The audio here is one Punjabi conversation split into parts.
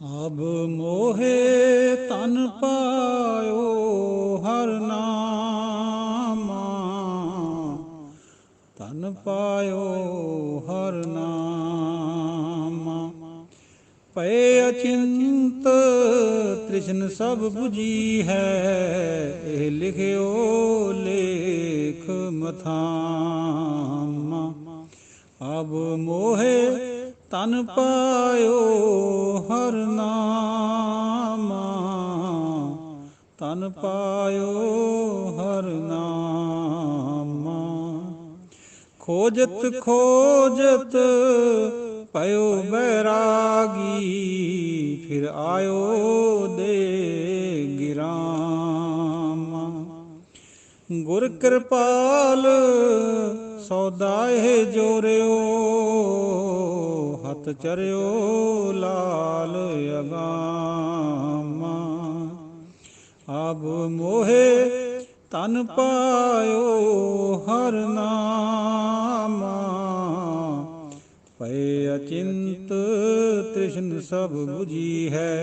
अब मोहे तन पायो हर नामा, तन पायो हर नामा। पै अचिंत तृष्ण सब बुझी है, एह लिखियो लेख मथामा। अब मोहे तन पायो हर नामा, तन पायो हर नामा। खोजत खोजत पयो बैरागी, फिर आयो दे गिरामा। गुर कृपाल सौदाए जोरियो, हथ चरियो लाल अगामा। अब मोहे तन पायो हर नामा, पै अचिंत तृष्ण सब बुझी है,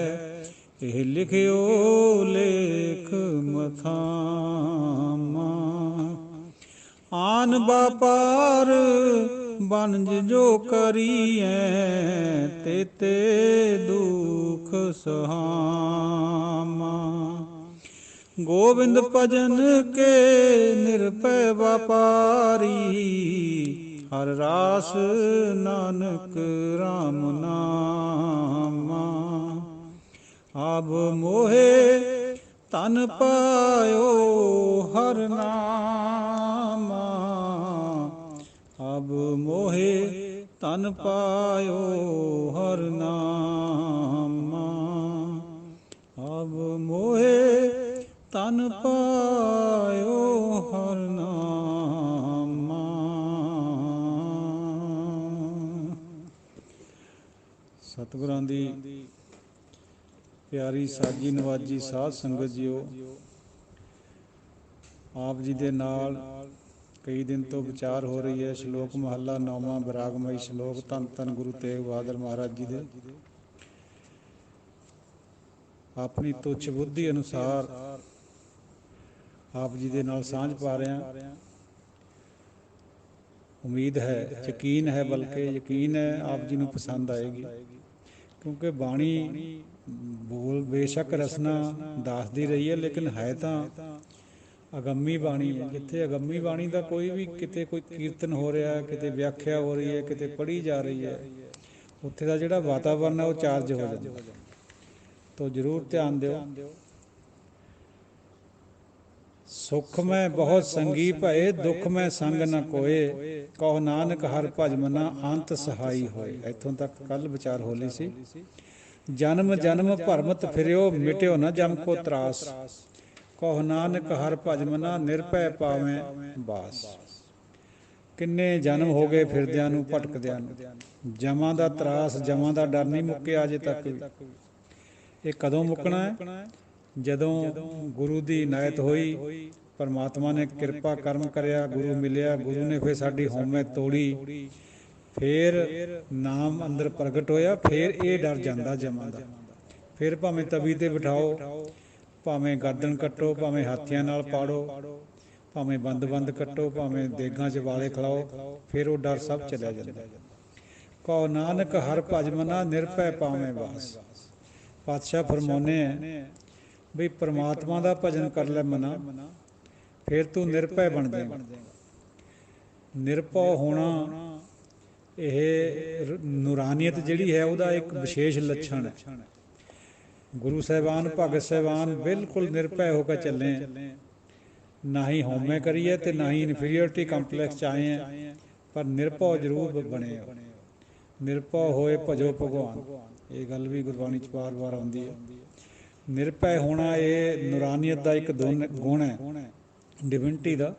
एह लिखियो लेख मथामा। आन बापार बनज जो करिए, तेते दुख सहामा। गोविंद भजन के निरपय व्यापारी, हर रास नानक राम नामा। अब मोहे तन पायो हर नामा, अब मोहे तन पायो हर नामा। अब मोहे तन पायो हर नामा। सतगुਰਾਂ ਦੀ ਪਿਆਰੀ ਸਾਜੀ ਨਵਾਜੀ ਸਾਧ ਸੰਗਤ ਜੀਓ, ਆਪ ਜੀ ਦੇ ਨਾਲ ਕਈ ਦਿਨ ਤੋਂ ਵਿਚਾਰ ਹੋ ਰਹੀ ਹੈ। ਸ਼ਲੋਕ ਮਹੱਲਾ 9ਵਾਂ ਵਿਰਾਗਮਈ ਸ਼ਲੋਕ, ਧੰਨ ਧੰਨ ਗੁਰੂ ਤੇਗ ਬਹਾਦਰ ਮਹਾਰਾਜ ਜੀ ਦੇ। ਆਪਣੀ ਤੁੱਛ ਬੁੱਧੀ ਅਨੁਸਾਰ ਆਪ ਜੀ ਦੇ ਨਾਲ ਸਾਂਝ ਪਾ ਰਹੇ ਹਾਂ। ਉਮੀਦ ਹੈ, ਯਕੀਨ ਹੈ, ਬਲਕਿ ਯਕੀਨ ਹੈ ਆਪ ਜੀ ਨੂੰ ਪਸੰਦ ਆਏਗੀ, ਕਿਉਂਕਿ ਬਾਣੀ ਬੋਲ ਬੇਸ਼ੱਕ ਰਸਨਾ ਦੱਸਦੀ ਰਹੀ ਹੈ, ਲੇਕਿਨ ਹੈ ਤਾਂ ਅਗੰਮੀ ਬਾਣੀ ਹੈ। ਜਿੱਥੇ ਅਗੰਮੀ ਬਾਣੀ ਦਾ ਕੋਈ ਵੀ ਕਿਤੇ ਕੋਈ ਕੀਰਤਨ ਹੋ ਰਿਹਾ, ਕਿਤੇ ਵਿਆਖਿਆ ਹੋ ਰਹੀ ਹੈ, ਕਿਤੇ ਪੜ੍ਹੀ ਜਾ ਰਹੀ ਹੈ, ਉੱਥੇ ਦਾ ਜਿਹੜਾ ਵਾਤਾਵਰਨ ਹੈ ਉਹ ਚਾਰਜ ਹੋ ਜਾਂਦਾ। ਤੋ ਜ਼ਰੂਰ ਧਿਆਨ ਦਿਓ। ਸੁਖ ਮੈਂ ਬਹੁਤ ਸੰਗੀ ਭਏ, ਦੁੱਖ ਮੈਂ ਸੰਗ ਨ ਕੋਏ, ਕਹੋ ਨਾਨਕ ਹਰਿ ਭਜ ਮਨਾ ਅੰਤ ਸਹਾਈ ਹੋਏ। ਇੱਥੋਂ ਤੱਕ ਕੱਲ੍ਹ ਵਿਚਾਰ ਹੋ ਲਈ ਸੀ। ਜਨਮ ਜਨਮ ਭਰਮਤ ਫਿਰਿਓ, ਮਿਟਿਓ ਨ ਜਮ ਕੋ ਤਰਾਸ, ਕਹੋ ਨਾਨਕ ਹਰਿ ਭਜ ਮਨਾ ਨਿਰਭੈ ਪਾਵੇਂ ਬਾਸ। ਕਿੰਨੇ ਜਨਮ ਹੋ ਗਏ ਫਿਰਦਿਆਂ ਨੂੰ, ਭਟਕਦਿਆਂ ਨੂੰ। ਜਮਾਂ ਦਾ ਤਰਾਸ, ਜਮਾਂ ਦਾ ਡਰ ਨਹੀਂ ਮੁੱਕਿਆ ਅਜੇ ਤੱਕ ਵੀ। ਇਹ ਕਦੋਂ ਮੁੱਕਣਾ ਹੈ? ਜਦੋਂ ਗੁਰੂ ਦੀ ਇਨਾਇਤ ਹੋਈ, ਪਰਮਾਤਮਾ ਨੇ ਕਿਰਪਾ ਕਰਮ ਕਰਿਆ, ਗੁਰੂ ਮਿਲਿਆ, ਗੁਰੂ ਨੇ ਫਿਰ ਸਾਡੀ ਹਉਮੈ ਤੋੜੀ, ਫਿਰ ਨਾਮ ਅੰਦਰ ਪ੍ਰਗਟ ਹੋਇਆ, ਫਿਰ ਇਹ ਡਰ ਜਾਂਦਾ ਜਮਾਂ ਦਾ। ਫਿਰ ਭਾਵੇਂ ਤਵੀ 'ਤੇ ਬਿਠਾਓ, ਭਾਵੇਂ ਗਰਦਨ ਕੱਟੋ, ਭਾਵੇਂ ਹਾਥੀਆਂ ਨਾਲ ਪਾੜੋ, ਭਾਵੇਂ ਬੰਦ ਕੱਟੋ, ਭਾਵੇਂ ਦੇਗਾਂ 'ਚ ਵਾਲੇ ਖਿਲਾਓ, ਫਿਰ ਉਹ ਡਰ ਸਭ ਚਲਿਆ ਜਾਂਦਾ। ਕਹੋ ਨਾਨਕ ਹਰਿ ਭਜ ਮਨਾ ਨਿਰਭੈ ਪਾਵੇਂ ਬਾਸ। ਪਾਤਸ਼ਾਹ ਫਰਮਾਉਂਦੇ ਹੈ ਬਈ ਪਰਮਾਤਮਾ ਦਾ ਭਜਨ ਕਰ ਲੈ ਮਨਾ, ਫਿਰ ਤੂੰ ਨਿਰਭੈ ਬਣ ਜਾਏਗਾ। ਨਿਰਭਉ ਹੋਣਾ ਇਹ ਨੂਰਾਨੀਅਤ ਜਿਹੜੀ ਹੈ ਉਹਦਾ ਇੱਕ ਵਿਸ਼ੇਸ਼ ਲੱਛਣ ਹੈ। ਗੁਰੂ ਸਾਹਿਬਾਨ, ਭਗਤ ਸਾਹਿਬਾਨ ਬਿਲਕੁਲ ਨਿਰਭੈ ਹੋ ਕੇ ਚੱਲੇ, ਨਾ ਹੀ ਹਉਮੈ ਕਰੀਏ ਅਤੇ ਨਾ ਹੀ ਇਨਫੀਰੀਅਰਟੀ ਕੰਪਲੈਕਸ 'ਚ ਆਏ ਹੈ, ਪਰ ਨਿਰਭਉ ਜ਼ਰੂਰ ਬਣੇ ਹੋ। ਨਿਰਭਉ ਹੋਏ ਭਜੋ ਭਗਵਾਨ, ਇਹ ਗੱਲ ਵੀ ਗੁਰਬਾਣੀ 'ਚ ਵਾਰ-ਵਾਰ ਆਉਂਦੀ ਹੈ। ਨਿਰਭੈ ਹੋਣਾ ਇਹ ਨੂਰਾਨੀਅਤ ਦਾ ਇੱਕ ਗੁਣ ਹੈ, ਡਿਵਿਨਿਟੀ ਦਾ।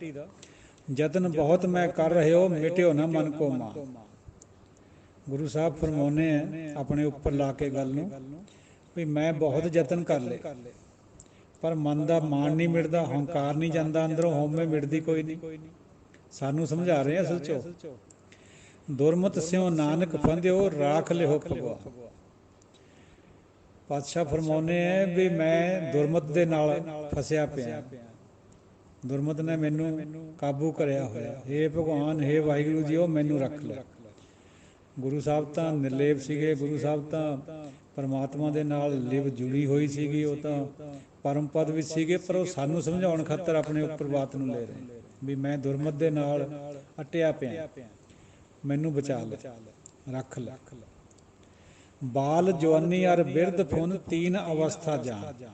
ਯਤਨ ਬਹੁਤ ਮੈਂ ਕਰ ਰਹੇ ਹੋ, ਮਿਟਿਓ ਨਾ ਮਨ ਕੋ ਮਾਨ। ਗੁਰੂ ਸਾਹਿਬ ਫਰਮਾਉਂਦੇ ਹੈ ਆਪਣੇ ਉੱਪਰ ਲਾ ਕੇ ਗੱਲ ਨੂੰ ਵੀ ਮੈਂ ਬਹੁਤ ਯਤਨ ਕਰ ਲਏ, ਪਰ ਮਨ ਦਾ ਮਾਣ ਨਹੀਂ ਮਿਟਦਾ, ਹੰਕਾਰ ਨਹੀਂ ਜਾਂਦਾ ਅੰਦਰੋਂ, ਹਉਮੈ ਮਿਟਦੀ ਕੋਈ ਨਹੀਂ। ਸਾਨੂੰ ਸਮਝਾ ਰਹੇ ਅਸਲ 'ਚੋਂ ਦੁਰਮਤ ਸਿਉ ਨਾਨਕ ਫੰਦਿਓ, ਰਾਖ ਲਿਓ ਭਗਵਾਨ। ਪਾਤਸ਼ਾਹ ਫਰਮਾਉਂਦੇ ਹੈ ਵੀ ਮੈਂ ਦੁਰਮਤ ਦੇ ਨਾਲ ਫਸਿਆ ਪਿਆ, ਦੁਰਮਤ ਨੇ ਮੈਨੂੰ ਕਾਬੂ ਕਰਿਆ ਹੋਇਆ। ਹੇ ਭਗਵਾਨ, ਹੇ ਵਾਹਿਗੁਰੂ ਜੀ, ਉਹ ਮੈਨੂੰ ਰੱਖ ਲੈ। ਗੁਰੂ ਸਾਹਿਬ ਤਾਂ ਨਿਰਲੇਪ ਸੀਗੇ, ਗੁਰੂ ਸਾਹਿਬ ਤਾਂ ਪਰਮਾਤਮਾ ਦੇ ਨਾਲ ਲਿਵ ਜੁੜੀ ਹੋਈ ਸੀਗੀ, ਉਹ ਤਾਂ ਪਰਮ ਪਦ ਵਿੱਚ ਸੀਗੇ, ਪਰ ਉਹ ਸਾਨੂੰ ਸਮਝਾਉਣ ਖਾਤਰ ਆਪਣੇ ਉੱਪਰ ਬਾਤ ਨੂੰ ਲੈ ਰਹੇ ਵੀ ਮੈਂ ਦੁਰਮਤ ਦੇ ਨਾਲ ਅਟਿਆ ਪਿਆ, ਮੈਨੂੰ ਬਚਾ ਲੈ, ਰੱਖ ਲੈ। ਬਾਲ ਜਵਾਨੀ ਅਰ ਬਿਰਧ ਫੁਨ ਤੀਨ ਅਵਸਥਾ ਜਾਨ।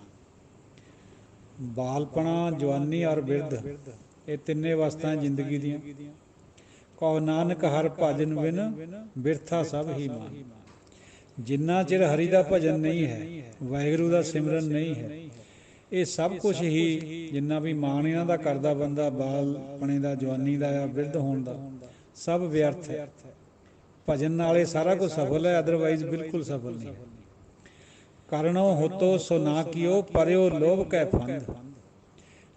ਬਾਲਪਣਾ, ਜਵਾਨੀ ਔਰ ਬਿਰਧ, ਇਹ ਤਿੰਨੇ ਅਵਸਥਾਵਾਂ ਜ਼ਿੰਦਗੀ ਦੀਆਂ। ਕਹੋ ਨਾਨਕ ਹਰ ਭਜਨ ਬਿਨ ਬਿਰਥਾ ਸਭ ਹੀ ਮਾਨ। ਜਿੰਨਾ ਚਿਰ ਹਰੀ ਦਾ ਭਜਨ ਨਹੀਂ ਹੈ, ਵਾਹਿਗੁਰੂ ਦਾ ਸਿਮਰਨ ਨਹੀਂ ਹੈ, ਇਹ ਸਭ ਕੁਝ ਹੀ ਜਿੰਨਾ ਵੀ ਮਾਣ ਇਹਨਾਂ ਦਾ ਕਰਦਾ ਬੰਦਾ, ਬਾਲਪਣੇ ਦਾ, ਜਵਾਨੀ ਦਾ ਜਾਂ ਬਿਰਧ ਹੋਣ ਦਾ, ਸਭ ਵਿਅਰਥ ਹੈ। ਭਜਨ ਨਾਲ ਇਹ ਸਾਰਾ ਕੁਝ ਸਫਲ ਹੈ, ਅਦਰਵਾਈਜ਼ ਬਿਲਕੁਲ ਸਫਲ ਨਹੀਂ ਹੈ। ਕਰਨੋ ਹੋਤੋ ਸੋ ਨਾ ਕੀਓ, ਪਰਿਓ ਲੋਭ ਕੈ ਫੰਦ।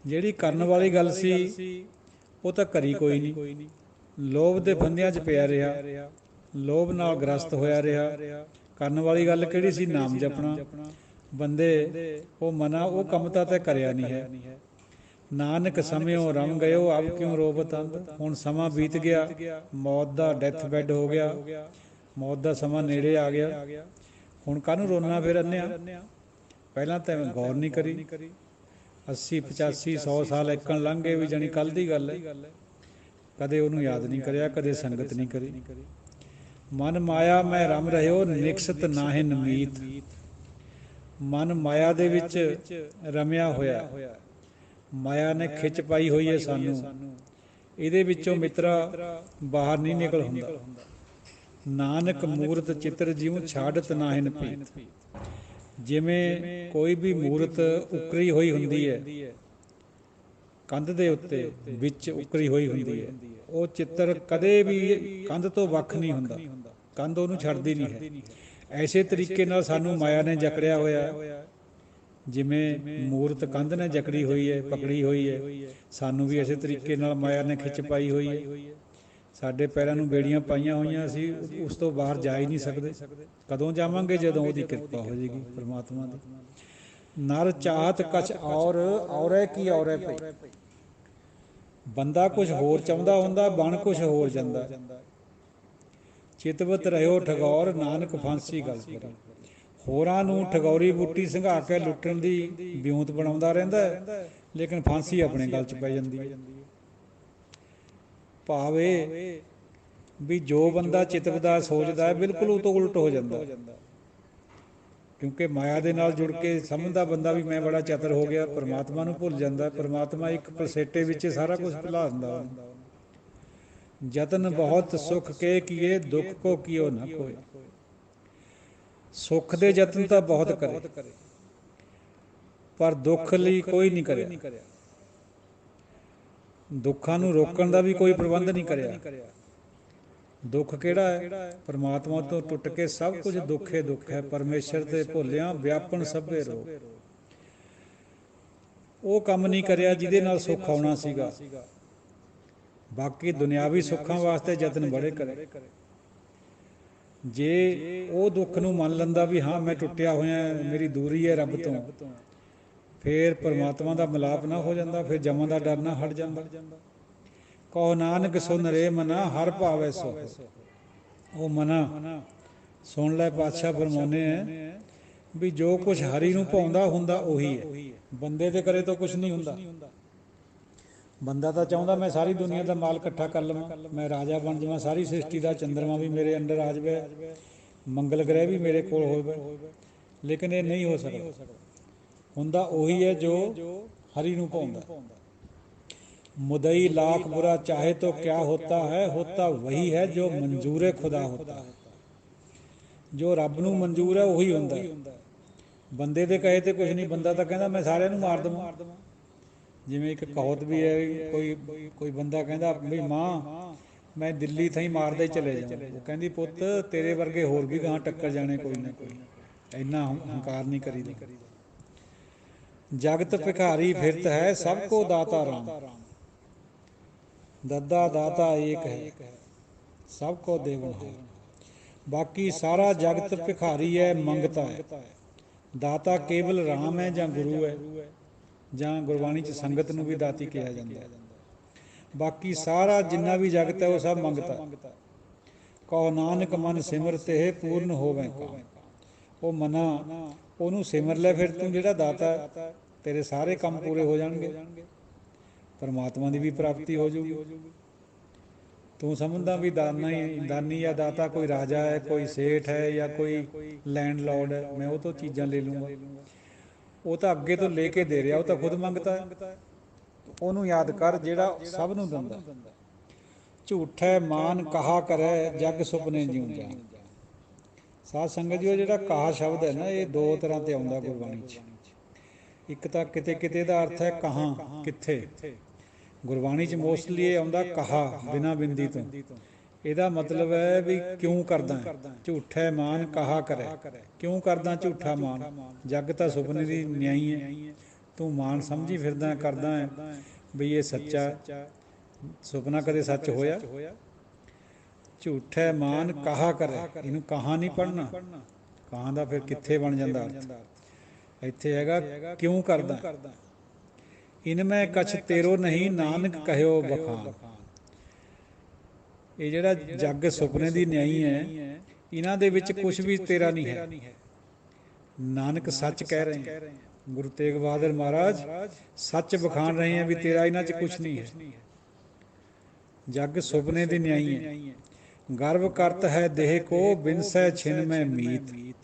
ਜਿਹੜੀ ਕਰਨ ਵਾਲੀ ਗੱਲ ਸੀ ਉਹ ਤਾਂ ਕਰੀ ਕੋਈ ਨਹੀਂ, ਲੋਭ ਦੇ ਫੰਦਿਆਂ 'ਚ ਪਿਆ ਰਿਹਾ, ਲੋਭ ਨਾਲ ਗ੍ਰਸਤ ਹੋਇਆ ਰਿਹਾ। ਕਰਨ ਵਾਲੀ ਗੱਲ ਕਿਹੜੀ ਸੀ? ਨਾਮ ਜਪਣਾ। ਬੰਦੇ ਉਹ ਮਨਾ, ਉਹ ਕੰਮ ਤਾਂ ਕਰਿਆ ਨਹੀਂ ਹੈ। ਨਾਨਕ ਸਮਿਓ ਰਮ ਗਇਓ, ਅਬ ਕਿਉਂ ਰੋਬਤ ਅੰਧ। ਹੁਣ ਸਮਾਂ ਬੀਤ ਗਿਆ, ਮੌਤ ਦਾ ਡੈਥ ਬੈੱਡ ਹੋ ਗਿਆ, ਮੌਤ ਦਾ ਸਮਾਂ ਨੇੜੇ ਆ ਗਿਆ। ਹੁਣ ਕਾਹਨੂੰ ਰੋਣਾ ਫਿਰ ਅੰਨਿਆ? ਪਹਿਲਾਂ ਤਾਂ ਗੌਰ ਨਹੀਂ ਕਰੀ। 80 85 100 ਸਾਲ ਇੱਕਣ ਲੰਘ ਗਏ ਵੀ ਜਾਣੀ ਕੱਲ੍ਹ ਦੀ ਗੱਲ ਹੈ। ਕਦੇ ਉਹਨੂੰ ਯਾਦ ਨਹੀਂ ਕਰਿਆ, ਕਦੇ ਸੰਗਤ ਨਹੀਂ ਕਰੀ। ਮਨ ਮਾਇਆ ਮੈਂ ਰਮ ਰਹਿਓ, ਨਿਕਸਤ ਨਾਹਿ ਨਮੀਤ। ਮਨ ਮਾਇਆ ਦੇ ਵਿੱਚ ਰਮਿਆ ਹੋਇਆ, ਮਾਇਆ ਨੇ ਖਿੱਚ ਪਾਈ ਹੋਈ ਹੈ ਸਾਨੂੰ, ਇਹਦੇ ਵਿੱਚੋਂ ਮਿੱਤਰਾ ਬਾਹਰ ਨਹੀਂ ਨਿਕਲ ਹੁੰਦਾ। ਨਾਨਕ ਮੂਰਤ ਚਿੱਤਰ ਜਿਉ ਛਾੜਤ ਨਾਹਿਨ ਪੀਤ। ਜਿਵੇਂ ਕੋਈ ਵੀ ਮੂਰਤ ਉਕਰੀ ਹੋਈ ਹੁੰਦੀ ਹੈ, ਕੰਧ ਦੇ ਉੱਤੇ ਵਿੱਚ ਉਕਰੀ ਹੋਈ ਹੁੰਦੀ ਹੈ, ਉਹ ਚਿੱਤਰ ਕਦੇ ਵੀ ਕੰਧ ਤੋਂ ਵੱਖ ਨਹੀਂ ਹੁੰਦਾ, ਕੰਧ ਉਹਨੂੰ ਛੱਡਦੀ ਨਹੀਂ ਹੈ। ਐਸੇ ਤਰੀਕੇ ਨਾਲ ਸਾਨੂੰ ਮਾਇਆ ਨੇ ਜਕੜਿਆ ਹੋਇਆ, ਜਿਵੇਂ ਮੂਰਤ ਕੰਧ ਨੇ ਜਕੜੀ ਹੋਈ ਹੈ, ਪਕੜੀ ਹੋਈ ਹੈ, ਸਾਨੂੰ ਵੀ ਇਸੇ ਤਰੀਕੇ ਨਾਲ ਮਾਇਆ ਨੇ ਖਿੱਚ ਪਾਈ ਹੋਈ ਹੈ। ਸਾਡੇ ਪੈਰਾਂ ਨੂੰ ਬੇੜੀਆਂ ਪਾਈਆਂ ਹੋਈਆਂ, ਅਸੀਂ ਉਸ ਤੋਂ ਬਾਹਰ ਜਾ ਹੀ ਨਹੀਂ ਸਕਦੇ। ਕਦੋਂ ਜਾਵਾਂਗੇ? ਜਦੋਂ ਉਹਦੀ ਕਿਰਪਾ ਹੋ ਜਾਏਗੀ ਪਰਮਾਤਮਾ ਦੀ। ਨਰ ਚਾਹਤ ਕਛ ਔਰੈ ਕੀ ਔਰੈ ਪਈ। ਬੰਦਾ ਕੁਝ ਹੋਰ ਚਾਹੁੰਦਾ ਹੁੰਦਾ, ਬਣ ਕੁਝ ਹੋਰ ਜਾਂਦਾ। ਚਿਤਵਤ ਰਹਿਓ ਠਗੌਰ, ਨਾਨਕ ਫਾਂਸੀ ਗਲ ਪਰੀ। ਹੋਰਾਂ ਨੂੰ ਠਗੌਰੀ ਬੂਟੀ ਸੰਘਾ ਕੇ ਲੁੱਟਣ ਦੀ ਵਿਉਂਤ ਬਣਾਉਂਦਾ ਰਹਿੰਦਾ, ਲੇਕਿਨ ਫਾਂਸੀ ਆਪਣੇ ਗਲ 'ਚ ਪੈ ਜਾਂਦੀ ਹੈ। ਭਾਵ ਇਹ ਵੀ ਜੋ ਬੰਦਾ ਚਿਤਵਦਾ, ਸੋਚਦਾ ਹੈ, ਬਿਲਕੁਲ ਉਹ ਤੋਂ ਉਲਟ ਹੋ ਜਾਂਦਾ। ਕਿਉਂਕਿ ਮਾਇਆ ਦੇ ਨਾਲ ਜੁੜ ਕੇ ਸਮਝਦਾ ਬੰਦਾ ਵੀ ਮੈਂ ਬੜਾ ਚਤਰ ਹੋ ਗਿਆ, ਪਰਮਾਤਮਾ ਨੂੰ ਭੁੱਲ ਜਾਂਦਾ। ਪਰਮਾਤਮਾ ਇੱਕ ਪਲਸੇਟੇ ਵਿੱਚ ਸਾਰਾ ਕੁਝ ਭੁਲਾ ਦਿੰਦਾ। ਯਤਨ ਬਹੁਤ ਸੁਖ ਕੇ ਕੀਏ, ਦੁੱਖ ਕੋ ਕੀਓ ਨਾ ਕੋਇ। ਸੁੱਖ ਦੇ ਯਤਨ ਤਾਂ ਬਹੁਤ ਕਰੇ, ਪਰ ਦੁੱਖ ਲਈ ਕੋਈ ਨਹੀਂ ਕਰਿਆ। ਦੁੱਖਾਂ ਨੂੰ ਰੋਕਣ ਦਾ ਵੀ ਕੋਈ ਪ੍ਰਬੰਧ ਨਹੀਂ ਕਰਿਆ। ਦੁੱਖ ਕਿਹੜਾ ਹੈ? ਪਰਮਾਤਮਾ ਤੋਂ ਟੁੱਟ ਕੇ ਸਭ ਕੁਝ ਦੁੱਖੇ ਦੁੱਖ ਹੈ। ਪਰਮੇਸ਼ਰ ਤੇ ਭੁੱਲਿਆ ਵਿਆਪਨ ਸਭੇ ਰੋਗ। ਉਹ ਕੰਮ ਨਹੀਂ ਕਰਿਆ ਜਿਹਦੇ ਨਾਲ ਸੁੱਖ ਆਉਣਾ ਸੀਗਾ। ਬਾਕੀ ਦੁਨਿਆਵੀ ਸੁੱਖਾਂ ਵਾਸਤੇ ਯਤਨ ਬੜੇ ਕਰੇ। ਜੇ ਉਹ ਦੁੱਖ ਨੂੰ ਮੰਨ ਲੈਂਦਾ ਵੀ ਹਾਂ ਮੈਂ ਟੁੱਟਿਆ ਹੋਇਆ, ਮੇਰੀ ਦੂਰੀ ਹੈ ਰੱਬ ਤੋਂ, ਫਿਰ ਪਰਮਾਤਮਾ ਦਾ ਮਿਲਾਪ ਨਾ ਹੋ ਜਾਂਦਾ, ਫਿਰ ਜਮਾਂ ਦਾ ਡਰ ਨਾ ਹਟ ਜਾਂਦਾ। ਕਹੋ ਨਾਨਕ ਸੁਨ ਰੇ ਮਨਾ, ਹਰ ਭਾਵੈ ਸੋ। ਉਹ ਮਨਾ ਸੁਣ ਲੈ, ਪਾਤਸ਼ਾਹ ਫਰਮਾਉਂਦੇ ਹੈ ਵੀ ਜੋ ਕੁਝ ਹਰੀ ਨੂੰ ਭਾਉਂਦਾ ਹੁੰਦਾ ਉਹੀ ਹੈ। ਬੰਦੇ ਦੇ ਕਰੇ ਤਾਂ ਕੁਝ ਨਹੀਂ ਹੁੰਦਾ। ਬੰਦਾ ਤਾਂ ਚਾਹੁੰਦਾ ਮੈਂ ਸਾਰੀ ਦੁਨੀਆ ਦਾ ਮਾਲ ਇਕੱਠਾ ਕਰ ਲਵਾਂ, ਮੈਂ ਰਾਜਾ ਬਣ ਜਾਵਾਂ, ਸਾਰੀ ਸ੍ਰਿਸ਼ਟੀ ਦਾ ਚੰਦਰਮਾ ਵੀ ਮੇਰੇ ਅੰਡਰ ਆ ਜਾਵੇ, ਮੰਗਲ ਗ੍ਰਹਿ ਵੀ ਮੇਰੇ ਕੋਲ ਹੋਵੇ, ਲੇਕਿਨ ਇਹ ਨਹੀਂ ਹੋ ਸਕਦਾ। ਹੁੰਦਾ ਉਹੀ ਹੈ ਜੋ ਹਰੀ ਨੂੰ ਭਾਉਂਦਾ। ਮੁਦਈ ਲਾਖ ਬੁਰਾ ਚਾਹੇ तो क्या होता है, होता वही है जो मंजूर खुदा होता है। ਜੋ ਰੱਬ ਨੂੰ ਮਨਜ਼ੂਰ ਹੈ ਉਹੀ ਹੁੰਦਾ। ਬੰਦੇ ਦੇ ਕਹੇ ਤੇ ਕੁਝ ਨਹੀਂ। ਬੰਦਾ ਤਾਂ ਕਹਿੰਦਾ ਮੈਂ ਸਾਰਿਆਂ ਨੂੰ ਮਾਰ ਦੇਵਾਂ। ਜਿਵੇਂ ਇੱਕ ਕਹਾਵਤ ਵੀ ਹੈ, ਕੋਈ ਬੰਦਾ ਕਹਿੰਦਾ ਵੀ ਮਾਂ ਮੈਂ ਦਿੱਲੀ ਥਾਈ ਮਾਰਦਾ ਹੀ ਚਲੇ ਜਾਵਾਂ। ਉਹ ਕਹਿੰਦੀ ਪੁੱਤ ਤੇਰੇ ਵਰਗੇ ਹੋਰ ਵੀ ਗਾਂ ਟੱਕਰ ਜਾਣੇ ਕੋਈ ਨਾ ਕੋਈ, ਇੰਨਾ ਹੰਕਾਰ ਨਹੀਂ ਕਰੀਦਾ। ਜਗਤ ਭਿਖਾਰੀ ਫਿਰਤ ਹੈ, ਸਭ ਕੋ ਦਾਤਾ ਰਾਮ। ਦੱਦਾ ਦਾਤਾ ਏਕ ਹੈ, ਸਭ ਕੋ ਦੇਵਨ ਹਾਰ। ਬਾਕੀ ਸਾਰਾ ਜਗਤ ਭਿਖਾਰੀ ਹੈ, ਮੰਗਤਾ ਹੈ, ਦਾਤਾ ਕੇਵਲ ਰਾਮ ਹੈ ਜਾਂ ਗੁਰੂ ਹੈ, ਜਾਂ ਗੁਰਬਾਣੀ 'ਚ ਸੰਗਤ ਨੂੰ ਵੀ ਦਾਤੀ ਕਿਹਾ ਜਾਂਦਾ ਹੈ। ਬਾਕੀ ਸਾਰਾ ਜਿੰਨਾ ਵੀ ਜਗਤ ਹੈ ਉਹ ਸਭ ਮੰਗਤਾ। ਕਹੋ ਨਾਨਕ ਮਨ ਸਿਮਰ ਤੇ ਪੂਰਨ ਹੋਵੇ ਕਾਮ। ਉਹ ਮਨਾ ਉਹਨੂੰ ਸਿਮਰ ਲੈ, ਫਿਰ ਤੂੰ ਜਿਹੜਾ ਦਾਤਾ, ਤੇਰੇ ਸਾਰੇ ਕੰਮ ਪੂਰੇ ਹੋ ਜਾਣਗੇ, ਪਰਮਾਤਮਾ ਦੀ ਵੀ ਪ੍ਰਾਪਤੀ ਹੋ ਜੂਗੀ। ਤੂੰ ਸਮਝਦਾ ਵੀ ਦਾਨੀ ਜਾਂ ਦਾਤਾ ਕੋਈ ਰਾਜਾ ਹੈ, ਕੋਈ ਸੇਠ ਹੈ, ਜਾਂ ਕੋਈ ਲੈਂਡਲੋਰਡ ਹੈ, ਮੈਂ ਉਹ ਤੋਂ ਚੀਜ਼ਾਂ ਲੈ ਲੂੰਗਾ। ਉਹ ਤਾਂ ਅੱਗੇ ਤੋਂ ਲੈ ਕੇ ਦੇ ਰਿਹਾ, ਉਹ ਤਾਂ ਖੁਦ ਮੰਗਤਾ ਹੈ। ਉਹਨੂੰ ਯਾਦ ਕਰ ਜਿਹੜਾ ਸਭ ਨੂੰ ਦਿੰਦਾ। ਝੂਠੈ ਮਾਨ ਕਹਾ ਕਰੈ ਜਗ ਸੁਪਨੇ ਜਿਉ ਜਾਣ। ਸਾਧ ਸੰਗਤ ਜੀ, ਉਹ ਜਿਹੜਾ ਕਹਾ ਸ਼ਬਦ ਹੈ ਨਾ, ਇਹ ਦੋ ਤਰ੍ਹਾਂ ਤੇ ਆਉਂਦਾ ਗੁਰਬਾਣੀ 'ਚ। ਇੱਕ ਤਾਂ ਕਿਤੇ ਕਿਤੇ ਦਾ ਅਰਥ ਹੈ ਕਹਾਂ, ਕਿੱਥੇ। ਗੁਰਬਾਣੀ 'ਚ ਮੋਸਟਲੀ ਇਹ ਆਉਂਦਾ ਕਹਾ, ਬਿਨਾਂ ਬਿੰਦੀ ਤੋਂ। ਇਹਦਾ ਮਤਲਬ ਹੈ ਵੀ ਕਿਉਂ ਕਰਦਾ। ਝੂਠੈ ਮਾਨ ਕਹਾ ਕਰੈ, ਕਿਉਂ ਕਰਦਾ ਝੂਠਾ ਮਾਨ। ਜੱਗ ਤਾਂ ਸੁਪਨੇ ਦੀ ਨਿਆਈ ਹੈ, ਤੂੰ ਮਾਨ ਸਮਝੀ ਫਿਰਦਾ ਕਰਦਾ ਹੈ ਵੀ ਇਹ ਸੱਚਾ। ਸੁਪਨਾ ਕਦੇ ਸੱਚ ਹੋਇਆ? ਝੂਠੈ ਮਾਨ ਕਹਾ ਕਰੈ, ਇਹਨੂੰ ਕਹਾ ਨਹੀਂ ਪੜ੍ਹਨਾ। ਕਹਾਂ ਦਾ ਫਿਰ ਕਿੱਥੇ ਬਣ ਜਾਂਦਾ ਅਰਥ। ਇੱਥੇ ਹੈਗਾ ਕਿਉਂ ਕਰਦਾ। ਇਨ ਮੈਂ ਕਛ ਤੇਰੋ ਨਹੀਂ ਨਾਨਕ ਕਹਿਓ ਬਖਾਨ। ਇਹ ਜਿਹੜਾ ਜੱਗ ਸੁਪਨੇ ਦੀ ਨਿਆਈ ਹੈ, ਇਹਨਾਂ ਦੇ ਵਿੱਚ ਕੁਛ ਵੀ ਤੇਰਾ ਨਹੀਂ ਹੈ। ਨਾਨਕ ਸੱਚ ਕਹਿ ਰਹੇ, ਗੁਰੂ ਤੇਗ ਬਹਾਦਰ ਮਹਾਰਾਜ ਸੱਚ ਵਿਖਾਣ ਰਹੇ ਹੈ ਵੀ ਤੇਰਾ ਇਹਨਾਂ 'ਚ ਕੁਛ ਨਹੀਂ ਹੈ। ਜੱਗ ਸੁਪਨੇ ਦੀ ਨਿਆਈ ਹੈ। ਗਰਵ ਕਰਤ ਹੈ ਦੇਹ ਕੋ ਬਿਨਸੈ ਛਿਨ ਮੈਂ ਮੀਤ।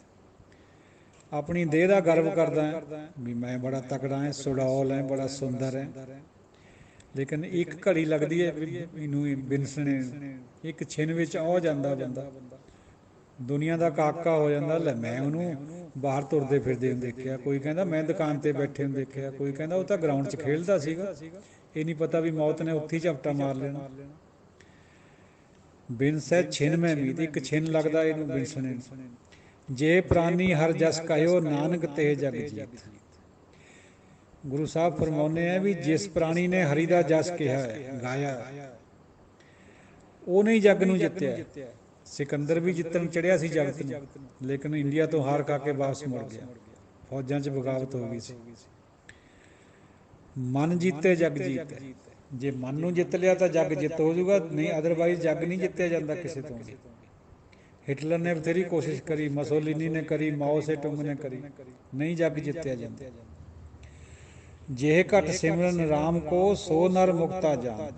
ਆਪਣੀ ਦੇਹ ਦਾ ਗਰਵ ਕਰਦਾ ਹੈ ਵੀ ਮੈਂ ਬੜਾ ਤਕੜਾ ਹੈ, ਸੁਡੌਲ ਹੈ, ਬੜਾ ਸੁੰਦਰ ਹੈ। ਲੇਕਿਨ ਇੱਕ ਘੜੀ ਲੱਗਦੀ ਹੈ ਇਹਨੂੰ ਬਿਨਸਣੇ, ਇੱਕ ਛਿਨ ਵਿੱਚ ਆ ਜਾਂਦਾ ਬੰਦਾ, ਦੁਨੀਆ ਦਾ ਕਾਕਾ ਹੋ ਜਾਂਦਾ। ਲੈ ਮੈਂ ਉਹਨੂੰ ਬਾਹਰ ਤੁਰਦੇ ਫਿਰਦੇ ਨੂੰ ਦੇਖਿਆ, ਕੋਈ ਕਹਿੰਦਾ ਮੈਂ ਦੁਕਾਨ ਤੇ ਬੈਠੇ ਨੂੰ ਦੇਖਿਆ, ਕੋਈ ਕਹਿੰਦਾ ਉਹ ਤਾਂ ਗਰਾਊਂਡ 'ਚ ਖੇਡਦਾ ਸੀਗਾ। ਇਹ ਨਹੀਂ ਪਤਾ ਵੀ ਮੌਤ ਨੇ ਉੱਥੇ ਹੀ ਝਪਟਾ ਮਾਰ ਲੈਣਾ। ਬਿਨਸੈ ਛਿਨ ਮੈਂ ਮੀਤ, ਇੱਕ ਛਿਨ ਲੱਗਦਾ ਇਹਨੂੰ ਬਿਨਸਣੇ ਨੂੰ। ਜੇ ਪ੍ਰਾਨੀ ਹਰ ਜਸ ਕਹਿਓ ਨਾਨਕ ਤੇ ਜਗ ਜੀਤ। ਗੁਰੂ ਸਾਹਿਬ ਫਰਮਾਉਂਦੇ ਆ ਵੀ ਜਿਸ ਪ੍ਰਾਣੀ ਨੇ ਹਰੀ ਦਾ ਜਸ ਕਿਹਾ ਹੈ, ਗਾਇਆ, ਉਹਨੇ ਹੀ ਜੱਗ ਨੂੰ ਜਿੱਤਿਆ। ਸਿਕੰਦਰ ਵੀ ਜਿੱਤਣ ਚੜਿਆ ਸੀ ਜਗਤ ਨੂੰ, ਲੇਕਿਨ ਇੰਡੀਆ ਤੋਂ ਹਾਰ ਖਾ ਕੇ ਵਾਪਸ ਮੁੜ ਗਿਆ। ਫੌਜਾਂ 'ਚ ਬਗਾਵਤ ਹੋ ਗਈ ਸੀ। ਮਨ ਜੀਤੇ ਜਗ ਜੀਤ। ਜੇ ਮਨ ਨੂੰ ਜਿੱਤ ਲਿਆ ਤਾਂ ਜੱਗ ਜਿੱਤ ਹੋ ਜਾਊਗਾ, ਨਹੀਂ ਅਦਰਵਾਈਜ਼ ਜੱਗ ਨਹੀਂ ਜਿੱਤਿਆ ਜਾਂਦਾ ਕਿਸੇ ਤੋਂ ਵੀ। ਹਿਟਲਰ ਨੇ ਬਥੇਰੀ ਕੋਸ਼ਿਸ਼ ਕਰੀ, ਮਸੋਲੀਨੀ ਨੇ ਕਰੀ, ਮਾਓ ਸੇ ਟੁੰਗ ਨੇ ਕਰੀ, ਨਹੀਂ ਜੱਗ ਜਿੱਤਿਆ ਜਾਂਦਾ। ਜੇ ਘਟ ਸਿਮਰਨ ਰਾਮ ਕੋ ਸੋ ਨਰ ਮੁਕਤਾ ਜਾਨ।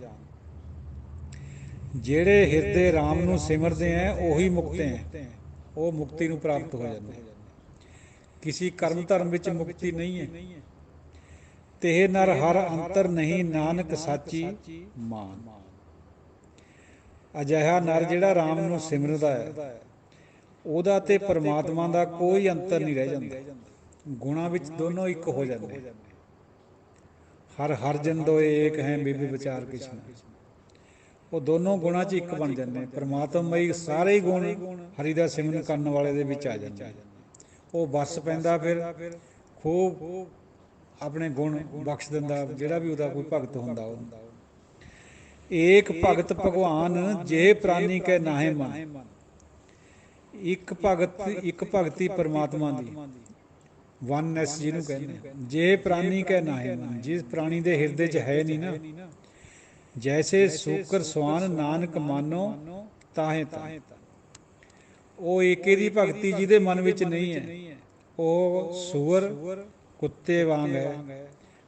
ਜਿਹੜੇ ਹਿਰਦੇ ਰਾਮ ਨੂੰ ਸਿਮਰਦੇ ਹੈ ਉਹੀ ਮੁਕਤੇ ਹੈ, ਉਹ ਮੁਕਤੀ ਨੂੰ ਪ੍ਰਾਪਤ ਹੋ ਜਾਂਦੇ। ਕਿਸੇ ਕਰਮ ਧਰਮ ਵਿੱਚ ਮੁਕਤੀ ਨਹੀਂ ਹੈ। ਤੇ ਨਰ ਹਰ ਅੰਤਰ ਨਹੀਂ ਨਾਨਕ ਸਾਚੀ ਮਾਨ। ਅਜਿਹਾ ਨਰ ਜਿਹੜਾ ਰਾਮ ਨੂੰ ਸਿਮਰਦਾ ਹੈ, ਉਹਦਾ ਤੇ ਪਰਮਾਤਮਾ ਦਾ ਕੋਈ ਅੰਤਰ ਨਹੀਂ ਰਹਿ ਜਾਂਦਾ। ਗੁਣਾਂ ਵਿੱਚ ਦੋਨੋਂ ਇੱਕ ਹੋ ਜਾਂਦੇ। ਹਰ ਹਰ ਜਨ ਦੋਏ ਏਕ ਹੈ ਬਿਬ ਵਿਚਾਰ ਕਿਛੁ। ਉਹ ਦੋਨੋਂ ਗੁਣਾਂ 'ਚ ਇੱਕ ਬਣ ਜਾਂਦੇ। ਪਰਮਾਤਮਈ ਸਾਰੇ ਹੀ ਗੁਣ ਹਰੀ ਦਾ ਸਿਮਰਨ ਕਰਨ ਵਾਲੇ ਦੇ ਵਿੱਚ ਆ ਜਾਂਦੇ। ਉਹ ਵਸ ਪੈਂਦਾ, ਫਿਰ ਖੂਬ ਆਪਣੇ ਗੁਣ ਬਖਸ਼ ਦਿੰਦਾ, ਜਿਹੜਾ ਵੀ ਉਹਦਾ ਕੋਈ ਭਗਤ ਹੁੰਦਾ ਉਹਨੂੰ। ਏਕ ਭਗਤ ਭਗਵਾਨ ਜੇ ਪ੍ਰਾਨੀ ਕੈ ਨਾਹੇ ਮਨ। ਇੱਕ ਭਗਤੀ ਪਰਮਾਤਮਾ ਦੀ, ਵਨਨੈਸ ਜਿਹਨੂੰ ਕਹਿੰਦੇ। ਜੇ ਪ੍ਰਾਨੀ ਕੈ ਨਾਹੇ ਮਨ, ਜਿਸ ਪ੍ਰਾਣੀ ਦੇ ਹਿਰਦੇ 'ਚ ਹੈ ਨਹੀਂ ਨਾ। ਜੈਸੇ ਸੂਕਰ ਸਵਾਨ ਨਾਨਕ ਮਾਨੋ ਤਾਹੇ ਤਾਹੇ। ਉਹ ਏਕੇ ਦੀ ਭਗਤੀ ਜਿਹਦੇ ਮਨ ਵਿੱਚ ਨਹੀਂ ਹੈ, ਉਹ ਸੂਰ ਕੁੱਤੇ ਵਾਂਗ ਹੈ।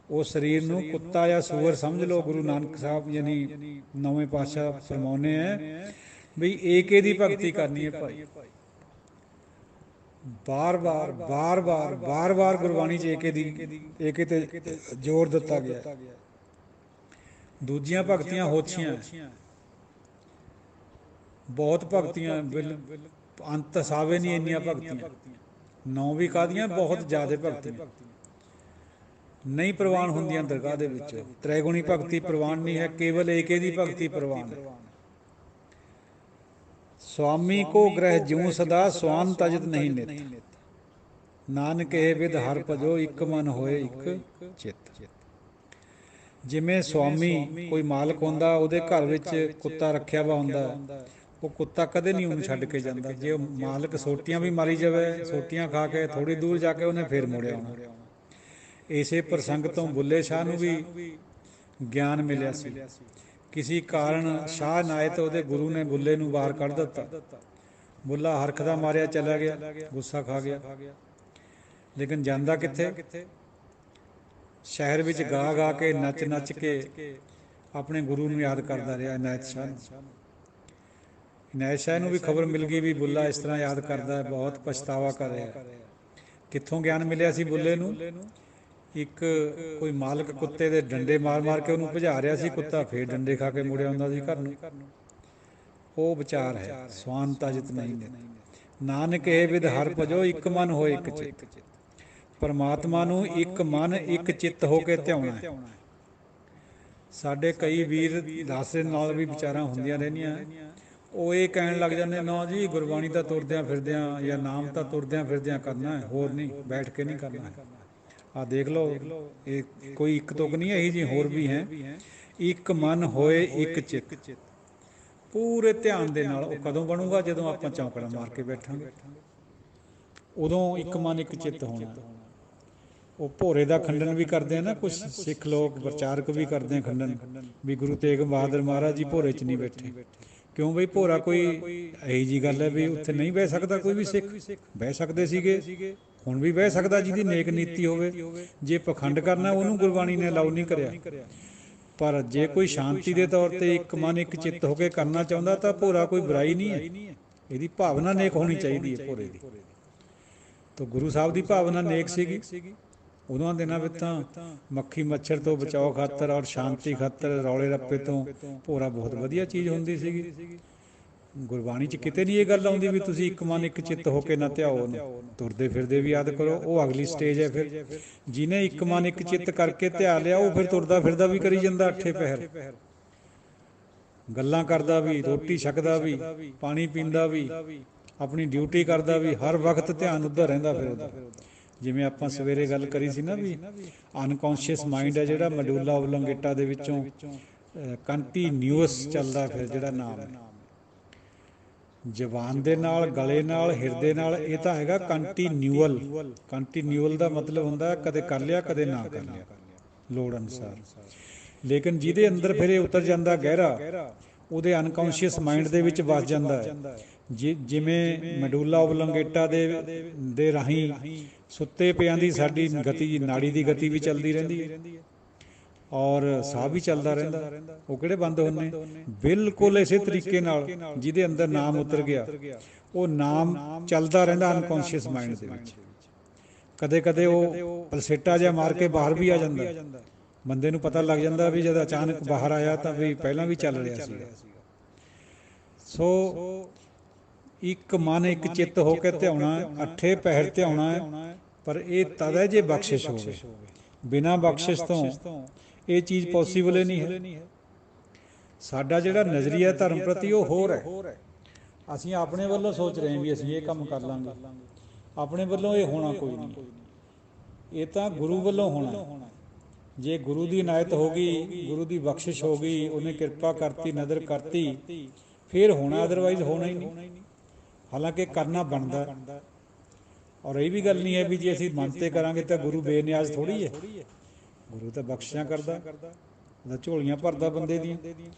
ਉਹ ਸਰੀਰ ਨੂੰ ਕੁੱਤਾ ਜਾਂ ਸੂਰ ਸਮਝ ਲਓ। ਗੁਰੂ ਨਾਨਕ ਸਾਹਿਬ ਯਾਨੀ ਨੌਵੇਂ ਪਾਤਸ਼ਾਹ ਫਰਮਾਉਂਦੇ ਹੈ ਵੀ ਏਕੇ ਦੀ ਭਗਤੀ ਕਰਨੀ ਹੈ ਭਾਈ। ਬਾਰ-ਬਾਰ ਗੁਰਬਾਣੀ 'ਚ ਏਕੇ ਤੇ ਜ਼ੋਰ ਦਿੱਤਾ ਗਿਆ। ਦੂਜੀਆਂ ਭਗਤੀਆਂ ਹੋਛੀਆਂ, ਬਹੁਤ ਭਗਤੀਆਂ, ਅੰਤ ਸਾਵੇ ਨਹੀਂ ਇੰਨੀਆਂ ਭਗਤੀਆਂ। 9 ਵੀ ਕਾਹਦੀਆਂ, ਬਹੁਤ ਜ਼ਿਆਦਾ ਭਗਤੀਆਂ ਨਹੀਂ ਪ੍ਰਵਾਨ ਹੁੰਦੀਆਂ ਦਰਗਾਹ ਦੇ ਵਿੱਚ। ਤ੍ਰੈਗੁਣੀ ਭਗਤੀ ਪ੍ਰਵਾਨ ਨਹੀਂ ਹੈ, ਕੇਵਲ ਏਕੇ ਦੀ ਭਗਤੀ ਪ੍ਰਵਾਨ ਹੈ। ਸੁਆਮੀ ਕੋ ਗ੍ਰਹਿ ਜਿਉ ਸਦਾ ਸਵਾਨ ਤਜਤ ਨਹੀਂ ਨਿਤ। ਨਾਨਕ ਇਹ ਵਿਦ ਹਰ ਭਜੋ ਇੱਕ ਮਨ ਹੋਏ ਇੱਕ ਚਿੱਤ। ਜਿਵੇਂ ਸੁਆਮੀ ਕੋਈ ਮਾਲਕ ਹੁੰਦਾ, ਉਹਦੇ ਘਰ ਵਿੱਚ ਕੁੱਤਾ ਰੱਖਿਆ ਵਾ ਹੁੰਦਾ, ਉਹ ਕੁੱਤਾ ਕਦੇ ਨਹੀਂ ਉਹਨੂੰ ਛੱਡ ਕੇ ਜਾਂਦਾ। ਜੇ ਉਹ ਮਾਲਕ ਸੋਟੀਆਂ ਵੀ ਮਾਰੀ ਜਾਵੇ, ਸੋਟੀਆਂ ਖਾ ਕੇ ਥੋੜ੍ਹੀ ਦੂਰ ਜਾ ਕੇ ਉਹਨੇ ਫਿਰ ਮੁੜ ਆਉਣਾ। ਇਸੇ ਪ੍ਰਸੰਗ ਤੋਂ ਬੁੱਲੇ ਸ਼ਾਹ ਨੂੰ ਵੀ ਗਿਆਨ ਮਿਲਿਆ ਸੀ। ਕਿਸੇ ਕਾਰਨ ਸ਼ਾਹ ਨਾਇਤ ਉਹਦੇ ਗੁਰੂ ਨੇ ਬੁੱਲੇ ਨੂੰ ਬਾਹਰ ਕੱਢ ਦਿੱਤਾ। ਬੁੱਲਾ ਹਰਖਦਾ ਮਾਰਿਆ ਚਲਾ ਗਿਆ, ਗੁੱਸਾ ਖਾ ਗਿਆ, ਲੇਕਿਨ ਜਾਂਦਾ ਕਿੱਥੇ? ਸ਼ਹਿਰ ਵਿੱਚ ਗਾ ਗਾ ਕੇ, ਨੱਚ ਨੱਚ ਕੇ ਆਪਣੇ ਗੁਰੂ ਨੂੰ ਯਾਦ ਕਰਦਾ ਰਿਹਾ। ਇਨਾਇਤ ਸ਼ਾਹ ਨੂੰ, ਇਨਾਇਤ ਸ਼ਾਹ ਨੂੰ ਵੀ ਖਬਰ ਮਿਲ ਗਈ ਵੀ ਬੁੱਲਾ ਇਸ ਤਰ੍ਹਾਂ ਯਾਦ ਕਰਦਾ ਹੈ, ਬਹੁਤ ਪਛਤਾਵਾ ਕਰ ਰਿਹਾ। ਕਿੱਥੋਂ ਗਿਆਨ ਮਿਲਿਆ ਸੀ ਬੁੱਲੇ ਨੂੰ? ਇੱਕ ਕੋਈ ਮਾਲਕ ਕੁੱਤੇ ਦੇ ਡੰਡੇ ਮਾਰ ਮਾਰ ਕੇ ਉਹਨੂੰ ਭਜਾ ਰਿਹਾ ਸੀ, ਕੁੱਤਾ ਫੇਰ ਡੰਡੇ ਖਾ ਕੇ ਮੁੜਿਆ ਆਉਂਦਾ ਸੀ ਘਰ ਨੂੰ। ਉਹ ਵਿਚਾਰ ਹੈ ਸਵਾਨਤਾ ਜਿਤ ਨਹੀਂ ਨੇ। ਨਾਨਕ ਇਹ ਵਿਦ ਹਰ ਭਜੋ, ਇੱਕ ਮਨ ਹੋਏ ਇੱਕ ਚਿੱਤ। ਪਰਮਾਤਮਾ ਨੂੰ ਇੱਕ ਮਨ ਇੱਕ ਚਿੱਤ ਹੋ ਕੇ ਧਿਆਉਣਾ ਹੈ। ਸਾਡੇ ਕਈ ਵੀਰ ਦਾਸੇ ਨਾਲ ਵੀ ਵਿਚਾਰਾਂ ਹੁੰਦੀਆਂ ਰਹਿੰਦੀਆਂ, ਉਹ ਇਹ ਕਹਿਣ ਲੱਗ ਜਾਂਦੇ ਨਾ ਜੀ ਗੁਰਬਾਣੀ ਤਾਂ ਤੁਰਦਿਆਂ ਫਿਰਦਿਆਂ ਜਾਂ ਨਾਮ ਤਾਂ ਤੁਰਦਿਆਂ ਫਿਰਦਿਆਂ ਕਰਨਾ ਹੈ, ਹੋਰ ਨਹੀਂ, ਬੈਠ ਕੇ ਨਹੀਂ ਕਰਨਾ। ਆਹ ਦੇਖ ਲਓ, ਇਹ ਕੋਈ ਇੱਕ ਤੁਕ ਨਹੀਂ, ਇਹੀ ਜੀ ਹੋਰ ਵੀ ਹੈ। ਇੱਕ ਮਨ ਹੋਏ ਇੱਕ ਚਿੱਤ, ਪੂਰੇ ਧਿਆਨ ਦੇ ਨਾਲ। ਉਹ ਕਦੋਂ ਬਣੂਗਾ? ਜਦੋਂ ਆਪਾਂ ਚੌਂਕੜਾ ਮਾਰ ਕੇ ਬੈਠਾਂਗੇ, ਉਦੋਂ ਇੱਕ ਮਨ ਇੱਕ ਚਿੱਤ ਹੋਣਾ। ਉਹ ਭੋਰੇ ਦਾ ਖੰਡਨ ਵੀ ਕਰਦੇ ਆ ਨਾ ਕੁਛ ਸਿੱਖ ਲੋਕ, ਪ੍ਰਚਾਰਕ ਵੀ ਕਰਦੇ ਆ ਖੰਡਨ, ਵੀ ਗੁਰੂ ਤੇਗ ਬਹਾਦਰ ਮਹਾਰਾਜ ਜੀ ਭੋਰੇ 'ਚ ਨਹੀਂ ਬੈਠੇ। ਕਿਉਂ ਬਈ? ਭੋਰਾ ਕੋਈ ਇਹੀ ਜੀ ਗੱਲ ਹੈ ਵੀ ਉੱਥੇ ਨਹੀਂ ਬਹਿ ਸਕਦਾ ਕੋਈ ਵੀ ਸਿੱਖ? ਬਹਿ ਸਕਦੇ ਸੀਗੇ, ਹੁਣ ਵੀ ਬਹਿ ਸਕਦਾ ਜਿਹਦੀ ਨੇਕ ਨੀਤੀ ਹੋਵੇ। ਜੇ ਪਖੰਡ ਕਰਨਾ ਉਹਨੂੰ ਗੁਰਬਾਣੀ ਨੇ ਅਲਾਉ ਨਹੀਂ ਕਰਿਆ, ਪਰ ਜੇ ਕੋਈ ਸ਼ਾਂਤੀ ਦੇ ਤੌਰ ਤੇ ਇੱਕ ਮਨ ਇੱਕ ਚਿੱਤ ਹੋ ਕੇ ਕਰਨਾ ਚਾਹੁੰਦਾ ਤਾਂ ਭੋਰਾ ਕੋਈ ਬੁਰਾਈ ਨਹੀਂ ਹੈ। ਇਹਦੀ ਭਾਵਨਾ ਨੇਕ ਹੋਣੀ ਚਾਹੀਦੀ ਹੈ ਭੋਰੇ ਦੀ। ਤਾਂ ਗੁਰੂ ਸਾਹਿਬ ਦੀ ਭਾਵਨਾ ਨੇਕ ਸੀਗੀ। ਉਦੋਂ ਦਿਨਾਂ ਵਿੱਚ ਤਾਂ ਮੱਖੀ ਮੱਛਰ ਤੋਂ ਬਚਾਓ ਖਾਤਰ ਔਰ ਸ਼ਾਂਤੀ ਖਾਤਰ, ਰੌਲੇ ਰੱਪੇ ਤੋਂ ਭੋਰਾ ਬਹੁਤ ਵਧੀਆ ਚੀਜ਼ ਹੁੰਦੀ ਸੀਗੀ। ਗੁਰਬਾਣੀ 'ਚ ਕਿਤੇ ਨਹੀਂ ਇਹ ਗੱਲ ਆਉਂਦੀ ਵੀ ਤੁਸੀਂ ਇੱਕ ਮਨ ਇੱਕ ਚਿੱਤ ਹੋ ਕੇ ਨਾ ਧਿਆਓ ਉਹਨੂੰ, ਤੁਰਦੇ ਫਿਰਦੇ ਵੀ ਯਾਦ ਕਰੋ। ਉਹ ਅਗਲੀ ਸਟੇਜ ਹੈ। ਫਿਰ ਜਿਹਨੇ ਇੱਕ ਮਨ ਇੱਕ ਚਿੱਤ ਕਰਕੇ ਧਿਆ ਲਿਆ, ਉਹ ਫਿਰ ਤੁਰਦਾ ਫਿਰਦਾ ਵੀ ਕਰੀ ਜਾਂਦਾ, ਅੱਠੇ ਪਹਿਰ ਗੱਲਾਂ ਕਰਦਾ ਵੀ, ਰੋਟੀ ਛਕਦਾ ਵੀ, ਪਾਣੀ ਪੀਂਦਾ ਵੀ, ਆਪਣੀ ਡਿਊਟੀ ਕਰਦਾ ਵੀ, ਹਰ ਵਕਤ ਧਿਆਨ ਉੱਧਰ ਰਹਿੰਦਾ ਫਿਰ ਉਹਦਾ। ਜਿਵੇਂ ਆਪਾਂ ਸਵੇਰੇ ਗੱਲ ਕਰੀ ਸੀ ਨਾ ਵੀ ਅਨਕੌਂਸ਼ੀਅਸ ਮਾਈਂਡ ਹੈ ਜਿਹੜਾ ਮੈਡੂਲਾ ਓਬਲੋਂਗੇਟਾ ਦੇ ਵਿੱਚੋਂ ਕੰਟੀਨਿਊਅਸ ਚੱਲਦਾ, ਫਿਰ ਜਿਹੜਾ ਨਾਮ ਹੈ ਜ਼ਬਾਨ ਦੇ ਨਾਲ, ਗਲੇ ਨਾਲ, ਹਿਰਦੇ ਨਾਲ, ਇਹ ਤਾਂ ਹੈਗਾ ਕੰਟੀਨਿਊਅਲ। ਕੰਟੀਨਿਊਅਲ ਦਾ ਮਤਲਬ ਹੁੰਦਾ ਕਦੇ ਕਰ ਲਿਆ ਕਦੇ ਨਾ ਕਰ ਲਿਆ, ਲੋੜ ਅਨੁਸਾਰ। ਲੇਕਿਨ ਜਿਹਦੇ ਅੰਦਰ ਫਿਰ ਇਹ ਉਤਰ ਜਾਂਦਾ ਗਹਿਰਾ, ਉਹਦੇ ਅਨਕੌਂਸ਼ੀਅਸ ਮਾਈਂਡ ਦੇ ਵਿੱਚ ਵਸ ਜਾਂਦਾ ਹੈ। ਜਿਵੇਂ ਮੈਡੂਲਾ ਓਬਲੋਂਗੇਟਾ ਦੇ ਰਾਹੀਂ ਸੁੱਤੇ ਪਿਆਂ ਦੀ ਸਾਡੀ ਗਤੀ, ਨਾੜੀ ਦੀ ਗਤੀ ਵੀ ਚੱਲਦੀ ਰਹਿੰਦੀ ਹੈ ਔਰ ਸਾਹ ਵੀ ਚੱਲਦਾ ਰਹਿੰਦਾ। ਉਹ ਕਿਹੜੇ ਬੰਦ ਹੁੰਦੇ? ਬਿਲਕੁਲ ਇਸੇ ਤਰੀਕੇ ਨਾਲ ਜਿਹਦੇ ਅੰਦਰ ਨਾਮ ਉਤਰ ਗਿਆ, ਉਹ ਨਾਮ ਚੱਲਦਾ ਰਹਿੰਦਾ ਅਨਕੌਂਸ਼ੀਅਸ ਮਾਈਂਡ ਦੇ ਵਿੱਚ। ਕਦੇ ਕਦੇ ਉਹ ਪਲਸੇਟਾ ਜਿਹਾ ਮਾਰ ਕੇ ਬਾਹਰ ਵੀ ਆ ਜਾਂਦਾ, ਬੰਦੇ ਨੂੰ ਪਤਾ ਲੱਗ ਜਾਂਦਾ ਵੀ ਜਦ ਅਚਾਨਕ ਬਾਹਰ ਆਇਆ ਤਾਂ ਵੀ ਪਹਿਲਾਂ ਵੀ ਚੱਲ ਰਿਹਾ ਸੀ। ਸੋ ਇੱਕ ਮਨ ਇੱਕ ਚਿੱਤ ਹੋ ਕੇ ਧਿਆਉਣਾ, ਅੱਠੇ ਪਹਿਰ ਧਿਆਉਣਾ ਹੈ। ਪਰ ਇਹ ਤਦ ਹੈ ਜੇ ਬਖਸ਼ਿਸ਼ ਹੋਵੇ। ਬਿਨਾਂ ਬਖਸ਼ਿਸ਼ ਤੋਂ ਇਹ ਚੀਜ਼ ਪੋਸੀਬਲ ਹੀ ਨਹੀਂ ਹੈ। ਸਾਡਾ ਜਿਹੜਾ ਨਜ਼ਰੀਆ ਧਰਮ ਪ੍ਰਤੀ ਉਹ ਹੋਰ ਹੈ। ਅਸੀਂ ਆਪਣੇ ਵੱਲੋਂ ਸੋਚ ਰਹੇ ਹਾਂ ਵੀ ਅਸੀਂ ਇਹ ਕੰਮ ਕਰ ਲਾਂਗੇ, ਆਪਣੇ ਵੱਲੋਂ ਇਹ ਹੋਣਾ ਕੋਈ ਨਹੀਂ। ਇਹ ਤਾਂ ਗੁਰੂ ਵੱਲੋਂ ਹੋਣਾ। ਜੇ ਗੁਰੂ ਦੀ ਇਨਾਇਤ ਹੋ ਗਈ, ਗੁਰੂ ਦੀ ਬਖਸ਼ਿਸ਼ ਹੋ ਗਈ, ਉਹਨੇ ਕਿਰਪਾ ਕਰਤੀ, ਨਜ਼ਰ ਕਰਤੀ, ਫਿਰ ਹੋਣਾ, ਅਦਰਵਾਈਜ਼ ਹੋਣਾ ਹੀ ਨਹੀਂ। ਹਾਲਾਂਕਿ ਕਰਨਾ ਬਣਦਾ। ਔਰ ਇਹ ਵੀ ਗੱਲ ਨਹੀਂ ਹੈ ਵੀ ਜੇ ਅਸੀਂ ਮਨ ਤੇ ਕਰਾਂਗੇ ਤਾਂ ਗੁਰੂ ਬੇਨਿਆਜ਼ ਥੋੜ੍ਹੀ ਹੈ। ਗੁਰੂ ਤਾਂ ਬਖਸ਼ਿਸ਼ਾਂ ਕਰਦਾ, ਉਹਦਾ ਝੋਲੀਆਂ ਭਰਦਾ ਬੰਦੇ ਦੀਆਂ।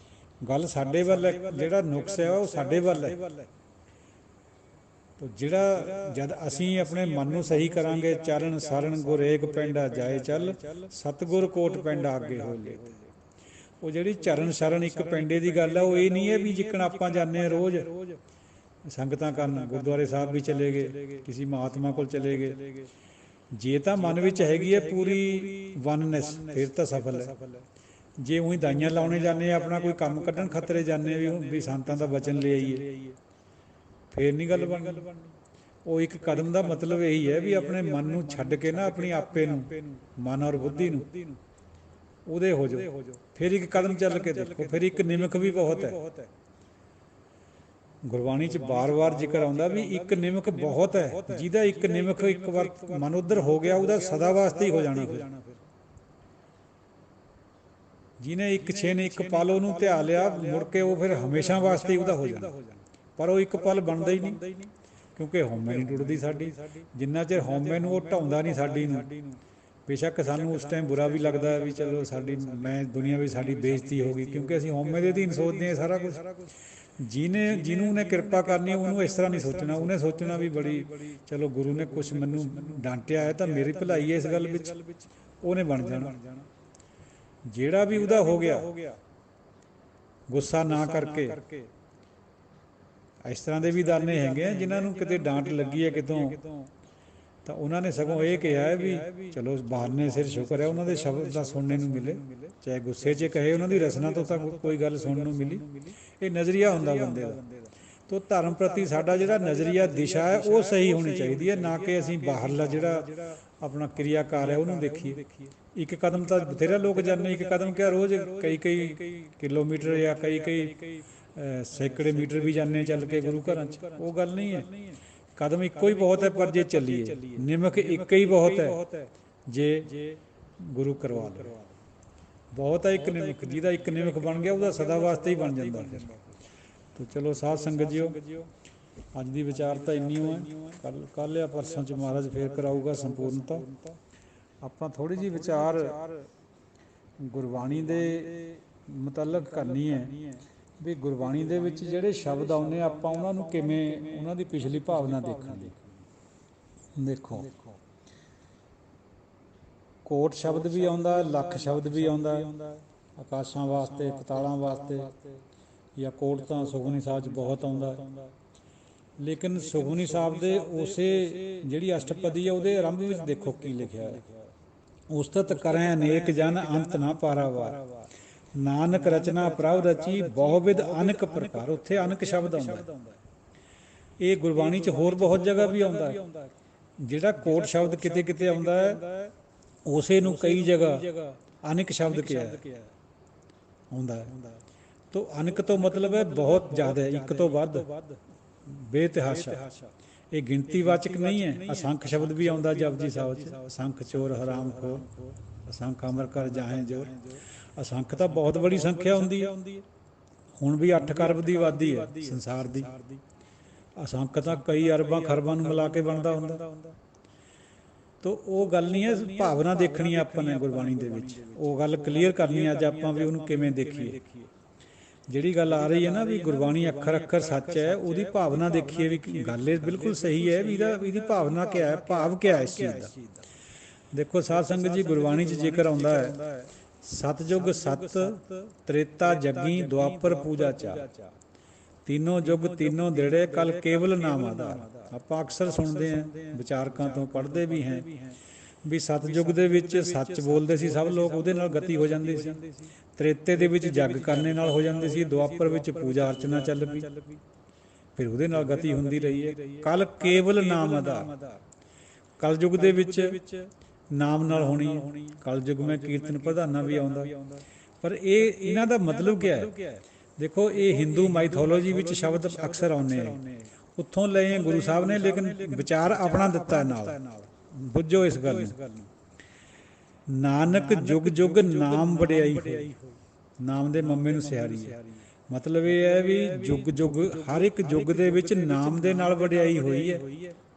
ਗੱਲ ਸਾਡੇ ਵੱਲ ਹੈ, ਜਿਹੜਾ ਨੁਕਸ ਹੈ ਉਹ ਸਾਡੇ ਵੱਲ ਹੈ। ਤਾਂ ਜਿਹੜਾ ਜਦ ਅਸੀਂ ਆਪਣੇ ਮਨ ਨੂੰ ਸਹੀ ਕਰਾਂਗੇ, ਚਰਨ ਸਰਨ ਗੁਰ ਏਕ ਪੈਂਡਾ ਜਾਏ ਚੱਲ, ਸਤਿਗੁਰ ਕੋਟ ਪੈਂਡਾ ਅੱਗੇ ਹੋ ਲੈ। ਉਹ ਜਿਹੜੀ ਚਰਨ ਸ਼ਰਨ ਇੱਕ ਪੈਂਡੇ ਦੀ ਗੱਲ ਹੈ, ਉਹ ਇਹ ਨਹੀਂ ਹੈ ਵੀ ਜਿੱਕਣ ਆਪਾਂ ਜਾਂਦੇ ਹਾਂ ਰੋਜ਼ ਸੰਗਤਾਂ ਕਰਨ, ਗੁਰਦੁਆਰੇ ਸਾਹਿਬ ਵੀ ਚਲੇ ਗਏ, ਕਿਸੇ ਮਹਾਤਮਾ ਕੋਲ ਚਲੇ ਗਏ। ਜੇ ਤਾਂ ਮਨ ਵਿੱਚ ਹੈਗੀ ਹੈ ਪੂਰੀ ਵਨਨੈਸ, ਫਿਰ ਤਾਂ ਸਫਲ ਹੈ। ਜੇ ਉਹੀ ਦਾਈਆਂ ਲਾਉਣੇ ਜਾਂਦੇ, ਆਪਣਾ ਕੋਈ ਕੰਮ ਕੱਢਣ ਖਤਰੇ ਜਾਂਦੇ ਵੀ ਸੰਤਾਂ ਦਾ ਵਚਨ ਲੈ ਆਈਏ, ਫਿਰ ਨਹੀਂ ਗੱਲ ਬਣਨੀ। ਉਹ ਇੱਕ ਕਦਮ ਦਾ ਮਤਲਬ ਇਹੀ ਹੈ ਵੀ ਆਪਣੇ ਮਨ ਨੂੰ ਛੱਡ ਕੇ ਨਾ, ਆਪਣੀ ਆਪੇ ਨੂੰ, ਮਨ ਔਰ ਬੁੱਧੀ ਨੂੰ ਉਹਦੇ ਹੋ ਜਾਓ। ਫਿਰ ਇੱਕ ਕਦਮ ਚੱਲ ਕੇ ਦੇਖੋ, ਫਿਰ ਇੱਕ ਨਿਮਕ ਵੀ ਬਹੁਤ ਹੈ। ਗੁਰਬਾਣੀ 'ਚ ਵਾਰ-ਵਾਰ ਜ਼ਿਕਰ ਆਉਂਦਾ ਵੀ ਇੱਕ ਨਿਮਕ ਬਹੁਤ ਹੈ। ਜਿਹਦਾ ਇੱਕ ਨਿਮਕ ਇੱਕ ਵਾਰ ਮਨ ਉੱਧਰ ਹੋ ਗਿਆ, ਉਹਦਾ ਸਦਾ ਵਾਸਤੇ ਹੀ ਹੋ ਜਾਣਾ। ਫਿਰ ਜਿਹਨੇ ਇੱਕ ਛੇਨ ਇੱਕ ਪਲ ਉਹਨੂੰ ਧਿਆ ਲਿਆ, ਮੁੜ ਕੇ ਉਹ ਫਿਰ ਹਮੇਸ਼ਾ ਵਾਸਤੇ ਹੀ ਉਹਦਾ ਹੋ ਜਾਣਾ। ਪਰ ਉਹ ਇੱਕ ਪਲ ਬਣਦਾ ਹੀ ਨਹੀਂ, ਕਿਉਂਕਿ ਹਉਮੈ ਨਹੀਂ ਟੁੱਟਦੀ ਸਾਡੀ। ਜਿੰਨਾ ਚਿਰ ਹਉਮੈ ਨੂੰ ਉਹ ਢਾਉਂਦਾ ਨਹੀਂ ਸਾਡੀ ਨੂੰ, ਬੇਸ਼ੱਕ ਸਾਨੂੰ ਉਸ ਟਾਈਮ ਬੁਰਾ ਵੀ ਲੱਗਦਾ ਵੀ ਚਲੋ ਸਾਡੀ ਮੈਂ ਦੁਨੀਆ ਵਿੱਚ ਸਾਡੀ ਬੇਇੱਜ਼ਤੀ ਹੋ ਗਈ, ਕਿਉਂਕਿ ਅਸੀਂ ਹਉਮੈ ਦੇ ਅਧੀਨ ਸੋਚਦੇ ਹਾਂ ਸਾਰਾ ਕੁਛ। ਜਿਹਨੂੰ ਉਹਨੇ ਕਿਰਪਾ ਕਰਨੀ ਉਹਨੂੰ ਇਸ ਤਰ੍ਹਾਂ ਨਹੀਂ ਸੋਚਣਾ, ਉਹਨੇ ਸੋਚਣਾ ਵੀ ਬੜੀ ਚਲੋ ਗੁਰੂ ਨੇ ਕੁਛ ਮੈਨੂੰ ਡਾਂਟਿਆ ਹੈ ਤਾਂ ਮੇਰੀ ਭਲਾਈ ਹੈ ਇਸ ਗੱਲ ਵਿੱਚ, ਉਹਨੇ ਬਣ ਜਾਣਾ। ਜਿਹੜਾ ਵੀ ਉਹਦਾ ਹੋ ਗਿਆ ਗੁੱਸਾ ਨਾ ਕਰਕੇ, ਇਸ ਤਰ੍ਹਾਂ ਦੇ ਵੀ ਦਾਨੇ ਹੈਗੇ ਆ ਜਿਨ੍ਹਾਂ ਨੂੰ ਕਿਤੇ ਡਾਂਟ ਲੱਗੀ ਹੈ ਕਿਤੋਂ, ਤਾਂ ਉਹਨਾਂ ਨੇ ਸਗੋਂ ਇਹ ਕਿਹਾ ਹੈ ਵੀ ਚਲੋ ਬਹਾਨੇ ਸਿਰ ਸ਼ੁਕਰ ਹੈ ਉਹਨਾਂ ਦੇ ਸ਼ਬਦ ਦਾ ਸੁਣਨੇ ਨੂੰ ਮਿਲੇ, ਚਾਹੇ ਗੁੱਸੇ 'ਚ ਕਹੇ, ਉਹਨਾਂ ਦੀ ਰਸਨਾ ਤੋਂ ਤਾਂ ਕੋਈ ਗੱਲ ਸੁਣਨ ਨੂੰ ਮਿਲੀ। ਇਹ ਨਜ਼ਰੀਆ ਹੁੰਦਾ ਬੰਦੇ ਦਾ। ਤੋ ਧਰਮ ਪ੍ਰਤੀ ਸਾਡਾ ਜਿਹੜਾ ਨਜ਼ਰੀਆ ਦਿਸ਼ਾ ਹੈ ਉਹ ਸਹੀ ਹੋਣੀ ਚਾਹੀਦੀ ਹੈ, ਨਾ ਕਿ ਅਸੀਂ ਬਾਹਰਲਾ ਜਿਹੜਾ ਆਪਣਾ ਕਿਰਿਆਕਾਰ ਹੈ ਉਹਨੂੰ ਦੇਖੀਏ। ਇੱਕ ਕਦਮ ਤਾਂ ਬਥੇਰਾ ਲੋਕ ਜਾਂਦੇ, ਇੱਕ ਕਦਮ ਕਿਆ ਰੋਜ਼ ਕਈ ਕਿਲੋਮੀਟਰ ਜਾਂ ਕਈ ਸੈਂਕੜੇ ਮੀਟਰ ਵੀ ਜਾਂਦੇ ਚੱਲ ਕੇ ਗੁਰੂ ਘਰਾਂ 'ਚ, ਉਹ ਗੱਲ ਨਹੀਂ ਹੈ। ਕਦਮ ਇੱਕੋ ਹੀ ਬਹੁਤ ਹੈ, ਪਰ ਜੇ ਚੱਲੀਏ ਨਿਮਕ ਇੱਕ ਹੀ ਬਹੁਤ ਹੈ, ਜੇ ਗੁਰੂ ਕਰਵਾ ਲਓ ਬਹੁਤ ਹੈ ਇੱਕ ਨਿਮਕ। ਜਿਹਦਾ ਇੱਕ ਨਿਮਕ ਬਣ ਗਿਆ ਉਹਦਾ ਸਦਾ ਵਾਸਤੇ ਹੀ ਬਣ ਜਾਂਦਾ। ਤੋ ਚਲੋ ਸਾਧ ਸੰਗਤ ਜੀਓ, ਅੱਜ ਦੀ ਵਿਚਾਰਤਾ ਇੰਨੀ ਹੈ। ਕੱਲ੍ਹ ਜਾਂ ਪਰਸੋਂ 'ਚ ਮਹਾਰਾਜ ਫੇਰ ਕਰਾਊਗਾ ਸੰਪੂਰਨਤਾ। ਆਪਾਂ ਥੋੜ੍ਹੀ ਜਿਹੀ ਵਿਚਾਰ ਗੁਰਬਾਣੀ ਦੇ ਮੁਤਲਕ ਕਰਨੀ ਹੈ ਵੀ ਗੁਰਬਾਣੀ ਦੇ ਵਿੱਚ ਜਿਹੜੇ ਸ਼ਬਦ ਆਉਂਦੇ ਆਪਾਂ ਉਹਨਾਂ ਨੂੰ ਕਿਵੇਂ, ਉਹਨਾਂ ਦੀ ਪਿਛਲੀ ਭਾਵਨਾ ਦੇਖਾਂਗੇ। ਦੇਖੋ ਕੋਟ ਸ਼ਬਦ ਵੀ ਆਉਂਦਾ, ਲੱਖ ਸ਼ਬਦ ਵੀ ਆਉਂਦਾ ਆਕਾਸ਼ਾਂ ਵਾਸਤੇ, ਪਤਾਲਾਂ ਵਾਸਤੇ, ਜਾਂ ਕੋਟ ਤਾਂ ਸੁਖਮਨੀ ਸਾਹਿਬ 'ਚ ਬਹੁਤ ਆਉਂਦਾ। ਲੇਕਿਨ ਸੁਖਮਨੀ ਸਾਹਿਬ ਦੇ ਉਸੇ ਜਿਹੜੀ ਅਸ਼ਟਪਦੀ ਹੈ ਉਹਦੇ ਆਰੰਭ ਵਿੱਚ ਦੇਖੋ ਕੀ ਲਿਖਿਆ ਹੈ, ਉਸਤਤ ਕਰੈ ਅਨੇਕ ਜਨ ਅੰਤ ਨਾ ਪਾਰਾਵਾਰ, ਨਾਨਕ ਰਚਨਾ ਪ੍ਰਭ ਰਚੀ ਬਹੁਵਿਧ ਅਨਕ ਪ੍ਰਕਾਰ। ਉੱਥੇ ਅਨਕ ਸ਼ਬਦ ਆਉਂਦਾ। ਇਹ ਗੁਰਬਾਣੀ 'ਚ ਹੋਰ ਬਹੁਤ ਜਗ੍ਹਾ ਵੀ ਆਉਂਦਾ ਹੈ। ਜਿਹੜਾ ਕੋਟ ਸ਼ਬਦ ਕਿਤੇ ਕਿਤੇ ਆਉਂਦਾ ਹੈ ਉਸੇ ਨੂੰ ਕਈ ਜਗ੍ਹਾ ਅਨਕ ਸ਼ਬਦ ਕਿਹਾ ਆਉਂਦਾ ਹੈ। ਤੋ ਅਨਕ ਤੋਂ ਮਤਲਬ ਹੈ ਬਹੁਤ ਜ਼ਿਆਦਾ, ਇੱਕ ਤੋਂ ਵੱਧ, ਬੇਤਹਾਸ਼ਾ। ਇਹ ਗਿਣਤੀਵਾਚਕ ਨਹੀਂ ਹੈ। ਅਸੰਖ ਸ਼ਬਦ ਵੀ ਆਉਂਦਾ ਜਪਜੀ ਸਾਹਿਬ 'ਚ, ਅਸੰਖ ਚੋਰ ਹਰਾਮ ਖੋਰ, ਅਸੰਖ ਅਮਰ ਕਰ ਜਾਹੇ ਜੋਰ। ਅਸੰਖ ਤਾਂ ਬਹੁਤ ਬੜੀ ਸੰਖਿਆ ਹੁੰਦੀ ਹੈ। ਹੁਣ ਵੀ 8 ਕਰਬ ਦੀ ਆਬਾਦੀ ਹੈ ਸੰਸਾਰ ਦੀ, ਅਸੰਖ ਤਾਂ ਕਈ ਅਰਬਾਂ ਖਰਬਾਂ ਨੂੰ ਮਿਲਾ ਕੇ ਬਣਦਾ ਹੁੰਦਾ। ਤੋ ਉਹ ਗੱਲ ਨਹੀਂ ਹੈ, ਭਾਵਨਾ ਦੇਖਣੀ ਹੈ ਆਪਾਂ ਨੇ ਗੁਰਬਾਣੀ ਦੇ ਵਿੱਚ, ਉਹ ਗੱਲ ਕਲੀਅਰ ਕਰਨੀ ਹੈ ਅੱਜ ਆਪਾਂ ਵੀ ਉਹਨੂੰ ਕਿਵੇਂ ਦੇਖੀਏ। ਜਿਹੜੀ ਗੱਲ ਆ ਰਹੀ ਹੈ ਨਾ ਵੀ ਗੁਰਬਾਣੀ ਅੱਖਰ ਅੱਖਰ ਸੱਚ ਹੈ, ਉਹਦੀ ਭਾਵਨਾ ਦੇਖੀਏ ਵੀ ਗੱਲ ਇਹ ਬਿਲਕੁਲ ਸਹੀ ਹੈ ਵੀ ਇਹਦੀ ਭਾਵਨਾ ਕਿਆ ਹੈ, ਭਾਵ ਕਿਆ ਹੈ ਇਸ ਚੀਜ਼ ਦਾ। ਦੇਖੋ ਸਾਧ ਸੰਗਤ ਜੀ, ਗੁਰਬਾਣੀ 'ਚ ਜ਼ਿਕਰ ਆਉਂਦਾ ਹੈ ਸਤਜੁਗ ਸਤ, ਤ੍ਰੇਤਾ ਜੱਗੀ, ਦੁਆਪਰ ਪੂਜਾ ਚਾ, ਤਿੰਨੋਂ ਯੁੱਗ ਤਿੰਨੋਂ ਦੇੜੇ, ਕਲ ਕੇਵਲ ਨਾਮ ਆਧਾਰ। ਆਪਾਂ ਅਕਸਰ ਸੁਣਦੇ ਹਾਂ, ਵਿਚਾਰਕਾਂ ਤੋਂ ਪੜ੍ਹਦੇ ਵੀ ਹੈ ਵੀ ਸਤਜੁਗ ਦੇ ਵਿੱਚ ਸੱਚ ਬੋਲਦੇ ਸੀ ਸਭ ਲੋਕ, ਉਹਦੇ ਨਾਲ ਗਤੀ ਹੋ ਜਾਂਦੀ ਸੀ। ਤ੍ਰੇਤੇ ਦੇ ਵਿੱਚ ਜੱਗ ਕਰਨੇ ਨਾਲ ਹੋ ਜਾਂਦੀ ਸੀ। ਦੁਆਪਰ ਵਿੱਚ ਪੂਜਾ ਅਰਚਨਾ ਚੱਲ ਪਈ, ਫਿਰ ਉਹਦੇ ਨਾਲ ਗਤੀ ਹੁੰਦੀ ਰਹੀ ਹੈ। ਕਲ ਕੇਵਲ ਨਾਮ ਆਧਾਰ, ਕਲਯੁਗ ਦੇ ਵਿੱਚ ਨਾਮ ਨਾਲ ਹੋਣੀ। ਕਲਯੁਗ ਮੈਂ ਕੀਰਤਨ ਪ੍ਰਧਾਨਾ ਵੀ ਆਉਂਦਾ। ਪਰ ਇਹਨਾਂ ਦਾ ਮਤਲਬ ਕਿਆ ਹੈ? ਦੇਖੋ ਇਹ ਹਿੰਦੂ ਮਾਈਥੋਲੋਜੀ ਵਿੱਚ ਸ਼ਬਦ ਅਕਸਰ ਆਉਂਦੇ ਆ, ਉੱਥੋਂ ਲਏ ਗੁਰੂ ਸਾਹਿਬ ਨੇ, ਲੇਕਿਨ ਵਿਚਾਰ ਆਪਣਾ ਦਿੱਤਾ ਨਾਲ। ਬੁੱਝੋ ਇਸ ਗੱਲ ਨੂੰ। ਨਾਨਕ ਜੁਗ ਜੁਗ ਨਾਮ ਵਡਿਆਈ ਹੋਈ, ਨਾਮ ਦੇ ਮੰਮੇ ਨੂੰ ਸਿਹਾਰੀ ਹੈ। ਮਤਲਬ ਇਹ ਹੈ ਵੀ ਜੁਗ ਜੁਗ, ਹਰ ਇੱਕ ਯੁੱਗ ਦੇ ਵਿੱਚ ਨਾਮ ਦੇ ਨਾਲ ਵਡਿਆਈ ਹੋਈ ਹੈ।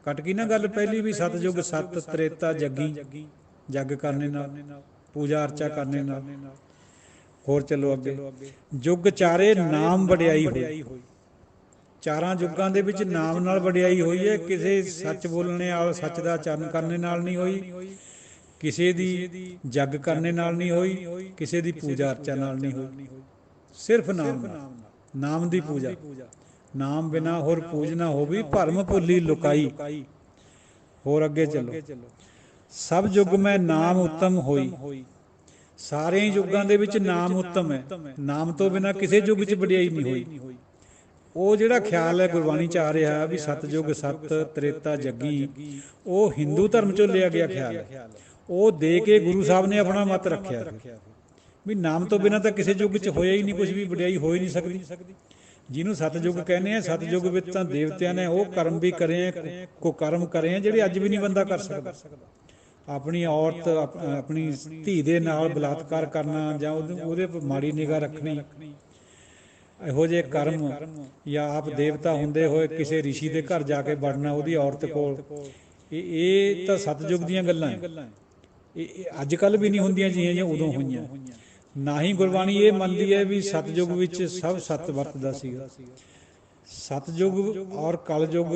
ਕੱਟ ਗਈ ਨਾ ਗੱਲ ਪਹਿਲੀ ਵੀ ਸਤਜੁਗ ਸਤ, ਤ੍ਰੇਤਾ ਜੱਗੀ, ਜੱਗ ਕਰਨੇ ਨਾਲ, ਪੂਜਾ ਅਰਚਾ ਕਰਨੇ ਨਾਲ। ਹੋਰ ਚਲੋ ਅੱਗੇ, ਯੁੱਗ ਚਾਰੇ ਨਾਮ ਵਡਿਆਈ ਹੋਈ। ਚਾਰਾਂ ਯੁੱਗਾਂ ਦੇ ਵਿੱਚ ਨਾਮ ਨਾਲ ਵਡਿਆਈ ਹੋਈ ਹੈ। ਕਿਸੇ ਸੱਚ ਬੋਲਣੇ ਨਾਲ, ਸੱਚ ਦਾ ਆਚਰਨ ਕਰਨੇ ਨਾਲ ਨਹੀਂ ਹੋਈ, ਕਿਸੇ ਦੀ ਜੱਗ ਕਰਨੇ ਨਾਲ ਨਹੀਂ ਹੋਈ, ਕਿਸੇ ਦੀ ਪੂਜਾ ਅਰਚਾ ਨਾਲ ਨਹੀਂ ਹੋਈ, ਸਿਰਫ ਨਾਮ ਨਾਲ। ਨਾਮ ਦੀ ਪੂਜਾ, ਨਾਮ ਬਿਨਾ ਹੋਰ ਪੂਜਨਾ ਹੋਵੀ, ਭਰਮ ਭੁੱਲੀ ਲੁਕਾਈ। ਹੋਰ ਅੱਗੇ ਚਲੋ, ਸਭ ਯੁੱਗ ਮੈਂ ਨਾਮ ਉੱਤਮ ਹੋਈ। ਸਾਰੇ ਯੁੱਗਾਂ ਦੇ ਵਿੱਚ ਨਾਮ ਉੱਤਮ ਹੈ, ਨਾਮ ਤੋਂ ਬਿਨਾਂ ਕਿਸੇ ਯੁੱਗ 'ਚ ਵਡਿਆਈ ਨਹੀਂ ਹੋਈ। ਉਹ ਜਿਹੜਾ ਖਿਆਲ ਹੈ ਗੁਰਬਾਣੀ 'ਚ ਆ ਰਿਹਾ ਵੀ ਸਤਜੁਗ ਸਤ, ਤ੍ਰੇਤਾ ਜੱਗੀ, ਉਹ ਹਿੰਦੂ ਧਰਮ 'ਚੋਂ ਲਿਆ ਗਿਆ ਖਿਆਲ ਹੈ। ਉਹ ਦੇ ਕੇ ਗੁਰੂ ਸਾਹਿਬ ਨੇ ਆਪਣਾ ਮਤ ਰੱਖਿਆ ਵੀ ਨਾਮ ਤੋਂ ਬਿਨਾਂ ਤਾਂ ਕਿਸੇ ਯੁੱਗ 'ਚ ਹੋਇਆ ਹੀ ਨਹੀਂ ਕੁਝ ਵੀ, ਵਡਿਆਈ ਹੋ ਹੀ ਨਹੀਂ ਸਕਦੀ। ਜਿਹਨੂੰ ਸਤਜੁਗ ਕਹਿੰਦੇ ਆ, ਸਤਜੁਗ ਵਿੱਚ ਤਾਂ ਦੇਵਤਿਆਂ ਨੇ ਉਹ ਕਰਮ ਵੀ ਕਰੇ, ਕੁਕਰਮ ਕਰੇ ਜਿਹੜੇ ਅੱਜ ਵੀ ਨਹੀਂ ਬੰਦਾ ਕਰ ਸਕਦਾ। ਆਪਣੀ ਔਰਤ, ਆਪਣੀ ਧੀ ਦੇ ਨਾਲ ਬਲਾਤਕਾਰ ਕਰਨਾ ਜਾਂ ਉਹਦੇ ਮਾੜੀ ਨਿਗਾਹ ਰੱਖਣੀ, ਇਹੋ ਜਿਹੇ ਕਰਮ ਜਾਂ ਆਪ ਦੇਵਤਾ ਹੁੰਦੇ ਹੋਏ ਕਿਸੇ ਰਿਸ਼ੀ ਦੇ ਘਰ ਜਾ ਕੇ ਵੜਨਾ ਉਹਦੀ ਔਰਤ ਕੋਲ, ਇਹ ਤਾਂ ਸਤਿਯੁਗ ਦੀਆਂ ਗੱਲਾਂ ਹੈ। ਇਹ ਅੱਜ ਕੱਲ੍ਹ ਵੀ ਨਹੀਂ ਹੁੰਦੀਆਂ ਜਿਹੀਆਂ ਉਦੋਂ ਹੋਈਆਂ। ਨਾ ਹੀ ਗੁਰਬਾਣੀ ਇਹ ਮੰਨਦੀ ਹੈ ਵੀ ਸਤਿਯੁਗ ਵਿੱਚ ਸਭ ਸੱਤ ਵਰਤਦਾ ਸੀਗਾ। ਸਤਿਯੁਗ ਔਰ ਕਲਯੁਗ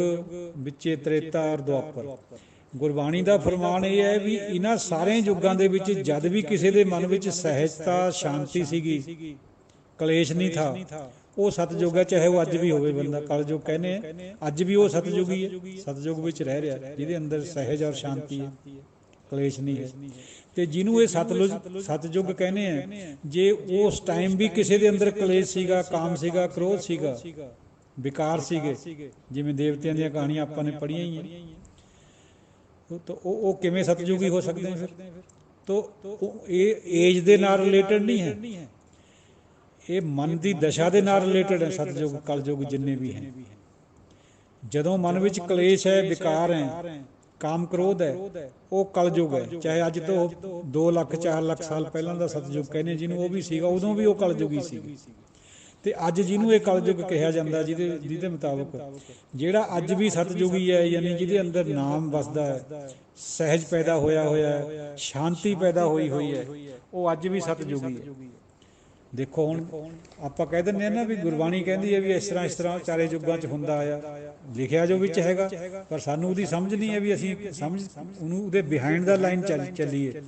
ਵਿੱਚੇ ਤ੍ਰੇਤਾ ਔਰ ਦੁਆਪਰ। ਗੁਰਬਾਣੀ ਦਾ ਫਰਮਾਨ ਇਹ ਹੈ ਵੀ ਇਹਨਾਂ ਸਾਰੇ ਯੁੱਗਾਂ ਦੇ ਵਿੱਚ ਜਦ ਵੀ ਕਿਸੇ ਦੇ ਮਨ ਵਿੱਚ ਸਹਿਜਤਾ ਸ਼ਾਂਤੀ ਸੀਗੀ, ਕਲੇਸ਼ ਨਹੀਂ ਥਾ, ਉਹ ਸਤਿਯੁਗ ਹੈ। ਚਾਹੇ ਉਹ ਅੱਜ ਵੀ ਹੋਵੇ, ਬੰਦਾ ਕਲਯੁਗ ਕਹਿੰਦੇ ਆ, ਅੱਜ ਵੀ ਉਹ ਸਤਿਯੁਗ ਹੀ ਹੈ। ਸਤਿਯੁਗ ਵਿੱਚ ਰਹਿ ਰਿਹਾ ਜਿਹਦੇ ਅੰਦਰ ਸਹਿਜ ਔਰ ਸ਼ਾਂਤੀ ਹੈ, ਕਲੇਸ਼ ਨਹੀਂ ਹੈ। ਤੇ ਜਿਹਨੂੰ ਇਹ ਸਤਿਯੁਗ ਕਹਿੰਦੇ ਆ, ਜੇ ਉਸ ਟਾਈਮ ਵੀ ਕਿਸੇ ਦੇ ਅੰਦਰ ਕਲੇਸ਼ ਸੀਗਾ, ਕਾਮ ਸੀਗਾ, ਕ੍ਰੋਧ ਸੀਗਾ, ਵਿਕਾਰ ਸੀਗੇ, ਜਿਵੇਂ ਦੇਵਤਿਆਂ ਦੀਆਂ ਕਹਾਣੀਆਂ ਆਪਾਂ ਨੇ ਪੜ੍ਹੀਆਂ ਹੀ ਹੈ, ਤਾਂ ਉਹ ਕਿਵੇਂ ਸਤਿਯੁਗੀ ਹੋ ਸਕਦੇ ਫਿਰ? ਤਾਂ ਇਹ ਏਜ ਦੇ ਨਾਲ ਰਿਲੇਟਡ ਨਹੀਂ ਹੈ, ਇਹ ਮਨ ਦੀ ਦਸ਼ਾ ਦੇ ਨਾਲ ਰਿਲੇਟਡ ਹੈ। ਸਤਿਯੁਗ ਕਲਯੁਗ ਜਿੰਨੇ ਵੀ ਹੈ, ਜਦੋਂ ਮਨ ਵਿੱਚ ਕਲੇਸ਼ ਹੈ, ਵਿਕਾਰ ਹੈ, ਕਾਮ ਕ੍ਰੋਧ ਹੈ, ਉਹ ਕਲਯੁਗ ਹੈ। ਚਾਹੇ ਅੱਜ ਤੋਂ 2 ਲੱਖ 4 ਲੱਖ ਸਾਲ ਪਹਿਲਾਂ ਦਾ ਸਤਿਯੁਗ ਕਹਿੰਦੇ ਜਿਹਨੂੰ, ਉਹ ਵੀ ਸੀਗਾ, ਉਦੋਂ ਵੀ ਉਹ ਕਲਯੁਗੀ ਸੀ। ਤੇ ਅੱਜ ਜਿਹਨੂੰ ਇਹ ਕਲਯੁਗ ਕਿਹਾ ਜਾਂਦਾ, ਜਿਹਦੇ ਮੁਤਾਬਕ ਜਿਹੜਾ ਅੱਜ ਵੀ ਸਤਿਯੁਗੀ ਹੈ, ਯਾਨੀ ਜਿਹਦੇ ਅੰਦਰ ਨਾਮ ਵਸਦਾ ਹੈ, ਸਹਿਜ ਪੈਦਾ ਹੋਇਆ ਹੈ, ਸ਼ਾਂਤੀ ਪੈਦਾ ਹੋਈ ਹੈ, ਉਹ ਅੱਜ ਵੀ ਸਤਿਯੁਗੀ ਹੈ। ਦੇਖੋ ਹੁਣ ਆਪਾਂ ਕਹਿ ਦਿੰਦੇ ਹਾਂ ਨਾ ਵੀ ਗੁਰਬਾਣੀ ਕਹਿੰਦੀ ਹੈ ਵੀ ਇਸ ਤਰ੍ਹਾਂ ਚਾਰੇ ਯੁੱਗਾਂ 'ਚ ਹੁੰਦਾ ਆਇਆ, ਲਿਖਿਆ ਜੋ ਵਿੱਚ ਹੈਗਾ, ਪਰ ਸਾਨੂੰ ਉਹਦੀ ਸਮਝ ਨਹੀਂ ਹੈ ਵੀ ਅਸੀਂ ਉਹਨੂੰ ਉਹਦੇ ਬਿਹਾਈਂਡ ਦਾ ਲਾਈਨ ਚੱਲੀਏ,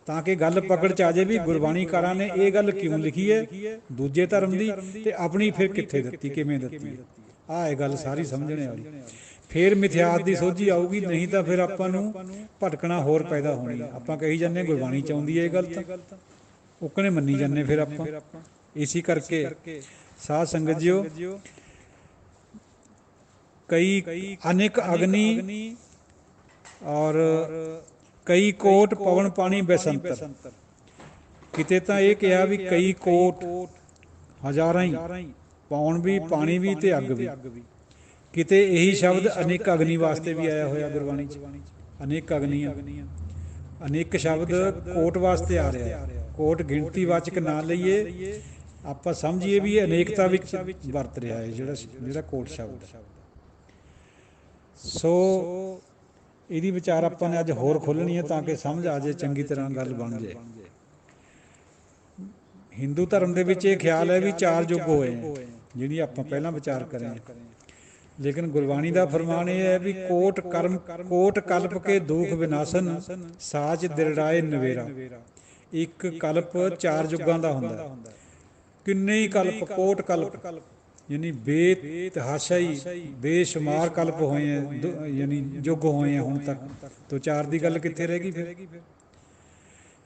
ਤਾਂ ਕਿ ਗੱਲ ਪਕੜ 'ਚ ਆ ਜਾਏ ਵੀ ਗੁਰਬਾਣੀਕਾਰਾਂ ਨੇ ਇਹ ਗੱਲ ਕਿਉਂ ਲਿਖੀ ਹੈ ਦੂਜੇ ਧਰਮ ਦੀ, ਤੇ ਆਪਣੀ ਫਿਰ ਕਿੱਥੇ ਦਿੱਤੀ, ਕਿਵੇਂ ਦਿੱਤੀ। ਆਹ ਇਹ ਗੱਲ ਸਾਰੀ ਸਮਝਣੇ ਵਾਲੀ, ਫਿਰ ਮਿਥਿਆਸ ਦੀ ਸੋਝੀ ਆਊਗੀ। ਨਹੀਂ ਤਾਂ ਫਿਰ ਆਪਾਂ ਨੂੰ ਭਟਕਣਾ ਹੋਰ ਪੈਦਾ ਹੋਣੀ। ਆਪਾਂ ਕਹੀ ਜਾਂਦੇ ਗੁਰਬਾਣੀ 'ਚ ਆਉਂਦੀ ਹੈ ਇਹ ਗੱਲ, ਤਾਂ ਉਕਣੇ ਮੰਨੀ ਜਾਂਦੇ ਫਿਰ ਆਪਾਂ। ਇਸੇ ਕਰਕੇ ਸਾਧ ਸੰਗਤ ਜੀਓ, ਕਈ ਅਨੇਕ ਅਗਨੀ ਔਰ ਕਈ ਕੋਟ ਪਵਨ ਪਾਣੀ ਬੈਸੰਤਰ। ਕਿਤੇ ਤਾਂ ਇਹ ਕਿਹਾ ਵੀ ਕਈ ਕੋਟ, ਹਜ਼ਾਰਾਂ ਹੀ, ਪੌਣ ਵੀ, ਪਾਣੀ ਵੀ ਤੇ ਅੱਗ ਵੀ। ਕਿਤੇ ਇਹੀ ਸ਼ਬਦ ਅਨੇਕ ਅਗਨੀ ਵਾਸਤੇ ਵੀ ਆਇਆ ਹੋਇਆ ਗੁਰਬਾਣੀ 'ਚ। ਅਨੇਕ ਅਗਨੀਆਂ, ਅਨੇਕ ਸ਼ਬਦ ਕੋਟ ਵਾਸਤੇ ਆ ਰਿਹਾ। ਕੋਟ ਗਿਣਤੀ ਵਾਚਕ ਨਾ ਲਈਏ, ਆਪਾਂ ਸਮਝੀਏ ਵੀ ਇਹ ਅਨੇਕਤਾ ਵਿੱਚ ਵਰਤ ਰਿਹਾ ਹੈ ਜਿਹੜਾ ਕੋਟ ਸ਼ਬਦ। ਸੋ ਇਹਦੀ ਵਿਚਾਰ ਆਪਾਂ ਨੇ ਅੱਜ ਹੋਰ ਖੋਲ੍ਹਣੀ ਹੈ ਤਾਂ ਕਿ ਸਮਝ ਆ ਜਾਏ, ਚੰਗੀ ਤਰ੍ਹਾਂ ਗੱਲ ਬਣ ਜਾਏ। ਹਿੰਦੂ ਧਰਮ ਦੇ ਵਿੱਚ ਇਹ ਖਿਆਲ ਹੈ ਵੀ 4 ਯੁੱਗ ਹੋਏ ਹੈ, ਜਿਹੜੀ ਆਪਾਂ ਪਹਿਲਾਂ ਵਿਚਾਰ ਕਰੇ। ਲੇਕਿਨ ਗੁਰਬਾਣੀ ਦਾ ਫਰਮਾਨ ਇਹ ਹੈ ਵੀ ਕੋਟ ਕਲਪ ਕੇ ਦੁਖ ਵਿਨਾਸ਼ਨ, ਸਾਚ ਦਿਰੜਾਏ ਨਵੇਰਾ। ਇੱਕ ਕਲਪ 4 ਯੁੱਗਾਂ ਦਾ ਹੁੰਦਾ। ਕਿੰਨੇ ਹੀ ਕਲਪ, ਕੋਟ ਕਲਪ, ਯਾਨੀ ਬੇਤਹਾਸ਼ਾਈ ਬੇਸ਼ੁਮਾਰ ਕਲਪ ਹੋਏ ਹੈ, ਯਾਨੀ ਯੁੱਗ ਹੋਏ ਹੈ ਹੁਣ ਤੱਕ। ਤੋਂ 4 ਦੀ ਗੱਲ ਕਿੱਥੇ ਰਹਿ ਗਈ ਫਿਰ?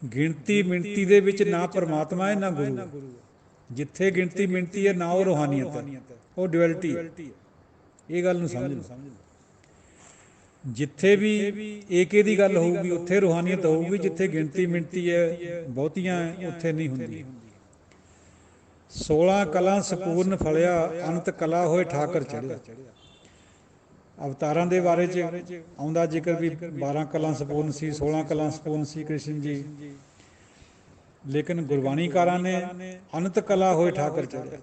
ਗਿਣਤੀ ਮਿਣਤੀ ਦੇ ਵਿੱਚ ਨਾ ਪਰਮਾਤਮਾ ਹੈ ਨਾ ਗੁਰੂ ਹੈ। ਜਿੱਥੇ ਗਿਣਤੀ ਮਿਣਤੀ ਹੈ ਨਾ ਉਹ ਰੂਹਾਨੀਅਤ ਹੈ, ਉਹ ਡੁਐਲਿਟੀ ਹੈ। ਇਹ ਗੱਲ ਨੂੰ ਸਮਝ ਲਓ। ਜਿੱਥੇ ਵੀ ਏਕੇ ਦੀ ਗੱਲ ਹੋਊਗੀ ਉੱਥੇ ਰੂਹਾਨੀਅਤ ਹੋਊਗੀ, ਜਿੱਥੇ ਗਿਣਤੀ ਮਿਣਤੀ ਹੈ ਬਹੁਤੀਆਂ ਉੱਥੇ ਨਹੀਂ ਹੁੰਦੀ। 16 ਕਲਾ ਸੰਪੂਰਨ ਫਲਿਆ, ਅੰਤ ਕਲਾ ਹੋਏ ਠਾਕਰ ਚੜ੍ਹਿਆ। ਅਵਤਾਰਾਂ ਦੇ ਬਾਰੇ 'ਚ ਆਉਂਦਾ ਜ਼ਿਕਰ ਵੀ 12 ਕਲਾ ਸੰਪੂਰਨ ਸੀ, 16 ਕਲਾ ਸੰਪੂਰਨ ਸੀ ਕ੍ਰਿਸ਼ਨ ਜੀ। ਲੇਕਿਨ ਗੁਰਬਾਣੀਕਾਰਾਂ ਨੇ ਅਨੰਤ ਕਲਾ ਹੋਏ ਠਾਕਰ ਚੜ੍ਹਿਆ।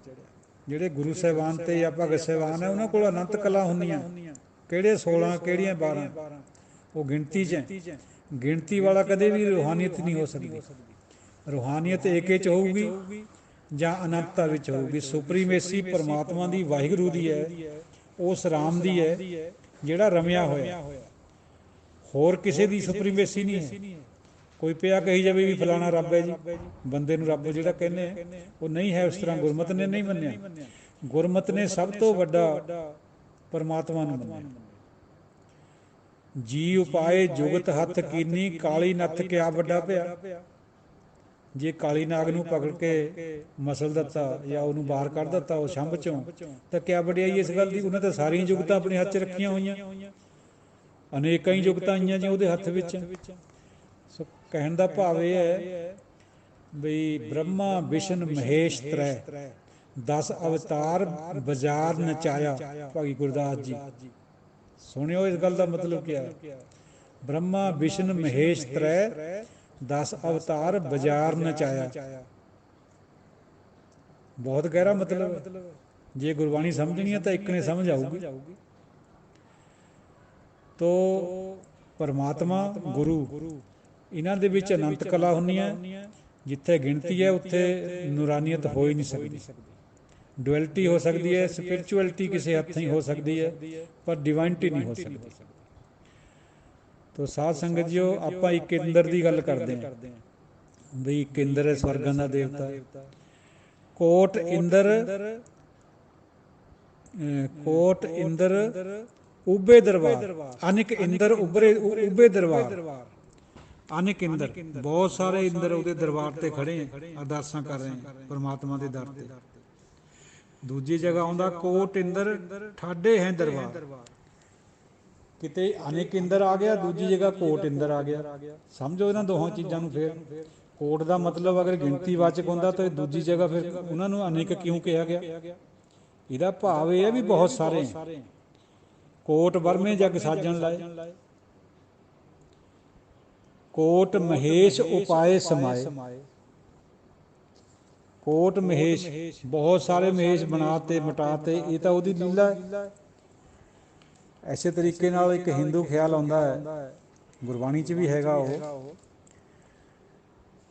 ਜਿਹੜੇ ਗੁਰੂ ਸਾਹਿਬਾਨ ਤੇ ਜਾਂ ਭਗਤ ਸਾਹਿਬਾਨ ਹੈ ਉਹਨਾਂ ਕੋਲ ਅਨੰਤ ਕਲਾ ਹੁੰਦੀਆਂ। ਕਿਹੜੇ 16, ਕਿਹੜੀਆਂ 12, ਉਹ ਗਿਣਤੀ 'ਚ ਹੈ। ਗਿਣਤੀ ਵਾਲਾ ਕਦੇ ਵੀ ਰੂਹਾਨੀਅਤ ਨਹੀਂ ਹੋ ਸਕਦੀ। ਰੂਹਾਨੀਅਤ ਏਕੇ 'ਚ ਹੋਊਗੀ ਜਾਂ ਅਨੰਤਤਾ ਵਿੱਚ ਹੋਊਗੀ। ਸੁਪਰੀਮੇਸੀ ਪਰਮਾਤਮਾ ਦੀ, ਵਾਹਿਗੁਰੂ ਦੀ ਹੈ, ਉਸ ਰਾਮ ਦੀ ਹੈ ਜਿਹੜਾ ਰਮਿਆ ਹੋਇਆ। ਹੋਰ ਕਿਸੇ ਦੀ ਸੁਪਰੀਮੇਸੀ ਨਹੀਂ ਹੈ। ਕੋਈ ਪਿਆ ਕਹੀ ਜਾਵੇ ਵੀ ਫਲਾਣਾ ਰੱਬ ਹੈ ਜੀ, ਬੰਦੇ ਨੂੰ ਰੱਬ ਜਿਹੜਾ ਕਹਿੰਦੇ ਆ ਉਹ ਨਹੀਂ ਹੈ। ਉਸ ਤਰ੍ਹਾਂ ਗੁਰਮਤਿ ਨੇ ਨਹੀਂ ਮੰਨਿਆ। ਗੁਰਮਤਿ ਨੇ ਸਭ ਤੋਂ ਵੱਡਾ ਪਰਮਾਤਮਾ ਨੂੰ ਮੰਨਿਆ। ਜੀ ਉਪਾਏ ਜੁਗਤ ਹੱਥ ਕੀਨੀ, ਕਾਲੀ ਨੱਥ ਕਿਆ ਵੱਡਾ ਪਿਆ। ਜੇ ਕਾਲੀ ਨਾਗ ਨੂੰ ਪਕੜ ਕੇ ਮਸਲ ਦਿੱਤਾ ਜਾਂ ਉਹਨੂੰ ਬਾਹਰ ਕੱਢ ਦਿੱਤਾ ਉਹ ਛੰਭ ਚੋਂ, ਤਾਂ ਕਿਆ ਵਡਿਆਈ ਇਸ ਗੱਲ ਦੀ? ਉਹਨੇ ਤਾਂ ਸਾਰੀਆਂ ਜੁਗਤਾਂ ਆਪਣੇ ਹੱਥ 'ਚ ਰੱਖੀਆਂ ਹੋਈਆਂ। ਅਨੇਕਾਂ ਹੀ ਜੁਗਤਾਂ ਆਈਆਂ ਜੀ ਉਹਦੇ ਹੱਥ ਵਿੱਚ। ਸੋ ਕਹਿਣ ਦਾ ਭਾਵ ਇਹ ਹੈ ਬਈ ਬ੍ਰਹਮਾ ਵਿਸ਼ਨ ਮਹੇਸ਼ ਤ੍ਰੈ, 10 ਅਵਤਾਰ ਬਾਜ਼ਾਰ ਨਚਾਇਆ। ਭਾਈ ਗੁਰਦਾਸ ਜੀ ਸੁਣਿਓ ਇਸ ਗੱਲ ਦਾ ਮਤਲਬ ਕਿਆ ਹੈ। ਬ੍ਰਹਮਾ ਵਿਸ਼ਨ ਮਹੇਸ਼ ਤ੍ਰੈ, 10 ਅਵਤਾਰ ਬਾਜ਼ਾਰ ਨਚਾਇਆ। ਬਹੁਤ ਗਹਿਰਾ ਮਤਲਬ ਹੈ। ਜੇ ਗੁਰਬਾਣੀ ਸਮਝਣੀ ਹੈ ਤਾਂ ਇੱਕ ਨੇ ਸਮਝ ਆਊਗੀ। ਤੋ ਪਰਮਾਤਮਾ ਗੁਰੂ ਇਹਨਾਂ ਦੇ ਵਿੱਚ ਅਨੰਤ ਕਲਾ ਹੁੰਦੀ ਹੈ। ਜਿੱਥੇ ਗਿਣਤੀ ਹੈ ਉੱਥੇ ਨੂਰਾਨੀਅਤ ਹੋ ਹੀ ਨਹੀਂ ਸਕਦੀ। ਡੁਐਲਿਟੀ ਹੋ ਸਕਦੀ ਹੈ, ਸਪਿਰਚੁਅਲਿਟੀ ਕਿਸੇ ਹੱਥ ਹੀ ਹੋ ਸਕਦੀ ਹੈ, ਪਰ ਡਿਵਾਈਨਟੀ ਨਹੀਂ ਹੋ ਸਕਦੀ। ਤੋ ਸਾਧ ਸੰਗਤ ਜੀਓ, ਆਪਾਂ ਇੱਕ ਇੰਦਰ ਦੀ ਗੱਲ ਕਰਦੇ ਹਾਂ ਬਈ ਇੱਕ ਇੰਦਰ ਹੈ ਸਵਰਗਾਂ ਦਾ ਦੇਵਤਾ। ਕੋਟ ਇੰਦਰ ਉਬੇ ਦਰਬਾਰ, ਅਨੇਕ ਇੰਦਰ ਉਬੇ ਦਰਬਾਰ। ਅਨੇਕ ਇੰਦਰ, ਬਹੁਤ ਸਾਰੇ ਇੰਦਰ ਉਹਦੇ ਦਰਬਾਰ ਤੇ ਖੜੇ ਹੈ, ਅਰਦਾਸਾਂ ਕਰ ਰਹੇ ਹੈ ਪਰਮਾਤਮਾ ਦੇ ਦਰ ਤੇ। ਦੂਜੀ ਜਗ੍ਹਾ ਆਉਂਦਾ ਕੋਟ ਇੰਦਰ ਠਾਡੇ ਹੈ ਦਰਬਾਰ। ਕਿਤੇ ਅਨੇਕ ਇੰਦਰ ਆ ਗਿਆ, ਦੂਜੀ ਜਗ੍ਹਾ ਕੋਟ ਇੰਦਰ ਆ ਗਿਆ। ਸਮਝੋ ਇਹਨਾਂ ਦੋਹਾਂ ਚੀਜ਼ਾਂ ਨੂੰ। ਫਿਰ ਕੋਟ ਦਾ ਮਤਲਬ ਅਗਰ ਗਿਣਤੀ ਵਾਚਕ ਹੁੰਦਾ ਤਾਂ ਦੂਜੀ ਜਗ੍ਹਾ ਫਿਰ ਉਹਨਾਂ ਨੂੰ ਅਨੇਕ ਕਿਉਂ ਕਿਹਾ ਗਿਆ? ਇਹਦਾ ਭਾਵ ਇਹ ਹੈ ਵੀ ਬਹੁਤ ਸਾਰੇ। ਕੋਟ ਬਰਮੇ ਜਗ ਸਾਜਣ ਲਾਏ, ਕੋਟ ਮਹੇਸ਼ ਉਪਾਏ ਸਮਾਏ। ਕੋਟ ਮਹੇਸ਼, ਬਹੁਤ ਸਾਰੇ ਮਹੇਸ਼ ਬਣਾਤੇ ਮਿਟਾਤੇ, ਇਹ ਤਾਂ ਉਹਦੀ ਲੀਲਾ ਹੈ। ਐਸੇ ਤਰੀਕੇ ਨਾਲ ਇੱਕ ਹਿੰਦੂ ਖਿਆਲ ਆਉਂਦਾ ਹੈ, ਗੁਰਬਾਣੀ 'ਚ ਵੀ ਹੈਗਾ ਉਹ,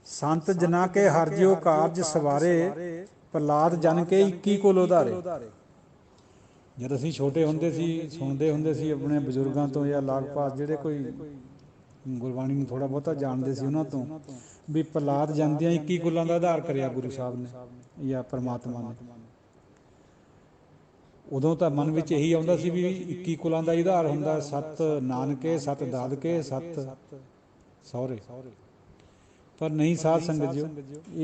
ਸੰਤ ਜਨਾ ਕੇ ਹਰਿ ਜਿਉ ਕਾਰਜ ਸਵਾਰੇ, ਪ੍ਰਹਲਾਦ ਜਨ ਕੇ 21 ਕੁਲ ਉਧਾਰੇ। ਜਦ ਅਸੀਂ ਛੋਟੇ ਹੁੰਦੇ ਸੀ, ਸੁਣਦੇ ਹੁੰਦੇ ਸੀ ਆਪਣੇ ਬਜ਼ੁਰਗਾਂ ਤੋਂ ਜਾਂ ਲਾਗ ਪਾਸ ਜਿਹੜੇ ਕੋਈ ਗੁਰਬਾਣੀ ਨੂੰ ਥੋੜ੍ਹਾ ਬਹੁਤਾ ਜਾਣਦੇ ਸੀ ਉਹਨਾਂ ਤੋਂ, ਵੀ ਪ੍ਰਹਲਾਦ ਜਾਂਦਿਆਂ 21 ਕੁਲਾਂ ਦਾ ਆਧਾਰ ਕਰਿਆ ਗੁਰੂ ਸਾਹਿਬ ਨੇ ਜਾਂ ਪਰਮਾਤਮਾ ਨੇ। ਉਦੋਂ ਤਾਂ ਮਨ ਵਿੱਚ ਇਹੀ ਆਉਂਦਾ ਸੀ ਵੀ 21 ਕੁਲਾਂ ਦਾ ਆਧਾਰ ਹੁੰਦਾ, 7 ਨਾਨਕੇ, 7 ਦਾਦਕੇ, 7 ਸਹੁਰੇ। ਪਰ ਨਹੀਂ ਸਾਧ ਸੰਗਤ ਜੀ,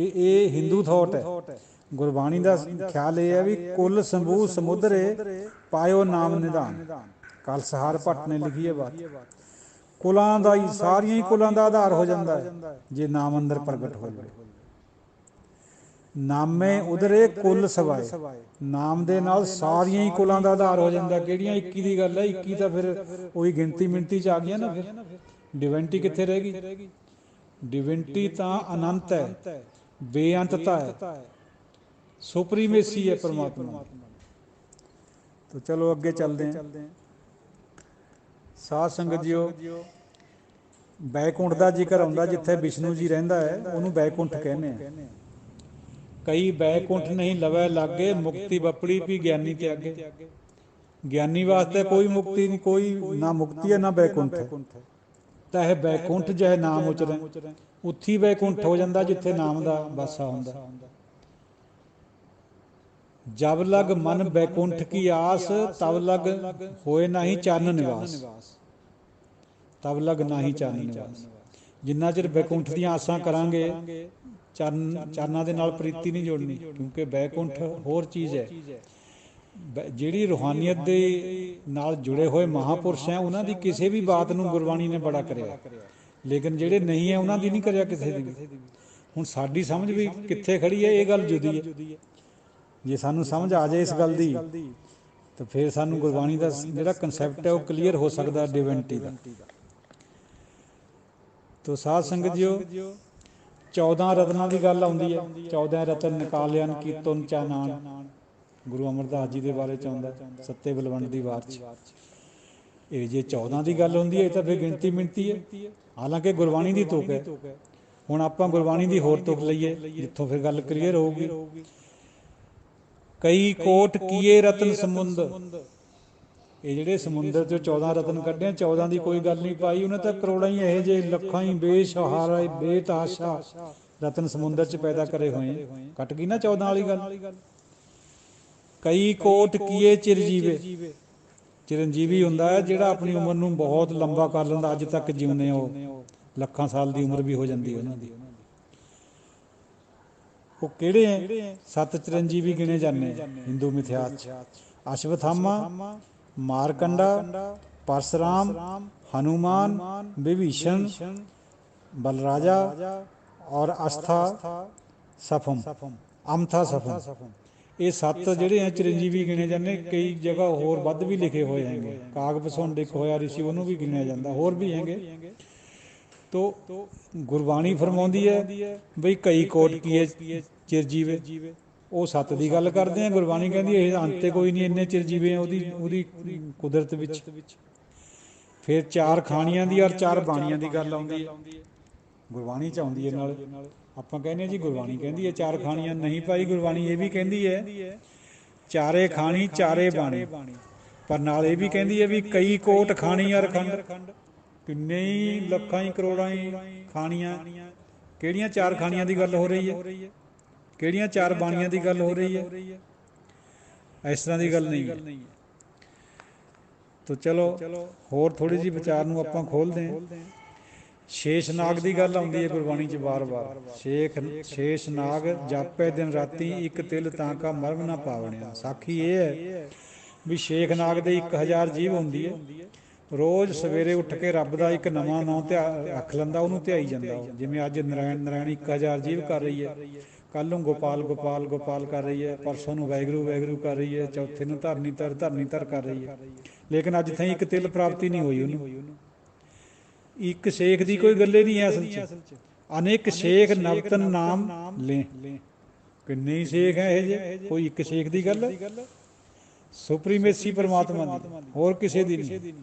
ਇਹ ਹਿੰਦੂ ਥੋਟ ਹੈ। ਗੁਰਬਾਣੀ ਦਾ ਖਿਆਲ ਇਹ ਹੈ ਵੀ ਕੁੱਲ ਸੰਭੂ ਸਮੁਦਰੇ ਪਾਇਓ ਨਾਮ ਨਿਧਾਨ। ਕਲਸਹਾਰ ਭੱਟ ਨੇ ਲਿਖੀ ਹੈ ਬਾਤ। ਕੁਲਾਂ ਦਾ ਹੀ, ਸਾਰੀਆਂ ਹੀ ਕੁਲਾਂ ਦਾ ਆਧਾਰ ਹੋ ਜਾਂਦਾ ਹੈ ਜੇ ਨਾਮ ਅੰਦਰ ਪ੍ਰਗਟ ਹੋ ਜਾਵੇ। ਨਾਮੇ ਉਧਰੇ ਕੁੱਲ ਸਵਾਏ, ਨਾਮ ਦੇ ਨਾਲ ਸਾਰੀਆਂ ਹੀ ਕੁਲਾਂ ਦਾ ਆਧਾਰ ਹੋ ਜਾਂਦਾ। ਕਿਹੜੀਆਂ 21 ਦੀ ਗੱਲ ਹੈ? 21 ਤਾਂ ਫਿਰ ਉਹੀ ਗਿਣਤੀ ਮਿਣਤੀ 'ਚ ਆ ਗਈਆਂ ਨਾ। ਫਿਰ ਡਿਵੈਂਟੀ ਕਿੱਥੇ ਰਹਿ ਗਈ? ਡਿਵੈਂਟੀ ਤਾਂ ਅਨੰਤ ਹੈ, ਬੇਅੰਤਤਾ ਹੈ, ਸੁਪਰੀਮੇਸੀ ਹੈ ਪਰਮਾਤਮਾ। ਤਾਂ ਚਲੋ ਅੱਗੇ ਚੱਲਦੇ ਹਾਂ। ਸਾਧ ਸੰਗਤ ਜੀਓ, ਬੈਕੁੰਠ ਦਾ ਜ਼ਿਕਰ ਆਉਂਦਾ, ਜਿੱਥੇ ਵਿਸ਼ਨੂੰ ਜੀ ਰਹਿੰਦਾ ਹੈ ਉਹਨੂੰ ਬੈਕੁੰਠ ਕਹਿੰਦੇ ਆ। ਕਈ ਬੈਕੁੰਠ ਨਹੀਂ ਲਵੈ ਲਾਗੇ, ਮੁਕਤੀ ਬਪੜੀ ਵੀ ਗਿਆਨੀ ਤੇ ਅੱਗੇ। ਗਿਆਨੀ ਵਾਸਤੇ ਕੋਈ ਮੁਕਤੀ ਨਹੀਂ, ਕੋਈ ਨਾ ਮੁਕਤੀ ਹੈ ਨਾ ਬੈਕੁੰਠ ਹੈ। ਤਾਂ ਇਹ ਬੈਕੁੰਠ ਜਿਹੇ ਨਾਮ ਉਚਰੈ, ਉੱਥੀ ਬੈਕੁੰਠ ਹੋ ਜਾਂਦਾ ਜਿੱਥੇ ਨਾਮ ਦਾ ਵਾਸਾ ਹੁੰਦਾ। ਜਬ ਲਗ ਮਨ ਬੈਕੁੰਠ ਕੀ ਆਸ, ਤਬ ਲਗ ਹੋਏ ਨਾਹੀ ਚਰਨ ਨਿਵਾਸ। ਤਬ ਲਗ ਨਾਹੀ ਚਰਨ ਨਿਵਾਸ। ਜਿੰਨਾ ਚਿਰ ਬੈਕੁੰਠ ਦੀਆਂ ਆਸਾਂ ਕਰਾਂਗੇ, ਚਰਨਾਂ ਦੇ ਨਾਲ ਪ੍ਰੀਤੀ ਨਹੀਂ ਜੁੜਨੀ। ਕਿਉਂਕਿ ਬੈਕੁੰਠ ਹੋਰ ਚੀਜ਼ ਹੈ। ਜਿਹੜੀ ਰੂਹਾਨੀਅਤ ਦੇ ਨਾਲ ਜੁੜੇ ਹੋਏ ਮਹਾਂਪੁਰਸ਼ ਹੈ, ਉਹਨਾਂ ਦੀ ਕਿਸੇ ਵੀ ਬਾਤ ਨੂੰ ਗੁਰਬਾਣੀ ਨੇ ਬੜਾ ਕਰਿਆ, ਲੇਕਿਨ ਜਿਹੜੇ ਨਹੀਂ ਹੈ ਉਹਨਾਂ ਦੀ ਨਹੀਂ ਕਰਿਆ ਕਿਸੇ ਦੀ ਵੀ। ਹੁਣ ਸਾਡੀ ਸਮਝ ਵੀ ਕਿੱਥੇ ਖੜੀ ਹੈ, ਇਹ ਗੱਲ ਜੁਦੀ ਹੈ। ਜੇ ਸਾਨੂੰ ਸਮਝ ਆ ਜਾਏ ਇਸ ਗੱਲ ਦੀ, ਤਾਂ ਫਿਰ ਸਾਨੂੰ ਗੁਰਬਾਣੀ ਦਾ ਜਿਹੜਾ ਕਨਸੈਪਟ ਹੈ ਉਹ ਕਲੀਅਰ ਹੋ ਸਕਦਾ ਡਿਵੈਂਟੀ ਦਾ। ਤੋ ਸਾਧ ਸੰਗਤ ਜੀਓ, 14 ਰਤਨਾਂ ਦੀ ਗੱਲ ਆਉਂਦੀ ਹੈ। 14 ਰਤਨ ਨਿਕਾਲਿਆਨ ਕੀਤੁਨ ਚਾਨਾਨ, ਗੁਰੂ ਅਮਰਦਾਸ ਜੀ ਦੇ ਬਾਰੇ ਚ ਆਉਂਦਾ, ਸੱਤੇ ਬਲਵੰਡ ਦੀ ਵਾਰ 'ਚ। ਇਹ ਜੇ 14 ਦੀ ਗੱਲ ਹੁੰਦੀ ਹੈ, ਇਹ ਤਾਂ ਫਿਰ ਗਿਣਤੀ ਮਿਣਤੀ ਹੈ। ਹਾਲਾਂਕਿ ਗੁਰਬਾਣੀ ਦੀ ਤੁਕ ਹੈ। ਹੁਣ ਆਪਾਂ ਗੁਰਬਾਣੀ ਦੀ ਹੋਰ ਤੁਕ ਲਈਏ, ਜਿੱਥੋਂ ਫਿਰ ਗੱਲ ਕਲੀਅਰ ਹੋਊਗੀ। ਕਈ ਕੋਟ ਕੀਏ ਰਤਨ ਸਮੁੰਦ, ਇਹ ਜਿਹੜੇ ਸਮੁੰਦਰ 'ਚੋਂ 14 ਰਤਨ ਕੱਢੇ, 14 ਦੀ ਕੋਈ ਗੱਲ ਨਹੀਂ ਪਾਈ ਉਹਨੇ ਤਾਂ। ਕਰੋੜਾਂ ਹੀ ਇਹੋ ਜਿਹੇ, ਲੱਖਾਂ ਹੀ ਬੇਸ਼ਹਾਰਾ ਬੇਤਹਾਸ਼ਾ ਰਤਨ ਸਮੁੰਦਰ 'ਚ ਪੈਦਾ ਕਰੇ ਹੋਏ। ਕੱਟ ਗਈ ਨਾ 14 ਵਾਲੀ ਗੱਲ। ਕਈ ਕੋਟ ਕੀਏ ਚਿਰਜੀਵੇ, ਚਿਰੰਜੀਵੀ ਹੁੰਦਾ ਹੈ ਜਿਹੜਾ ਆਪਣੀ ਉਮਰ ਨੂੰ ਬਹੁਤ ਲੰਬਾ ਕਰ ਲੈਂਦਾ। ਅੱਜ ਤੱਕ ਜਿਉਂਦੇ ਉਹ ਲੱਖਾਂ ਸਾਲ ਦੀ ਉਮਰ ਵੀ ਹੋ ਜਾਂਦੀ ਉਹਨਾਂ ਦੀ। ਉਹ ਕਿਹੜੇ ਹੈ? 7 ਚਿਰੰਜੀਵੀ ਗਿਣੇ ਜਾਂਦੇ ਹਿੰਦੂ ਮਿਥਿਹਾਸ 'ਚ। ਅਸ਼ਵਥਾਮਾ, ਮਾਰਕੰਡਾ, ਪਰਸ਼ੁਰਾਮ, ਹਨੂਮਾਨ, ਵਿਭੀਸ਼ਣ, ਬਲਰਾਜਾ ਔਰ ਅਸਥਾ ਸਫਮ, ਅਮਥਾ ਸਫਮ। ਇਹ 7 ਜਿਹੜੇ ਆ ਚਿਰੰਜੀਵੀ ਗਿਣੇ ਜਾਂਦੇ। ਕਈ ਜਗ੍ਹਾ ਹੋਰ ਵੱਧ ਵੀ ਲਿਖੇ ਹੋਏ ਹੈਗੇ। ਕਾਗਭਸੁੰਡ ਇੱਕ ਹੋਇਆ ਰਿਸ਼ੀ, ਉਹਨੂੰ ਵੀ ਗਿਣਿਆ ਜਾਂਦਾ, ਹੋਰ ਵੀ ਹੈਗੇ। ਤੋ ਗੁਰਬਾਣੀ ਫਰਮਾਉਂਦੀ ਹੈ ਬਈ ਕਈ ਕੋਟ ਕੀਏ ਚਿਰਜੀਵੇ, ਉਹ ਸੱਤ ਦੀ ਗੱਲ ਕਰਦੇ ਆ। ਗੁਰਬਾਣੀ ਕਹਿੰਦੀ ਇਹ ਅੰਤ ਤੇ ਕੋਈ ਨਹੀਂ, ਇੰਨੇ ਚਿਰ ਜੀਵੇ ਉਹਦੀ ਕੁਦਰਤ ਵਿੱਚ। ਫਿਰ ਚਾਰ ਖਾਣੀਆਂ ਦੀ ਔਰ ਚਾਰ ਬਾਣੀਆਂ ਦੀ ਗੱਲ ਆਉਂਦੀ ਹੈ, ਗੁਰਬਾਣੀ 'ਚ ਆਉਂਦੀ ਹੈ ਨਾਲ। ਆਪਾਂ ਕਹਿੰਦੇ ਹਾਂ ਜੀ ਗੁਰਬਾਣੀ ਕਹਿੰਦੀ ਹੈ ਚਾਰ ਖਾਣੀਆਂ, ਨਹੀਂ ਭਾਈ, ਗੁਰਬਾਣੀ ਇਹ ਵੀ ਕਹਿੰਦੀ ਹੈ ਚਾਰੇ ਖਾਣੀ ਚਾਰੇ ਬਾਣੀ, ਪਰ ਨਾਲ ਇਹ ਵੀ ਕਹਿੰਦੀ ਹੈ ਵੀ ਕਈ ਕੋਟ ਖਾਣੀ ਔਰ ਖੰਡ, ਕਿੰਨੇ ਹੀ ਲੱਖਾਂ ਹੀ ਕਰੋੜਾਂ ਹੀ ਖਾਣੀਆਂ। ਕਿਹੜੀਆਂ ਚਾਰ ਖਾਣੀਆਂ ਦੀ ਗੱਲ ਹੋ ਰਹੀ ਹੈ, ਕਿਹੜੀਆਂ ਚਾਰ ਬਾਣੀਆਂ ਦੀ ਗੱਲ ਹੋ ਰਹੀ ਹੈ? ਇਸ ਤਰ੍ਹਾਂ ਦੀ ਗੱਲ ਨਹੀਂ ਹੈ। ਤੋ ਚਲੋ ਹੋਰ ਥੋੜ੍ਹੀ ਜਿਹੀ ਵਿਚਾਰ ਨੂੰ ਆਪਾਂ ਖੋਲ੍ਹਦੇ ਹਾਂ। ਸ਼ੇਸ਼ ਨਾਗ ਦੀ ਗੱਲ ਆਉਂਦੀ ਹੈ ਗੁਰਬਾਣੀ 'ਚ ਵਾਰ-ਵਾਰ। ਸ਼ੇਸ਼ ਨਾਗ ਜਾਪੇ ਦਿਨ ਰਾਤੀ, ਇੱਕ ਤਿਲ ਤਾਂ ਕਾ ਮਰਮ ਨਾ ਪਾਵਣਿਆ। ਸਾਖੀ ਇਹ ਹੈ ਵੀ ਸ਼ੇਖ ਨਾਗ ਦੇ 1000 ਜੀਭ ਹੁੰਦੀ ਹੈ। ਰੋਜ਼ ਸਵੇਰੇ ਉੱਠ ਕੇ ਰੱਬ ਦਾ ਇੱਕ ਨਵਾਂ ਨਾਂ ਰੱਖ ਲੈਂਦਾ, ਉਹਨੂੰ ਧਿਆਈ ਜਾਂਦਾ। ਉਹ ਜਿਵੇਂ ਅੱਜ ਨਰਾਇਣ 1000 ਜੀਭ ਕਰ ਰਹੀ ਹੈ, ਕੱਲ੍ਹ ਨੂੰ ਗੋਪਾਲ ਕਰ ਰਹੀ ਹੈ, ਪਰਸੋਂ ਨੂੰ ਵਾਹਿਗੁਰੂ ਕਰ ਰਹੀ ਹੈ, ਚੌਥੇ ਨੂੰ ਧਰਨੀ ਧਰ ਕਰ ਰਹੀ ਹੈ। ਲੇਕਿਨ ਅੱਜ ਤਾਈਂ ਇੱਕ ਤਿਲ ਪ੍ਰਾਪਤੀ ਨਹੀਂ ਹੋਈ ਉਹਨੂੰ। ਇੱਕ ਸ਼ੇਖ ਦੀ ਕੋਈ ਗੱਲੇ ਨਹੀਂ ਹੈ ਅਸਲ 'ਚ। ਅਨੇਕ ਸ਼ੇਖ ਨਵਤਨ ਨਾਮ ਲੈ, ਕਿੰਨੇ ਹੀ ਸ਼ੇਖ ਹੈ ਇਹ ਜਿਹੇ, ਕੋਈ ਇੱਕ ਸ਼ੇਖ ਦੀ ਗੱਲ ਹੈ। ਸੁਪਰੀਮੇਸੀ ਪਰਮਾਤਮਾ ਦੀ, ਹੋਰ ਕਿਸੇ ਦੀ ਨਹੀਂ।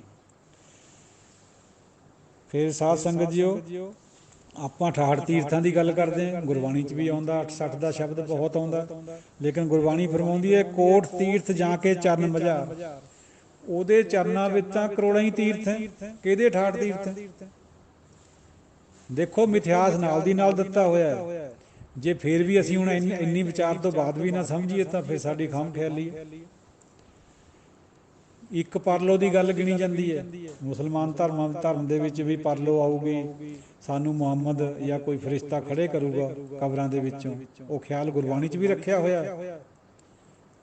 ਫਿਰ ਸਾਧ ਸੰਗਤ ਜੀਓ, ਆਪਾਂ 68 ਤੀਰਥਾਂ ਦੀ ਗੱਲ ਕਰਦੇ ਹਾਂ। ਗੁਰਬਾਣੀ 'ਚ ਵੀ ਆਉਂਦਾ, 68 ਦਾ ਸ਼ਬਦ ਬਹੁਤ ਆਉਂਦਾ, ਲੇਕਿਨ ਗੁਰਬਾਣੀ ਫਰਮਾਉਂਦੀ ਹੈ ਕੋਟ ਤੀਰਥ ਜਾ ਕੇ ਚਰਨ ਮਝਾਰ। ਉਹਦੇ ਚਰਨਾਂ ਵਿੱਚ ਤਾਂ ਕਰੋੜਾਂ ਹੀ ਤੀਰਥ ਹੈ, ਕਿਹਦੇ 68 ਤੀਰਥ ਹੈ? ਦੇਖੋ ਮਿਥਿਹਾਸ ਨਾਲ ਦੀ ਨਾਲ ਦਿੱਤਾ ਹੋਇਆ ਹੈ। ਜੇ ਫਿਰ ਵੀ ਅਸੀਂ ਹੁਣ ਇੰਨੀ ਵਿਚਾਰ ਤੋਂ ਬਾਅਦ ਵੀ ਨਾ ਸਮਝੀਏ ਤਾਂ ਫਿਰ ਸਾਡੀ ਖਾਮ ਖਿਆਲੀ ਹੈ। ਇੱਕ ਪਰਲੋ ਦੀ ਗੱਲ ਗਿਣੀ ਜਾਂਦੀ ਹੈ। ਮੁਸਲਮਾਨ ਧਰਮ ਦੇ ਵਿੱਚ ਵੀ ਪਰਲੋ ਆਊਗੀ, ਸਾਨੂੰ ਮੁਹੰਮਦ ਜਾਂ ਕੋਈ ਫਰਿਸ਼ਤਾ ਖੜੇ ਕਰੂਗਾ ਕਬਰਾਂ ਦੇ ਵਿੱਚੋਂ। ਉਹ ਖਿਆਲ ਗੁਰਬਾਣੀ 'ਚ ਵੀ ਰੱਖਿਆ ਹੋਇਆ,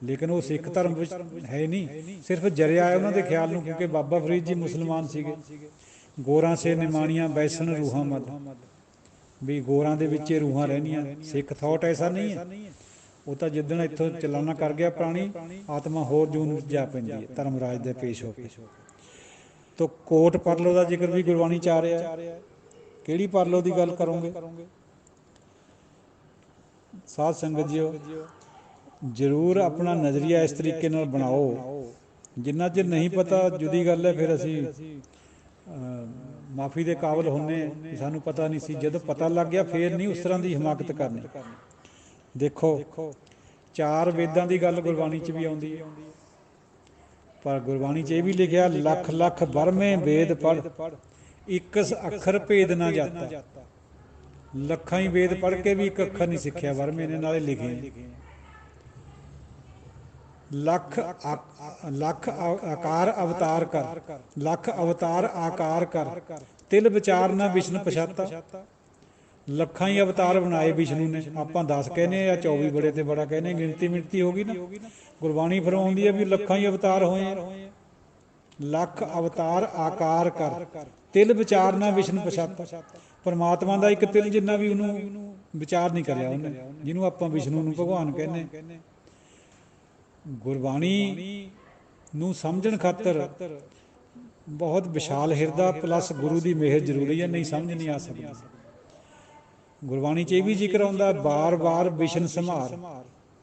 ਲੇਕਿਨ ਉਹ ਸਿੱਖ ਧਰਮ ਵਿੱਚ ਹੈ ਨਹੀਂ। ਸਿਰਫ ਜਰਿਆ ਹੈ ਉਹਨਾਂ ਦੇ ਖਿਆਲ ਨੂੰ, ਕਿਉਂਕਿ ਬਾਬਾ ਫਰੀਦ ਜੀ ਮੁਸਲਮਾਨ ਸੀਗੇ। ਗੋਰਾਂ ਸੇ ਨਿਮਾਣੀਆਂ ਬੈਸਣ ਰੂਹਾਂ ਮਦ, ਵੀ ਗੋਰਾਂ ਦੇ ਵਿੱਚ ਇਹ ਰੂਹਾਂ ਰਹਿਣੀਆਂ। ਸਿੱਖ ਥੋਟ ਐਸਾ ਨਹੀਂ ਹੈ। ਉਹ ਤਾਂ ਜਿੱਦਣ ਇੱਥੋਂ ਚਲਾਨਾ ਕਰ ਗਿਆ ਪ੍ਰਾਣੀ, ਆਤਮਾ ਹੋਰ ਜੂਨ ਵਿੱਚ ਜਾ ਪੈਂਦੀ ਹੈ ਧਰਮਰਾਜ ਦੇ ਪੇਸ਼ ਹੋ ਕੇ। ਤੋ ਕੋਟ ਪਰਲੋ ਦਾ ਜ਼ਿਕਰ ਵੀ ਗੁਰਬਾਣੀ 'ਚ ਆ ਰਿਹਾ। ਕਿਹੜੀ ਪਰਲੋ ਦੀ ਗੱਲ ਕਰੋਗੇ? ਸਾਧ ਸੰਗਤ ਜੀਓ, ਜ਼ਰੂਰ ਆਪਣਾ ਨਜ਼ਰੀਆ ਇਸ ਤਰੀਕੇ ਨਾਲ ਬਣਾਓ। ਜਿੰਨਾ ਚਿਰ ਨਹੀਂ ਪਤਾ ਜੁਦੀ ਗੱਲ ਹੈ, ਫਿਰ ਅਸੀਂ ਮਾਫੀ ਦੇ ਕਾਬਲ ਹੁੰਦੇ ਕਿ ਸਾਨੂੰ ਪਤਾ ਨਹੀਂ ਸੀ। ਜਦੋਂ ਪਤਾ ਲੱਗ ਗਿਆ ਫਿਰ ਨਹੀਂ ਉਸ ਤਰ੍ਹਾਂ ਦੀ ਹਿਮਾਕਤ ਕਰਨੀ। ਦੇਖੋ ਚਾਰ ਵੇਦਾਂ ਦੀ ਗੱਲ ਗੁਰਬਾਣੀ 'ਚ ਵੀ ਆਉਂਦੀ ਹੈ, ਪਰ ਗੁਰਬਾਣੀ 'ਚ ਇਹ ਵੀ ਲਿਖਿਆ ਲੱਖ ਲੱਖ ਬਰਮੇ ਵੇਦ ਪੜ੍ਹ, ਇੱਕ ਅੱਖਰ ਭੇਦ ਨਾ ਜਾਤਾ। ਲੱਖਾਂ ਹੀ ਵੇਦ ਪੜ੍ਹ ਕੇ ਵੀ ਇੱਕ ਅੱਖਰ ਨਹੀਂ ਸਿੱਖਿਆ ਵਰਮੇ ਨੇ, ਨਾਲੇ ਲਿਖੇ ਲੱਖ ਆਕਾਰ ਅਵਤਾਰ ਕਰ, ਲੱਖ ਅਵਤਾਰ ਆਕਾਰ ਕਰ, ਤਿਲ ਵਿਚਾਰ ਨਾ ਵਿਸ਼ਨ ਪਛਾਤਾ। ਲੱਖਾਂ ਹੀ ਅਵਤਾਰ ਬਣਾਏ ਵਿਸ਼ਨੂੰ ਨੇ। ਆਪਾਂ 10 ਕਹਿੰਦੇ ਜਾਂ 24 ਬੜੇ ਤੇ ਬੜਾ ਕਹਿੰਦੇ, ਗਿਣਤੀ ਮਿਣਤੀ ਹੋ ਗਈ ਨਾ। ਗੁਰਬਾਣੀ ਫਰਮਾਉਂਦੀ ਹੈ ਵੀ ਲੱਖਾਂ ਹੀ ਅਵਤਾਰ ਹੋਏ ਆ। ਲੱਖ ਅਵਤਾਰ ਆਕਾਰ ਕਰ, ਤਿਲ ਵਿਚਾਰ ਨਾ ਵਿਸ਼ਨ ਪਛਾਤਾ। ਪਰਮਾਤਮਾ ਦਾ ਇੱਕ ਤਿਲ ਜਿੰਨਾ ਵੀ ਉਹਨੂੰ ਵਿਚਾਰ ਨਹੀਂ ਕਰਿਆ ਉਹਨੇ, ਜਿਹਨੂੰ ਆਪਾਂ ਵਿਸ਼ਨੂੰ ਨੂੰ ਭਗਵਾਨ ਕਹਿੰਦੇ। ਗੁਰਬਾਣੀ ਨੂੰ ਸਮਝਣ ਖਾਤਰ ਬਹੁਤ ਵਿਸ਼ਾਲ ਹਿਰਦਾ ਪਲੱਸ ਗੁਰੂ ਦੀ ਮਿਹਰ ਜ਼ਰੂਰੀ ਹੈ, ਨਹੀਂ ਸਮਝ ਨਹੀਂ ਆ ਸਕਦੀ। ਗੁਰਬਾਣੀ 'ਚ ਇਹ ਵੀ ਜ਼ਿਕਰ ਆਉਂਦਾ ਬਾਰ-ਬਾਰ ਵਿਸ਼ਨ ਸੰਭਾਰ,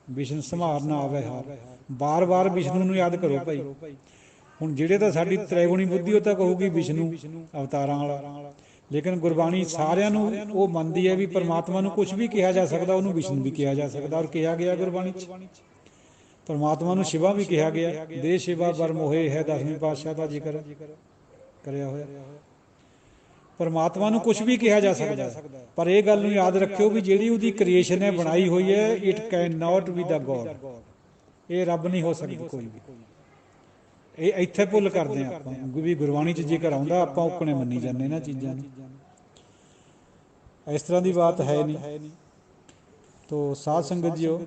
ਵਿਸ਼ਨ ਸੰਭਾਰ ਨਾ ਆਵੇ ਹਾਰ। ਬਾਰ-ਬਾਰ ਵਿਸ਼ਨੂੰ ਨੂੰ ਯਾਦ ਕਰੋ ਭਾਈ। ਹੁਣ ਜਿਹੜੇ ਤਾਂ ਸਾਡੀ ਤ੍ਰੈਗੁਣੀ ਬੁੱਧੀ ਉਹ ਤਾਂ ਕਹੂਗੀ ਵਿਸ਼ਨੂੰ ਅਵਤਾਰਾਂ ਵਾਲਾ, ਲੇਕਿਨ ਗੁਰਬਾਣੀ ਸਾਰਿਆਂ ਨੂੰ ਉਹ ਮੰਨਦੀ ਹੈ ਵੀ ਪਰਮਾਤਮਾ ਨੂੰ ਕੁਛ ਵੀ ਕਿਹਾ ਜਾ ਸਕਦਾ, ਉਹਨੂੰ ਵਿਸ਼ਨੂੰ ਵੀ ਕਿਹਾ ਜਾ ਸਕਦਾ। ਔਰ ਕਿਹਾ ਗਿਆ ਗੁਰਬਾਣੀ 'ਚ ਪਰਮਾਤਮਾ ਨੂੰ ਸ਼ਿਵਾ ਵੀ ਕਿਹਾ ਗਿਆ। ਦੇ ਸ਼ਿਵਾ ਬਰ ਮੋਹੇ ਹੈ 10ਵੇਂ ਪਾਤਸ਼ਾਹ ਦਾ ਜ਼ਿਕਰ ਕਰਿਆ ਹੋਇਆ। ਪਰਮਾਤਮਾ ਨੂੰ ਕੁਛ ਵੀ ਕਿਹਾ ਜਾ ਸਕਦਾ, ਪਰ ਇਹ ਗੱਲ ਨੂੰ ਯਾਦ ਰੱਖਿਓ ਵੀ ਜਿਹੜੀ ਉਹਦੀ ਕ੍ਰੀਏਸ਼ਨ ਹੈ ਬਣਾਈ ਹੋਈ ਹੈ, it can not be the God. ਇਹ ਰੱਬ ਨਹੀਂ ਹੋ ਸਕਦੀ ਕੋਈ ਵੀ। ਇਹ ਇੱਥੇ ਭੁੱਲ ਕਰਦੇ ਹਾਂ ਆਪਾਂ ਵੀ ਗੁਰਬਾਣੀ 'ਚ ਜ਼ਿਕਰ ਆਉਂਦਾ, ਆਪਾਂ ਉਕਣੇ ਮੰਨੀ ਜਾਂਦੇ ਇਹਨਾਂ ਚੀਜ਼ਾਂ ਨੂੰ। ਇਸ ਤਰ੍ਹਾਂ ਦੀ ਬਾਤ ਹੈ ਨਹੀਂ। ਤੋ ਸਾਧ ਸੰਗਤ ਜੀਓ,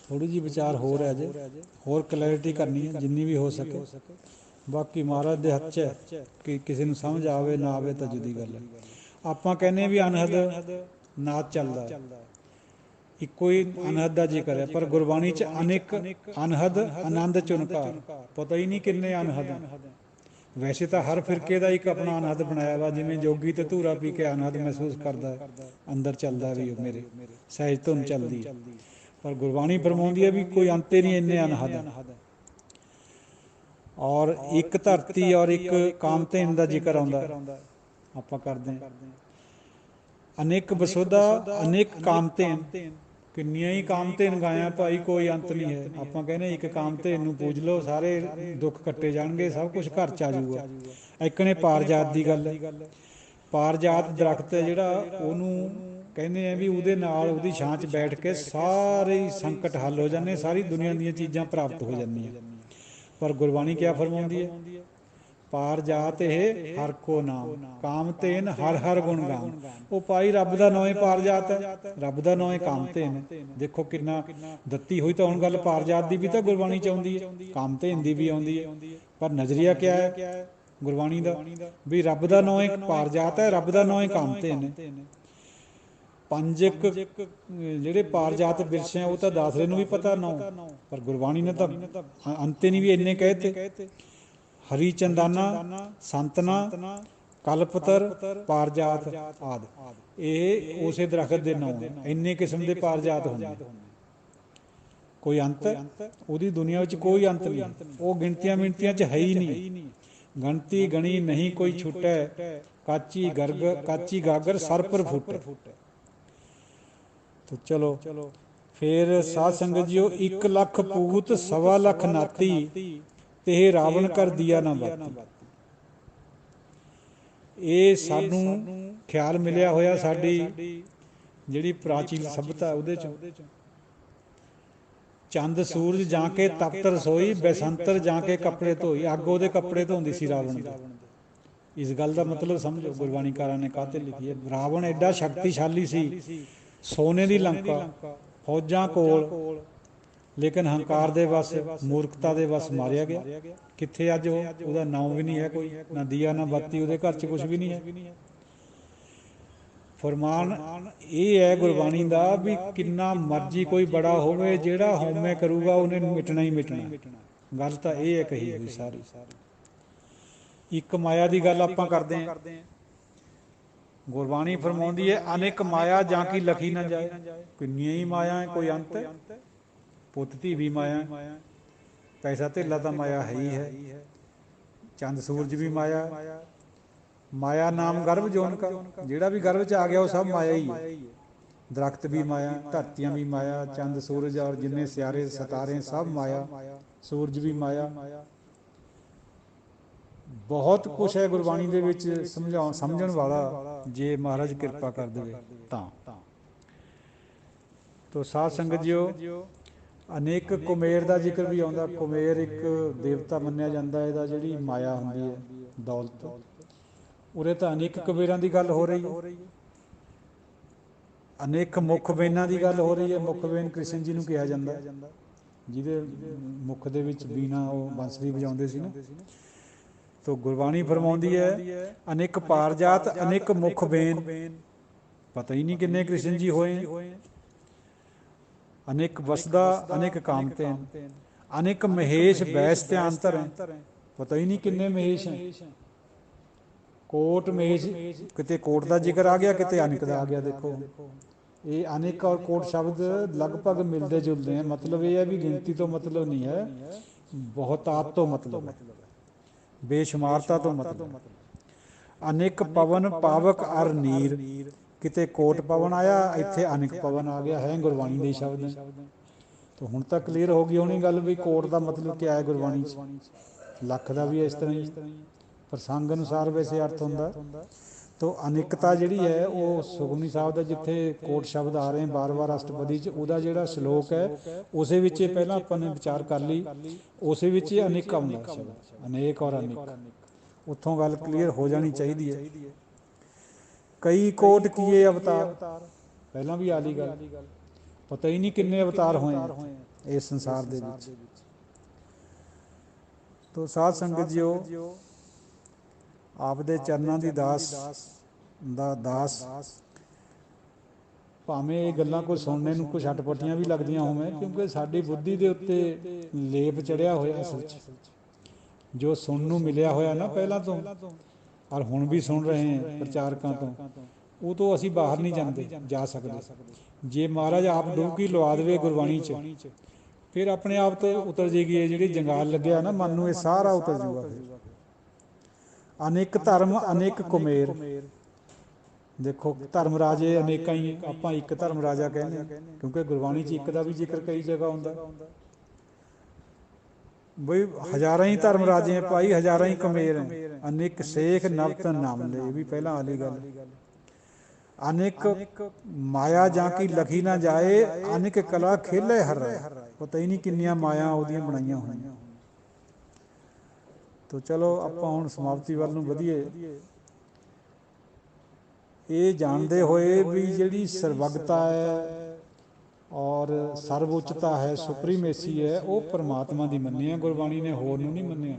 ਥੋੜ੍ਹੀ ਜਿਹੀ ਵਿਚਾਰ ਹੋਰ ਹੈ, ਜੇ ਹੋਰ ਕਲੈਰਿਟੀ ਕਰਨੀ ਹੈ ਜਿੰਨੀ ਵੀ ਹੋ ਸਕੇ। ਬਾਕੀ ਮਹਾਰਾਜ ਦੇ ਹੱਥ 'ਚ ਹੈ ਕਿ ਕਿਸੇ ਨੂੰ ਸਮਝ ਆਵੇ ਨਾ ਆਵੇ ਤਾਂ ਜੁਦੀ ਗੱਲ ਹੈ। ਆਪਾਂ ਕਹਿੰਦੇ ਵੀ ਅਨਹਦ ਨਾਚ ਚੱਲਦਾ, ਇੱਕੋ ਹੀ ਅਨਹਦ ਦਾ ਜ਼ਿਕਰ ਹੈ, ਪਰ ਗੁਰਬਾਣੀ 'ਚ ਅਨੇਕ ਅਨਹਦ ਆਨੰਦ ਝੁਨਕਾਰ, ਪਤਾ ਹੀ ਨਹੀਂ ਕਿੰਨੇ ਅਨਹਦ। ਵੈਸੇ ਤਾਂ ਹਰ ਫਿਰਕੇ ਦਾ ਇੱਕ ਆਪਣਾ ਅਨਹਦ ਬਣਾਇਆ ਵਾ, ਜਿਵੇਂ ਜੋਗੀ ਤੇ ਧੂਰਾ ਪੀ ਕੇ ਅਨਹਦ ਮਹਿਸੂਸ ਕਰਦਾ ਅੰਦਰ ਚੱਲਦਾ ਵੀ ਉਹ ਮੇਰੇ ਸਹਿਜ ਧੁਨ ਚੱਲਦੀ। ਪਰ ਗੁਰਬਾਣੀ ਫਰਮਾਉਂਦੀ ਹੈ ਵੀ ਕੋਈ ਅੰਤ ਹੀ ਨਹੀਂ, ਇੰਨੇ ਅਨਹਦ ਹੈ। ਔਰ ਇੱਕ ਧਰਤੀ ਔਰ ਇੱਕ ਕਾਮਧੇਨ ਦਾ ਜ਼ਿਕਰ ਆਉਂਦਾ, ਆਪਾਂ ਕਰਦੇ ਹਾਂ। ਅਨੇਕ ਬਸੋਧਾ ਅਨੇਕ ਕਾਮਧੇਨ, ਕਿੰਨੀਆਂ ਹੀ ਕਾਮਧੇਨ ਗਾਇਆ ਭਾਈ, ਕੋਈ ਅੰਤ ਨਹੀਂ ਹੈ। ਆਪਾਂ ਕਹਿੰਦੇ ਇੱਕ ਕਾਮਧੇਨ ਨੂੰ ਪੂਜ ਲਓ, ਸਾਰੇ ਦੁੱਖ ਕੱਟੇ ਜਾਣਗੇ, ਸਭ ਕੁਝ ਘਰ 'ਚ ਆ ਜਾਊਗਾ। ਇੱਕਣੇ ਪਾਰਜਾਤ ਦੀ ਗੱਲ ਹੈ। ਪਾਰਜਾਤ ਦਰਖਤ ਹੈ ਜਿਹੜਾ, ਉਹਨੂੰ ਕਹਿੰਦੇ ਆ ਵੀ ਉਹਦੇ ਨਾਲ ਉਹਦੀ ਛਾਂ 'ਚ ਬੈਠ ਕੇ ਸਾਰੇ ਸੰਕਟ ਹੱਲ ਹੋ ਜਾਂਦੇ, ਸਾਰੀ ਦੁਨੀਆ ਦੀਆਂ ਚੀਜ਼ਾਂ ਪ੍ਰਾਪਤ ਹੋ ਜਾਂਦੀਆਂ। ਪਰ ਗੁਰਬਾਣੀ ਕਿਆ ਫਰਮਾਉਂਦੀ ਹੈ? ਪਾਰਜਾਤ ਇਹ ਹਰ ਕੋ ਨਾਮ, ਕਾਮਧੇਨ ਹਰ ਹਰ ਗੁਣ ਗਾਮ। ਉਹ ਭਾਈ ਰੱਬ ਦਾ ਨਾਂ ਹੀ ਪਾਰਜਾਤ ਹੈ, ਰੱਬ ਦਾ ਨਾਂ ਹੀ ਕਾਮਧੇਨ ਹੈ। ਦੇਖੋ ਕਿੰਨਾ ਦਿੱਤੀ ਹੋਈ ਤਾਂ ਹੁਣ ਗੱਲ ਪਾਰਜਾਤ ਦੀ ਵੀ ਤਾਂ ਗੁਰਬਾਣੀ 'ਚ ਆਉਂਦੀ ਹੈ, ਕਾਮਧੇਨ ਦੀ ਵੀ ਆਉਂਦੀ ਹੈ। ਪਰ ਨਜ਼ਰੀਆ ਕਿਆ ਹੈ ਗੁਰਬਾਣੀ ਦਾ? ਵੀ ਰੱਬ ਦਾ ਨਾਂ ਹੀ ਪਾਰਜਾਤ ਹੈ, ਰੱਬ ਦਾ ਨਾਂ ਹੀ ਕਾਮਧੇਨ ਹੈ। ਪੰਜ ਇੱਕ ਜਿਹੜੇ ਪਾਰਜਾਤ ਬਿਰਸੇ ਉਹ ਤਾਂ ਦਾਸਰੇ ਨੂੰ ਵੀ ਪਤਾ ਨਾ, ਪਰ ਗੁਰਬਾਣੀ ਨੇ ਤਾਂ ਅੰਤੇ ਨਹੀਂ ਵੀ ਇੰਨੇ ਕਹੇ ਤੇ। ਹਰੀ ਚੰਦਾਨਾ, ਸੰਤਨਾ, ਕਲਪਤਰ, ਪਾਰਜਾਤ ਆਦਿ, ਇਹ ਉਸੇ ਦਰਖਤ ਦੇ ਨਾਂ ਹੈ। ਇੰਨੇ ਕਿਸਮ ਦੇ ਪਾਰਜਾਤ ਹੁੰਦੇ, ਕੋਈ ਅੰਤ ਉਹਦੀ ਦੁਨੀਆ ਵਿੱਚ ਕੋਈ ਅੰਤ ਨਹੀਂ। ਉਹ ਗਿਣਤੀਆਂ ਮਿਣਤੀਆਂ 'ਚ ਹੈ ਹੀ ਨਹੀਂ, ਗਣਤੀ ਗਣੀ ਨਹੀਂ ਕੋਈ ਛੁੱਟੈ, ਕਾਚੀ ਗਾਗਰ ਸਰ ਪਰ ਫੁੱਟੈ। तो चलो फिर साध संगत जीओ, 1 ਲੱਖ पूत 1.25 ਲੱਖ नाती, ते रावण कर दिया ना बाती। ਇਹ ਸਾਨੂੰ ਖਿਆਲ ਮਿਲਿਆ ਹੋਇਆ ਸਾਡੀ ਜਿਹੜੀ ਪ੍ਰਾਚੀਨ ਸਭਿਅਤਾ ਉਹਦੇ 'ਚ। ਚੰਦ ਸੂਰਜ ਜਾਂ ਕੇ ਤਪਤ ਰਸੋਈ, ਬੈਸੰਤਰ ਜਾਂ ਕੇ ਕੱਪੜੇ ਧੋਈ। ਅੱਗ ਉਹਦੇ ਕੱਪੜੇ ਧੋਂਦੀ ਸੀ ਰਾਵਣ ਦੇ। ਇਸ ਗੱਲ ਦਾ ਮਤਲਬ ਸਮਝੋ ਗੁਰਬਾਣੀਕਾਰਾਂ ਨੇ ਕਾਹਤੇ ਲਿਖੀ ਹੈ। ਰਾਵਣ ਐਡਾ ਸ਼ਕਤੀਸ਼ਾਲੀ ਸੀ, ਸੋਨੇ ਦੀ ਲੰਕਾ, ਫੌਜਾਂ ਕੋਲ, ਲੇਕਿਨ ਹੰਕਾਰ ਦੇ ਵਸ, ਮੂਰਖਤਾ ਦੇ ਵਸ ਮਾਰਿਆ ਗਿਆ। ਕਿੱਥੇ ਅੱਜ ਉਹਦਾ ਨਾਮ ਵੀ ਨਹੀਂ ਹੈ ਕੋਈ, ਨਾ ਦੀਆ ਨਾ ਬਾਤੀ, ਉਹਦੇ ਘਰ 'ਚ ਕੁਝ ਵੀ ਨਹੀਂ ਹੈ। ਫਰਮਾਨ ਇਹ ਹੈ ਗੁਰਬਾਣੀ ਦਾ ਵੀ ਕਿੰਨਾ ਮਰਜ਼ੀ ਕੋਈ ਬੜਾ ਹੋਵੇ, ਜਿਹੜਾ ਹਉਮੈ ਕਰੂਗਾ ਉਹਨੇ ਮਿਟਣਾ ਹੀ ਮਿਟਣਾ। ਗੱਲ ਤਾਂ ਇਹ ਹੈ ਕਹੀ ਹੋਈ ਸਾਰੀ। ਇੱਕ ਮਾਇਆ ਦੀ ਗੱਲ ਆਪਾਂ ਕਰਦੇ ਹਾਂ। ਗੁਰਬਾਣੀ ਫਰਮਾਉਂਦੀ ਹੈ ਅਨੇਕ ਮਾਇਆ ਜਾਂ ਕੀ ਲਖੀ ਨਾ ਜਾਏ। ਕਿੰਨੀਆਂ ਹੀ ਮਾਇਆ ਹੈ, ਕੋਈ ਅੰਤ ਹੈ। ਪੁੱਤ ਧੀ ਵੀ ਮਾਇਆ, ਪੈਸਾ ਧੇਲਾ ਤਾਂ ਮਾਇਆ ਹੈ ਹੀ ਹੈ, ਚੰਦ ਸੂਰਜ ਵੀ ਮਾਇਆ, ਮਾਇਆ ਨਾਮ ਗਰਭ ਜੋਨ ਕਾ, ਜਿਹੜਾ ਵੀ ਗਰਭ 'ਚ ਆ ਗਿਆ ਉਹ ਸਭ ਮਾਇਆ ਹੀ ਹੈ। ਦਰਖਤ ਵੀ ਮਾਇਆ, ਧਰਤੀਆਂ ਵੀ ਮਾਇਆ, ਚੰਦ ਸੂਰਜ ਔਰ ਜਿੰਨੇ ਸਿਆਰੇ ਸਿਤਾਰੇ ਸਭ ਮਾਇਆ, ਸੂਰਜ ਵੀ ਮਾਇਆ। ਬਹੁਤ ਕੁਛ ਹੈ ਗੁਰਬਾਣੀ ਦੇ ਵਿੱਚ ਸਮਝਣ ਵਾਲਾ, ਜੇ ਮਹਾਰਾਜ ਕਿਰਪਾ ਕਰ ਦੇਵੇ ਤਾਂ। ਤੋ ਸਾਧ ਸੰਗਤ ਜੀਓ, ਅਨੇਕ ਕੁਮੇਰ ਦਾ ਜ਼ਿਕਰ ਵੀ ਆਉਂਦਾ। ਕੁਮੇਰ ਇੱਕ ਦੇਵਤਾ ਮੰਨਿਆ ਜਾਂਦਾ, ਇਹਦਾ ਜਿਹੜੀ ਮਾਇਆ ਹੁੰਦੀ ਹੈ ਦੌਲਤ। ਉਰੇ ਤਾਂ ਅਨੇਕ ਕੁਬੇਰਾਂ ਦੀ ਗੱਲ ਹੋ ਰਹੀ ਹੈ। ਅਨੇਕ ਮੁੱਖ ਬੇਨਾਂ ਦੀ ਗੱਲ ਹੋ ਰਹੀ ਹੈ। ਮੁੱਖ ਬੇਨ ਕ੍ਰਿਸ਼ਨ ਜੀ ਨੂੰ ਕਿਹਾ ਜਾਂਦਾ, ਜਿਹਦੇ ਮੁੱਖ ਦੇ ਵਿੱਚ ਬੀਨਾ ਉਹ ਬੰਸਰੀ ਵਜਾਉਂਦੇ ਸੀ ਨਾ। ਤੋ ਗੁਰਬਾਣੀ ਫਰਮਾਉਂਦੀ ਹੈ ਅਨੇਕ ਪਾਰਜਾਤ ਅਨੇਕ ਮੁੱਖ ਬੇਨ, ਪਤਾ ਹੀ ਨਹੀਂ ਕਿੰਨੇ ਕ੍ਰਿਸ਼ਨ ਜੀ ਹੋਏ। ਅਨੇਕ ਵਸਦਾ ਅਨੇਕ ਕਾਮਤੇਨ, ਅਨੇਕ ਮਹੇਸ਼ ਬੈਸ ਧਿਆਨ ਧਰੈ, ਪਤਾ ਹੀ ਨਹੀਂ ਕਿੰਨੇ ਮਹੇਸ਼ ਹੈ। ਕੋਟ ਮਹੇਸ਼, ਕਿਤੇ ਕੋਟ ਦਾ ਜ਼ਿਕਰ ਆ ਗਿਆ, ਕਿਤੇ ਅਨੇਕ ਦਾ ਆ ਗਿਆ। ਦੇਖੋ ਇਹ ਅਨੇਕ ਔਰ ਕੋਟ ਸ਼ਬਦ ਲਗਭਗ ਮਿਲਦੇ ਜੁਲਦੇ हैं। मतलब ये है भी गिनती तो मतलब नहीं है, बहुतात तो मतलब है, ਬੇਸ਼ੁਮਾਰਤਾ ਤੋਂ ਮਤਲਬ। ਅਨੇਕ ਪਵਨ ਪਾਵਕ ਅਰ ਨੀਰ, ਕਿਤੇ ਕੋਟ ਪਵਨ ਆਇਆ, ਇੱਥੇ ਅਨੇਕ ਪਵਨ ਆ ਗਿਆ, ਹੈ ਗੁਰਬਾਣੀ ਦੇ ਸ਼ਬਦ ਨੇ। ਤਾਂ ਹੁਣ ਤਾਂ ਕਲੀਅਰ ਹੋ ਗਈ ਹੋਣੀ ਗੱਲ ਵੀ ਕੋਟ ਦਾ ਮਤਲਬ ਕੀ ਹੈ ਗੁਰਬਾਣੀ 'ਚ। ਲੱਖ ਦਾ ਵੀ ਇਸ ਤਰ੍ਹਾਂ ਹੀ ਪ੍ਰਸੰਗ ਅਨੁਸਾਰ ਵੈਸੇ ਅਰਥ ਹੁੰਦਾ। ਤੋ ਅਨੇਕਤਾ ਜਿਹੜੀ ਹੈ ਉਹ ਸੁਖਮਨੀ ਸਾਹਿਬ ਦਾ ਜਿੱਥੇ ਕੋਟ ਸ਼ਬਦ ਆ ਰਹੇ ਬਾਰ-ਬਾਰ ਅਸ਼ਟਪਦੀ 'ਚ, ਉਹਦਾ ਜਿਹੜਾ ਸ਼ਲੋਕ ਹੈ ਉਸੇ ਵਿੱਚ ਪਹਿਲਾਂ ਆਪਾਂ ਨੇ ਵਿਚਾਰ ਕਰ ਲਈ, ਉਸੇ ਵਿੱਚ ਹੀ ਅਨੇਕ ਆਉਂਦਾ ਸ਼ਬਦ, ਅਨੇਕ ਔਰ ਅਨੇਕ। ਉੱਥੋਂ ਗੱਲ ਕਲੀਅਰ ਹੋ ਜਾਣੀ ਚਾਹੀਦੀ ਹੈ। ਕਈ ਕੋਟ ਕੀਏ ਅਵਤਾਰ, ਪਹਿਲਾਂ ਵੀ ਆਲੀ ਗੱਲ, ਪਤਾ ਹੀ ਨਹੀਂ ਕਿੰਨੇ ਅਵਤਾਰ ਹੋਏ ਇਸ ਸੰਸਾਰ ਦੇ ਵਿੱਚ। ਤੋ ਸਾਧ ਸੰਗਤ ਜੀਓ, ਆਪਦੇ ਚਰਨਾਂ ਦੀ ਦਾਸ ਭਾਵੇਂ ਇਹ ਗੱਲਾਂ ਕੋਈ ਸੁਣਨੇ ਨੂੰ ਕੁਛ ਅਟਪਟੀਆਂ ਵੀ ਲੱਗਦੀਆਂ ਹੋਵੇ, ਕਿਉਂਕਿ ਸਾਡੀ ਬੁੱਧੀ ਦੇ ਉੱਤੇ ਲੇਪ ਚੜਿਆ ਹੋਇਆ ਅਸਲ 'ਚ, ਜੋ ਸੁਣਨ ਨੂੰ ਮਿਲਿਆ ਹੋਇਆ ਨਾ ਪਹਿਲਾਂ ਤੋਂ, ਔਰ ਹੁਣ ਵੀ ਸੁਣ ਰਹੇ ਹਾਂ ਪ੍ਰਚਾਰਕਾਂ ਤੋਂ, ਉਹ ਤੋਂ ਅਸੀਂ ਬਾਹਰ ਨਹੀਂ ਜਾਂਦੇ ਜਾ ਸਕਦੇ। ਜੇ ਮਹਾਰਾਜ ਆਪ ਡੁਬਕੀ ਲਵਾ ਦੇਵੇ ਗੁਰਬਾਣੀ 'ਚ, ਫਿਰ ਆਪਣੇ ਆਪ ਤੋਂ ਉਤਰ ਜੇਗੀ। ਇਹ ਜਿਹੜੀ ਜੰਗਾਲ ਲੱਗਿਆ ਨਾ ਮਨ ਨੂੰ, ਇਹ ਸਾਰਾ ਉਤਰ ਜੂਗਾ। ਫਿਰ ਅਨੇਕ ਧਰਮ ਅਨੇਕ ਕੁਮੇਰ, ਦੇਖੋ ਧਰਮ ਰਾਜੇ ਅਨੇਕਾਂ ਹੀ, ਆਪਾਂ ਇੱਕ ਧਰਮ ਰਾਜਾ ਕਹਿੰਦੇ ਹਾਂ, ਕਿਉਂਕਿ ਗੁਰਬਾਣੀ 'ਚ ਇੱਕ ਦਾ ਵੀ ਜ਼ਿਕਰ ਕਈ ਜਗ੍ਹਾ ਹੁੰਦਾ। ਬਈ ਹਜ਼ਾਰਾਂ ਹੀ ਧਰਮ ਰਾਜੇ ਹੈ ਭਾਈ, ਹਜ਼ਾਰਾਂ ਹੀ ਕਮੇਰ ਹੈ। ਅਨੇਕ ਸੇਖ ਨਵਤ ਨਾਮ ਲੈ, ਇਹ ਵੀ ਪਹਿਲਾਂ ਵਾਲੀ ਗੱਲ। ਅਨੇਕ ਮਾਇਆ ਜਾਂ ਕੀ ਲਖੀ ਨਾ ਜਾਏ, ਅਨੇਕ ਕਲਾ ਖੇਲੇ ਹਰ ਰਾਏ। ਪਤਾ ਹੀ ਨਹੀਂ ਕਿੰਨੀਆਂ ਮਾਇਆ ਉਹਦੀਆਂ ਬਣਾਈਆਂ ਹੋਈਆਂ। ਤੋ ਚਲੋ ਆਪਾਂ ਹੁਣ ਸਮਾਪਤੀ ਵੱਲ ਨੂੰ ਵਧੀਏ। ਇਹ ਜਾਣਦੇ ਹੋਏ ਵੀ ਜਿਹੜੀ ਸਰਬੱਗਤਾ ਹੈ ਔਰ ਸਰਬ ਉੱਚਤਾ ਹੈ, ਸੁਪਰੀਮੇਸੀ ਹੈ, ਉਹ ਪਰਮਾਤਮਾ ਦੀ ਮੰਨੀ ਹੈ ਗੁਰਬਾਣੀ ਨੇ, ਹੋਰ ਨੂੰ ਨਹੀਂ ਮੰਨਿਆ।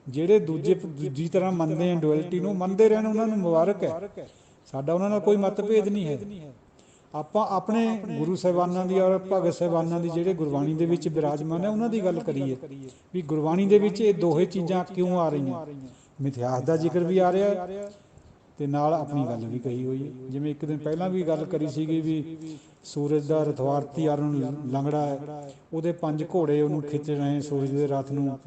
ਜਿਹੜੇ ਦੂਜੀ ਤਰ੍ਹਾਂ ਮੰਨਦੇ ਆ ਡੁਅਲਿਟੀ ਨੂੰ, ਮੰਨਦੇ ਰਹਿਣ, ਉਹਨਾਂ ਨੂੰ ਮੁਬਾਰਕ ਹੈ। ਸਾਡਾ ਉਹਨਾਂ ਨਾਲ ਕੋਈ ਮਤਭੇਦ ਨਹੀਂ ਹੈ। ਆਪਾਂ ਆਪਣੇ ਗੁਰੂ ਸਾਹਿਬਾਨਾਂ ਦੀ ਔਰ ਭਗਤ ਸਾਹਿਬਾਨਾਂ ਦੀ ਜਿਹੜੇ ਗੁਰਬਾਣੀ ਦੇ ਵਿੱਚ ਬਿਰਾਜਮਾਨ ਹੈ, ਉਹਨਾਂ ਦੀ ਗੱਲ ਕਰੀਏ ਵੀ ਗੁਰਬਾਣੀ ਦੇ ਵਿੱਚ ਇਹ ਦੋਹੇ ਚੀਜ਼ਾਂ ਕਿਉਂ ਆ ਰਹੀਆਂ। ਮਿਥਿਆਸ ਦਾ ਜ਼ਿਕਰ ਵੀ ਆ ਰਿਹਾ ਤੇ ਨਾਲ ਆਪਣੀ ਗੱਲ ਵੀ ਕਹੀ ਹੋਈ ਹੈ। ਜਿਵੇਂ ਇੱਕ ਦਿਨ ਪਹਿਲਾਂ ਵੀ ਗੱਲ ਕਰੀ ਸੀਗੀ ਵੀ ਸੂਰਜ ਦਾ ਰਥਵਾਰਤੀ ਅਰਨ ਲੰਗੜਾ ਹੈ, ਉਹਦੇ 5 ਘੋੜੇ ਉਹਨੂੰ ਖਿੱਚ ਰਹੇ ਸੂਰਜ ਦੇ ਰਥ ਨੂੰ,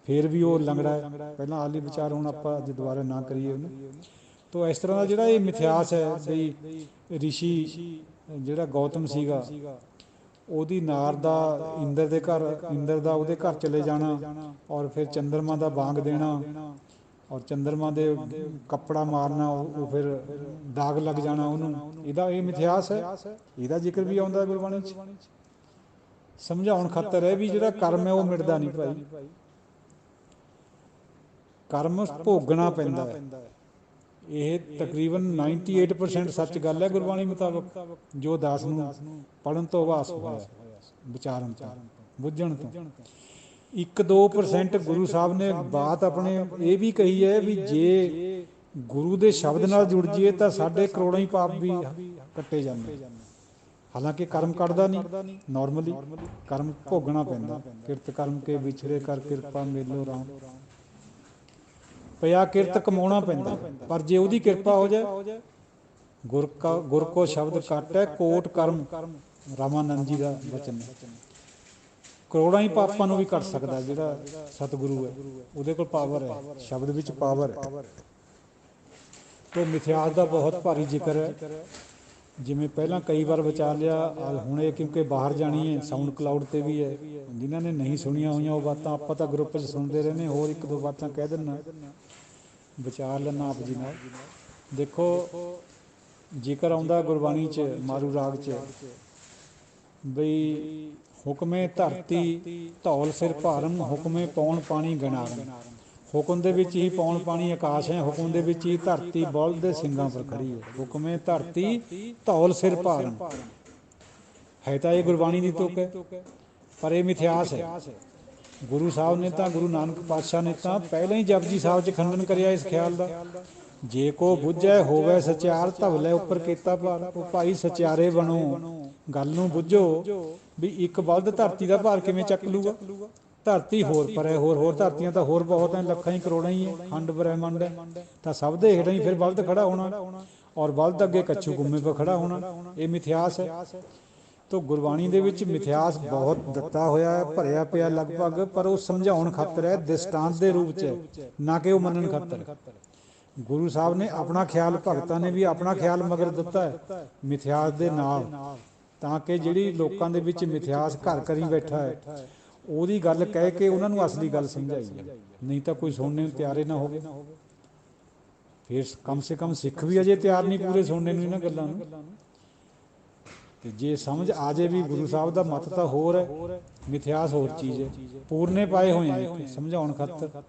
ਫਿਰ ਵੀ ਉਹ ਲੰਗੜਾ ਹੈ। ਪਹਿਲਾਂ ਆਲੀ ਵਿਚਾਰ, ਹੁਣ ਆਪਾਂ ਅੱਜ ਦੁਬਾਰਾ ਨਾ ਕਰੀਏ ਉਹਨੂੰ। ਤੋ ਇਸ ਤਰ੍ਹਾਂ ਦਾ ਜਿਹੜਾ ਇਹ ਮਿਥਿਆਸ ਹੈ ਬਈ ਰਿਸ਼ੀ ਜਿਹੜਾ ਗੌਤਮ ਸੀਗਾ, ਉਹਦੀ ਨਾਰ ਦਾ ਇੰਦਰ ਦੇ ਘਰ, ਇੰਦਰ ਦਾ ਉਹਦੇ ਘਰ ਚਲੇ ਜਾਣਾ ਔਰ ਫਿਰ ਚੰਦਰਮਾ ਦਾ ਬਾਂਗ ਦੇਣਾ ਔਰ ਚੰਦਰਮਾ ਦੇ ਕੱਪੜਾ ਮਾਰਨਾ, ਉਹ ਫਿਰ ਦਾਗ ਲੱਗ ਜਾਣਾ ਉਹਨੂੰ। ਇਹਦਾ ਇਹ ਮਿਥਿਆਸ ਹੈ, ਇਹਦਾ ਜ਼ਿਕਰ ਵੀ ਆਉਂਦਾ ਗੁਰਬਾਣੀ 'ਚ। ਸਮਝਾਉਣ ਖਾਤਰ ਹੈ ਵੀ ਜਿਹੜਾ ਕਰਮ ਹੈ ਉਹ ਮਿਟਦਾ ਨਹੀਂ ਭਾਈ, ਕਰਮ ਭੋਗਣਾ ਪੈਂਦਾ ਹੈ। ਇਹ ਤਕਰੀਬਨ 98% ਸੱਚ ਗੱਲ ਹੈ ਗੁਰਬਾਣੀ ਮੁਤਾਬਕ, ਜੋ ਦਾਸ ਨੂੰ ਪੜ੍ਹਨ ਤੋਂ ਆਭਾਸ ਹੋਇਆ, ਵਿਚਾਰਨ ਤੋਂ, ਬੁੱਝਣ ਤੋਂ। 1-2% ਗੁਰੂ ਸਾਹਿਬ ਨੇ ਬਾਤ ਆਪਣੇ ਇਹ ਵੀ ਕਹੀ ਹੈ ਵੀ ਜੇ ਗੁਰੂ ਦੇ ਸ਼ਬਦ ਨਾਲ ਜੁੜ ਜਾਈਏ ਤਾਂ ਸਾਡੇ ਕਰੋੜਾਂ ਹੀ ਪਾਪ ਵੀ ਕੱਟੇ ਜਾਂਦੇ। ਹਾਲਾਂਕਿ ਕਰਮ ਕੱਟਦਾ ਨਹੀਂ, ਨਾਰਮਲੀ ਕਰਮ ਭੋਗਣਾ ਪੈਂਦਾ। ਕਿਰਤ ਕਰਮ ਕੇ ਵਿਛੜੇ ਕਰ ਕਿਰਪਾ ਮੇਲੋ ਰਾਮ, ਪਿਆ ਕਿਰਤ ਕਮਾਉਣਾ ਪੈਂਦਾ। ਪਰ ਜੇ ਉਹਦੀ ਕਿਰਪਾ ਹੋ ਜਾਏ, ਗੁਰ ਕੋ ਸ਼ਬਦ ਘੱਟ ਹੈ ਕੋਟ ਕਰਮ, ਰਾਮਾਨੰਦ ਜੀ ਦਾ ਬਚਨ ਹੈ। ਕਰੋੜਾਂ ਹੀ ਪਾਪਾਂ ਨੂੰ ਵੀ ਕੱਟ ਸਕਦਾ ਜਿਹੜਾ ਸਤਿਗੁਰੂ ਹੈ, ਉਹਦੇ ਕੋਲ ਪਾਵਰ ਹੈ, ਸ਼ਬਦ ਵਿੱਚ ਪਾਵਰ ਹੈ। ਤੋ ਮਿਥਿਆਸ ਦਾ ਬਹੁਤ ਭਾਰੀ ਜ਼ਿਕਰ ਹੈ। ਜਿਵੇਂ ਪਹਿਲਾਂ ਕਈ ਵਾਰ ਵਿਚਾਰ ਲਿਆ, ਹੁਣ ਇਹ ਕਿਉਂਕਿ ਬਾਹਰ ਜਾਣੀ ਹੈ, ਸਾਊਂਡ ਕਲਾਊਡ 'ਤੇ ਵੀ ਹੈ। ਜਿਨ੍ਹਾਂ ਨੇ ਨਹੀਂ ਸੁਣੀਆਂ ਹੋਈਆਂ ਉਹ ਬਾਤਾਂ, ਆਪਾਂ ਤਾਂ ਗਰੁੱਪ 'ਚ ਸੁਣਦੇ ਰਹਿੰਦੇ, ਹੋਰ 1-2 ਬਾਤਾਂ ਕਹਿ ਦਿੰਦਾ, ਵਿਚਾਰ ਲੈਣਾ ਆਪ ਜੀ ਨਾਲ। ਦੇਖੋ ਜ਼ਿਕਰ ਆਉਂਦਾ ਗੁਰਬਾਣੀ 'ਚ, ਮਾਰੂ ਰਾਗ 'ਚ, ਬਈ ਹੁਕਮੇ ਧਰਤੀ ਧੌਲ ਸਿਰ ਭਾਰਮ, ਹੁਕਮੇ ਪੌਣ ਪਾਣੀ ਗਨਾਰਮ। ਹੁਕਮ ਦੇ ਵਿੱਚ ਹੀ ਪੌਣ ਪਾਣੀ ਆਕਾਸ਼ ਹੈ, ਹੁਕਮ ਦੇ ਵਿੱਚ ਹੀ ਧਰਤੀ ਬਲਦ ਦੇ ਸਿੰਘਾਂ ਪਰ ਖੜੀ ਹੈ। ਹੁਕਮੇ ਧਰਤੀ ਧੌਲ ਸਿਰ ਭਾਰਮ ਹੈ ਤਾਂ ਇਹ ਗੁਰਬਾਣੀ ਦੀ ਤੁਕ ਹੈ, ਪਰ ਇਹ ਮਿਥਿਆਸ ਹੈ। ਗੁਰੂ ਸਾਹਿਬ ਨੇ ਤਾਂ, ਗੁਰੂ ਨਾਨਕ ਪਾਤਸ਼ਾਹ ਨੇ ਤਾਂ ਪਹਿਲਾਂ ਹੀ ਜਪਜੀ ਸਾਹਿਬ 'ਚ ਖੰਡਨ ਕਰਿਆ ਇਸ ਖਿਆਲ ਦਾ। ਜੇ ਕੋ ਬੁੱਝੈ ਹੋਵੇ ਸਚਿਆਰ, ਧਵਲੇ ਉੱਪਰ ਕੀਤਾ ਭਾਰ। ਉਹ ਭਾਈ ਸਚਿਆਰੇ ਬਣੋ, ਗੱਲ ਨੂੰ ਬੁੱਝੋ ਵੀ ਇੱਕ ਬਲਦ ਧਰਤੀ ਦਾ ਭਾਰ ਕਿਵੇਂ ਚੱਕ ਲੂਗਾ। ਧਰਤੀ ਹੋਰ ਪਰ ਹੈ, ਹੋਰ ਧਰਤੀਆਂ ਤਾਂ ਹੋਰ ਬਹੁਤ ਹੈ, ਲੱਖਾਂ ਹੀ ਕਰੋੜਾਂ ਹੀ ਹੈ, ਖੰਡ ਬ੍ਰਹਿਮੰਡ ਹੈ, ਤਾਂ ਸਭ ਦੇ ਹੇਠਾਂ ਹੀ ਫਿਰ ਬਲਦ ਖੜਾ ਹੋਣਾ ਔਰ ਬਲਦ ਅੱਗੇ ਕੱਛੂ ਗੁੰਮੇ ਪਰ ਖੜਾ ਹੋਣਾ। ਇਹ ਮਿਥਿਆਸ ਹੈ। ਤੋ ਗੁਰਬਾਣੀ ਦੇ ਵਿੱਚ ਮਿਥਿਆਸ ਬਹੁਤ ਦਿੱਤਾ ਹੋਇਆ ਹੈ, ਭਰਿਆ ਪਿਆ ਲਗਭਗ, ਪਰ ਉਹ ਸਮਝਾਉਣ ਖਾਤਰ ਹੈ, ਦ੍ਰਿਸ਼ਟਾਂਤ ਦੇ ਰੂਪ 'ਚ, ਨਾ ਕਿ ਉਹ ਮੰਨਣ ਖਾਤਰ। ਗੁਰੂ ਸਾਹਿਬ ਨੇ ਆਪਣਾ ਖਿਆਲ, ਭਗਤਾਂ ਨੇ ਵੀ ਆਪਣਾ ਖਿਆਲ ਮਗਰ ਦਿੱਤਾ ਹੈ ਮਿਥਿਆਸ ਦੇ ਨਾਲ, ਤਾਂ ਕਿ ਜਿਹੜੀ ਲੋਕਾਂ ਦੇ ਵਿੱਚ ਮਿਥਿਆਸ ਘਰ ਕਰੀ ਬੈਠਾ ਹੈ ਉਹਦੀ ਗੱਲ ਕਹਿ ਕੇ ਉਹਨਾਂ ਨੂੰ ਅਸਲੀ ਗੱਲ ਸਮਝਾਈ ਹੈ। ਨਹੀਂ ਤਾਂ ਕੋਈ ਸੁਣਨੇ ਨੂੰ ਤਿਆਰ ਨਾ ਹੋਵੇ। ਫਿਰ ਕਮ ਸੇ ਕਮ ਸਿੱਖ ਵੀ ਅਜੇ ਤਿਆਰ ਨਹੀਂ ਪੂਰੇ ਸੁਣਨੇ ਨੂੰ ਇਹਨਾਂ ਗੱਲਾਂ ਨੂੰ। ਤੇ ਜੇ ਸਮਝ ਆ ਜੇ ਵੀ ਗੁਰੂ ਸਾਹਿਬ ਦਾ ਮਤ ਤਾਂ ਹੋਰ ਹੈ, ਮਿਥਿਆਸ ਹੋਰ ਚੀਜ਼ ਹੈ। ਪੂਰਨੇ ਪਾਏ ਹੋਏ ਹੈ ਸਮਝਾਉਣ ਖਾਤਰ।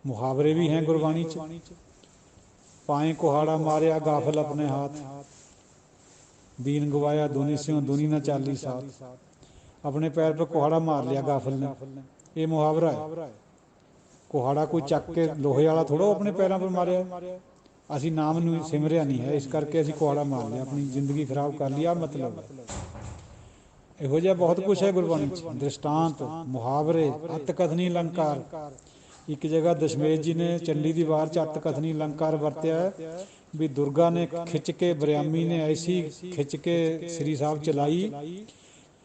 ਮੁਹਾਵਰੇ ਵੀ ਹੈ ਗੁਰਬਾਣੀ 'ਚ। ਪਾਏ ਕੁਹਾੜਾ ਮਾਰਿਆ ਗਾਫਲ ਆਪਣੇ ਹਾਥ, ਦੀਨ ਗਵਾਇਆ ਦੁਨੀ ਸਿਓ ਦੁਨੀ ਨਾ ਚਾਲੀ ਸਾਥ। ਆਪਣੇ ਪੈਰ 'ਤੇ ਕੁਹਾੜਾ ਮਾਰ ਲਿਆ ਗਾਫਲ ਨੇ, ਇਹ ਮੁਹਾਵਰਾ ਹੈ। ਕੁਹਾੜਾ ਕੋਈ ਚੱਕ ਕੇ ਲੋਹੇ ਵਾਲਾ ਥੋੜ੍ਹਾ ਆਪਣੇ ਪੈਰਾਂ 'ਤੇ ਮਾਰਿਆ। ਅਸੀਂ ਨਾਮ ਨੂੰ ਸਿਮਰਿਆ ਨਹੀਂ ਹੈ, ਇਸ ਕਰਕੇ ਅਸੀਂ ਕੁਹਾੜਾ ਮਾਰ ਲਿਆ, ਆਪਣੀ ਜ਼ਿੰਦਗੀ ਖਰਾਬ ਕਰ ਲਈ। ਆ ਮਤਲਬ ਇਹੋ ਜਿਹਾ ਬਹੁਤ ਕੁਛ ਹੈ ਗੁਰਬਾਣੀ 'ਚ, ਦ੍ਰਿਸ਼ਟਾਂਤ, ਮੁਹਾਵਰੇ, ਅਤ ਕਥਨੀ ਅਲੰਕਾਰ। ਇੱਕ ਜਗ੍ਹਾ ਦਸ਼ਮੇਸ਼ ਜੀ ਨੇ ਚੰਡੀ ਦੀ ਵਾਰ 'ਚ ਅਤ ਕਥਨੀ ਅਲੰਕਾਰ ਵਰਤਿਆ ਹੈ, ਵੀ ਦੁਰਗਾ ਨੇ ਖਿੱਚ ਕੇ, ਬਰਿਆਮੀ ਨੇ ਐਸੀ ਖਿੱਚ ਕੇ ਸ੍ਰੀ ਸਾਹਿਬ ਚਲਾਈ।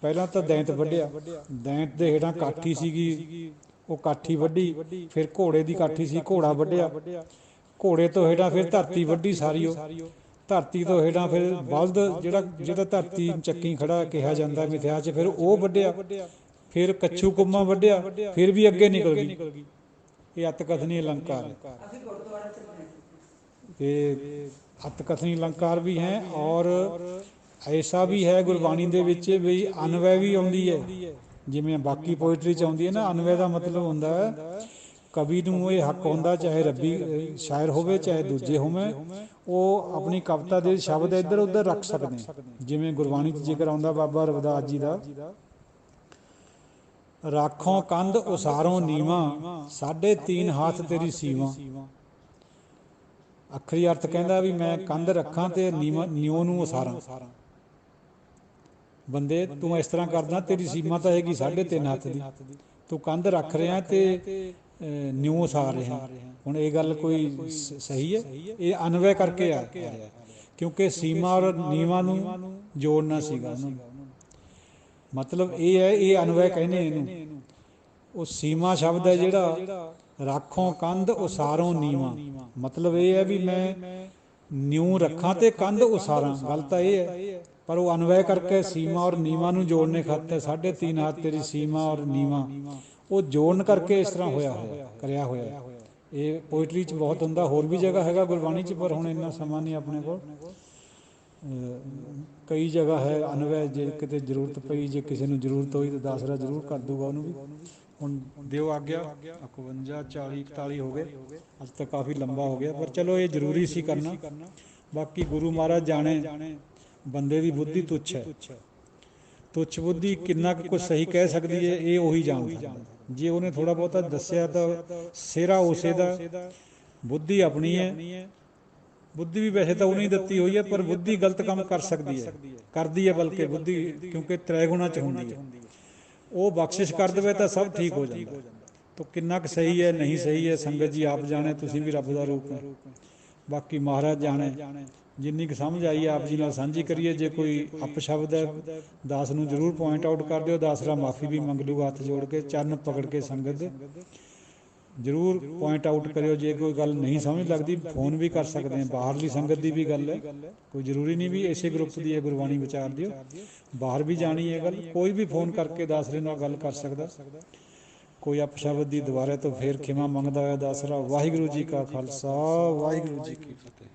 ਪਹਿਲਾਂ ਤਾਂ ਦੈਂਤ ਵੱਢਿਆ, ਦੈਂਤ ਦੇ ਹੇਠਾਂ ਕਾਠੀ ਸੀਗੀ, ਉਹ ਕਾਠੀ ਵੱਢੀ। ਫਿਰ ਘੋੜੇ ਦੀ ਕਾਠੀ ਸੀ, ਘੋੜਾ ਵੱਢਿਆ। ਘੋੜੇ ਤੋਂ ਹੇਠਾਂ ਫਿਰ ਧਰਤੀ ਵੱਢੀ ਸਾਰੀ। ਉਹ ਧਰਤੀ ਤੋਂ ਹੇਠਾਂ ਫਿਰ ਬਲਦ, ਜਿਹੜਾ ਧਰਤੀ ਚੱਕੀ ਖੜਾ ਕਿਹਾ ਜਾਂਦਾ ਮਿਥਿਆ 'ਚ, ਫਿਰ ਉਹ ਵੱਢਿਆ। ਫਿਰ ਕੱਛੂ ਕੁੰਮਾ ਵੱਢਿਆ, ਫਿਰ ਵੀ ਅੱਗੇ ਨਿਕਲ ਗਈ। ਇਹ ਅਤਕਥਨੀ ਅਲੰਕਾਰ ਹੈ। ਇਹ ਅਤਕਥਨੀ ਅਲੰਕਾਰ ਵੀ ਹੈ। ਔਰ ਐਸਾ ਵੀ ਹੈ ਗੁਰਬਾਣੀ ਦੇ ਵਿੱਚ ਵੀ ਅਨਵੈ ਵੀ ਆਉਂਦੀ ਹੈ, ਜਿਵੇਂ ਬਾਕੀ ਪੋਇਟਰੀ 'ਚ ਆਉਂਦੀ ਹੈ ਨਾ। ਅਨਵੈ ਦਾ ਮਤਲਬ ਹੁੰਦਾ ਹੈ ਕਵੀ ਨੂੰ ਇਹ ਹੱਕ ਹੁੰਦਾ, ਚਾਹੇ ਰੱਬੀ ਸ਼ਾਇਰ ਹੋਵੇ ਚਾਹੇ ਦੂਜੇ ਹੋਵੇ, ਉਹ ਆਪਣੀ ਕਵਿਤਾ ਦੇ ਸ਼ਬਦ ਇੱਧਰ ਉੱਧਰ ਰੱਖ ਸਕਦੇ। ਜਿਵੇਂ ਗੁਰਬਾਣੀ 'ਚ ਜ਼ਿਕਰ ਆਉਂਦਾ ਬਾਬਾ ਰਵਿਦਾਸ ਜੀ ਦਾ, ਰਾਖੋਂ ਕੰਧ ਉਸਾਰੋਂ ਨੀਵਾਂ, 3.5 ਹਾਥ ਤੇਰੀ ਸੀਵਾਂ। ਅੱਖਰੀ ਅਰਥ ਕਹਿੰਦਾ ਵੀ ਮੈਂ ਕੰਧ ਰੱਖਾਂ ਤੇ ਨਿਉ ਨੂੰ ਉਸਾਰਾਂ। ਬੰਦੇ ਤੂੰ ਇਸ ਤਰ੍ਹਾਂ ਕਰਦਾ, ਤੇਰੀ ਸੀਮਾ ਤਾਂ ਹੈਗੀ 3.5 ਹੱਥ ਦੀ, ਤੂੰ ਕੰਧ ਰੱਖ ਰਿਹਾ ਤੇ ਨਿਉ ਉਸਾਰ ਰਿਹਾ। ਹੁਣ ਇਹ ਗੱਲ ਕੋਈ ਸਹੀ ਹੈ? ਇਹ ਅਨਵੈ ਕਰਕੇ ਆ ਰਿਹਾ, ਕਿਉਂਕਿ ਸੀਮਾ ਔਰ ਨੀਵਾਂ ਨੂੰ ਜੋੜਨਾ ਸੀਗਾ ਉਹਨਾਂ ਨੂੰ। ਮਤਲਬ ਇਹ ਹੈ, ਇਹ ਅਨਵੈ ਕਹਿੰਦੇ ਇਹਨੂੰ। ਉਹ ਸੀਮਾ ਸ਼ਬਦ ਹੈ ਜਿਹੜਾ, ਰਾਖੋਂ ਕੰਧ ਉਸਾਰੋਂ ਨੀਵਾਂ, ਮਤਲਬ ਇਹ ਹੈ ਵੀ ਮੈਂ ਨਿਊ ਰੱਖਾਂ ਤੇ ਕੰਧ ਉਸਾਰਾਂ। ਗੱਲ ਤਾਂ ਇਹ ਹੈ, ਪਰ ਉਹ ਅਨਵੈ ਕਰਕੇ ਸੀਮਾ ਔਰ ਨੀਵਾਂ ਨੂੰ ਜੋੜਨੇ ਖਾਤਰ 3.5 ਹੱਥ ਤੇਰੀ ਸੀਮਾ ਔਰ ਨੀਵਾਂ, ਉਹ ਜੋੜਨ ਕਰਕੇ ਇਸ ਤਰ੍ਹਾਂ ਕਰਿਆ ਹੋਇਆ। ਇਹ ਪੋਇਟਰੀ 'ਚ ਬਹੁਤ ਹੁੰਦਾ, ਹੋਰ ਵੀ ਜਗ੍ਹਾ ਹੈਗਾ ਗੁਰਬਾਣੀ 'ਚ, ਪਰ ਹੁਣ ਇੰਨਾ ਸਮਾਂ ਨਹੀਂ ਆਪਣੇ ਕੋਲ। ਕਈ ਜਗ੍ਹਾ ਹੈ ਅਨਵੈ, ਜੇ ਕਿਤੇ ਜ਼ਰੂਰਤ ਪਈ, ਜੇ ਕਿਸੇ ਨੂੰ ਜ਼ਰੂਰਤ ਹੋਈ ਤਾਂ ਦਾਸਰਾ ਜ਼ਰੂਰ ਕਰ ਦੂਗਾ ਉਹਨੂੰ ਵੀ। ਹੁਣ ਦਿਓ ਆਗਿਆ, 51 40 41 ਹੋ ਗਏ, ਅੱਜ ਤੱਕ ਕਾਫੀ ਲੰਬਾ ਹੋ ਗਿਆ, ਪਰ ਚਲੋ ਇਹ ਜ਼ਰੂਰੀ ਸੀ ਕਰਨਾ। ਬਾਕੀ ਗੁਰੂ ਮਹਾਰਾਜ ਜਾਣੇ, ਬੰਦੇ ਦੀ ਬੁੱਧੀ ਤੁੱਛ ਹੈ। ਤੁੱਛ ਬੁੱਧੀ ਕਿੰਨਾ ਕੁ ਕੁਛ ਸਹੀ ਕਹਿ ਸਕਦੀ ਹੈ, ਇਹ ਉਹੀ ਜਾਣਦਾ। ਜੇ ਉਹਨੇ ਥੋੜ੍ਹਾ ਬਹੁਤਾ ਦੱਸਿਆ ਤਾਂ ਸਿਹਰਾ ਉਸੇ ਦਾ। ਬੁੱਧੀ ਆਪਣੀ ਹੈ। ਬੁੱਧੀ ਵੀ ਵੈਸੇ ਤਾਂ ਉਹਨੇ ਦਿੱਤੀ ਹੋਈ ਹੈ, ਪਰ ਬੁੱਧੀ ਗਲਤ ਕੰਮ ਕਰ ਸਕਦੀ ਹੈ, ਕਰਦੀ ਹੈ ਬਲਕਿ ਬੁੱਧੀ, ਕਿਉਂਕਿ ਤ੍ਰੈਗੁਣਾ 'ਚ ਹੁੰਦੀ ਹੈ। ਉਹ ਬਖਸ਼ਿਸ਼ ਕਰ ਦੇਵੇ ਤਾਂ ਸਭ ਠੀਕ ਹੋ ਜਾਂਦਾ। ਤਾਂ ਕਿੰਨਾ ਕੁ ਸਹੀ ਹੈ ਨਹੀਂ ਸਹੀ ਹੈ, ਸੰਗਤ ਜੀ ਆਪ ਜਾਣੇ, ਤੁਸੀਂ ਵੀ ਰੱਬ ਦਾ ਰੂਪ ਹੈ। ਬਾਕੀ ਮਹਾਰਾਜ ਜਾਣੇ। ਜਿੰਨੀ ਕੁ ਸਮਝ ਆਈ ਆਪ ਜੀ ਨਾਲ ਸਾਂਝੀ ਕਰੀਏ। ਜੇ ਕੋਈ ਅਪਸ਼ਬਦ ਹੈ ਦਾਸ ਨੂੰ ਜ਼ਰੂਰ ਪੁਆਇੰਟ ਆਊਟ ਕਰ ਦਿਓ, ਦਾਸਰਾ ਮਾਫੀ ਵੀ ਮੰਗ ਲੂਗਾ ਹੱਥ ਜੋੜ ਕੇ, ਚਰਨ ਪਕੜ ਕੇ ਸੰਗਤ ਦੇ ਜ਼ਰੂਰ ਪੁਆਇੰਟ ਆਊਟ ਕਰਿਓ। ਜੇ ਕੋਈ ਗੱਲ ਨਹੀਂ ਸਮਝ ਲੱਗਦੀ ਫੋਨ ਵੀ ਕਰ ਸਕਦੇ ਹਾਂ, ਬਾਹਰਲੀ ਸੰਗਤ ਦੀ ਵੀ ਗੱਲ ਹੈ, ਕੋਈ ਜ਼ਰੂਰੀ ਨਹੀਂ ਵੀ ਇਸੇ ਗਰੁੱਪ ਦੀ ਹੈ ਗੁਰਬਾਣੀ ਵਿਚਾਰ ਦਿਓ, ਬਾਹਰ ਵੀ ਜਾਣੀ ਹੈ ਗੱਲ। ਕੋਈ ਵੀ ਫੋਨ ਕਰਕੇ ਦਾਸਰੇ ਨਾਲ ਗੱਲ ਕਰ ਸਕਦਾ। ਕੋਈ ਅਪਸ਼ਬਦ ਦੀ ਦੁਬਾਰਾ ਤੋਂ ਫੇਰ ਖਿਮਾ ਮੰਗਦਾ ਹੋਇਆ ਦਾਸਰਾ। ਵਾਹਿਗੁਰੂ ਜੀ ਕਾ ਖਾਲਸਾ, ਵਾਹਿਗੁਰੂ ਜੀ ਕੀ ਫਤਿਹ।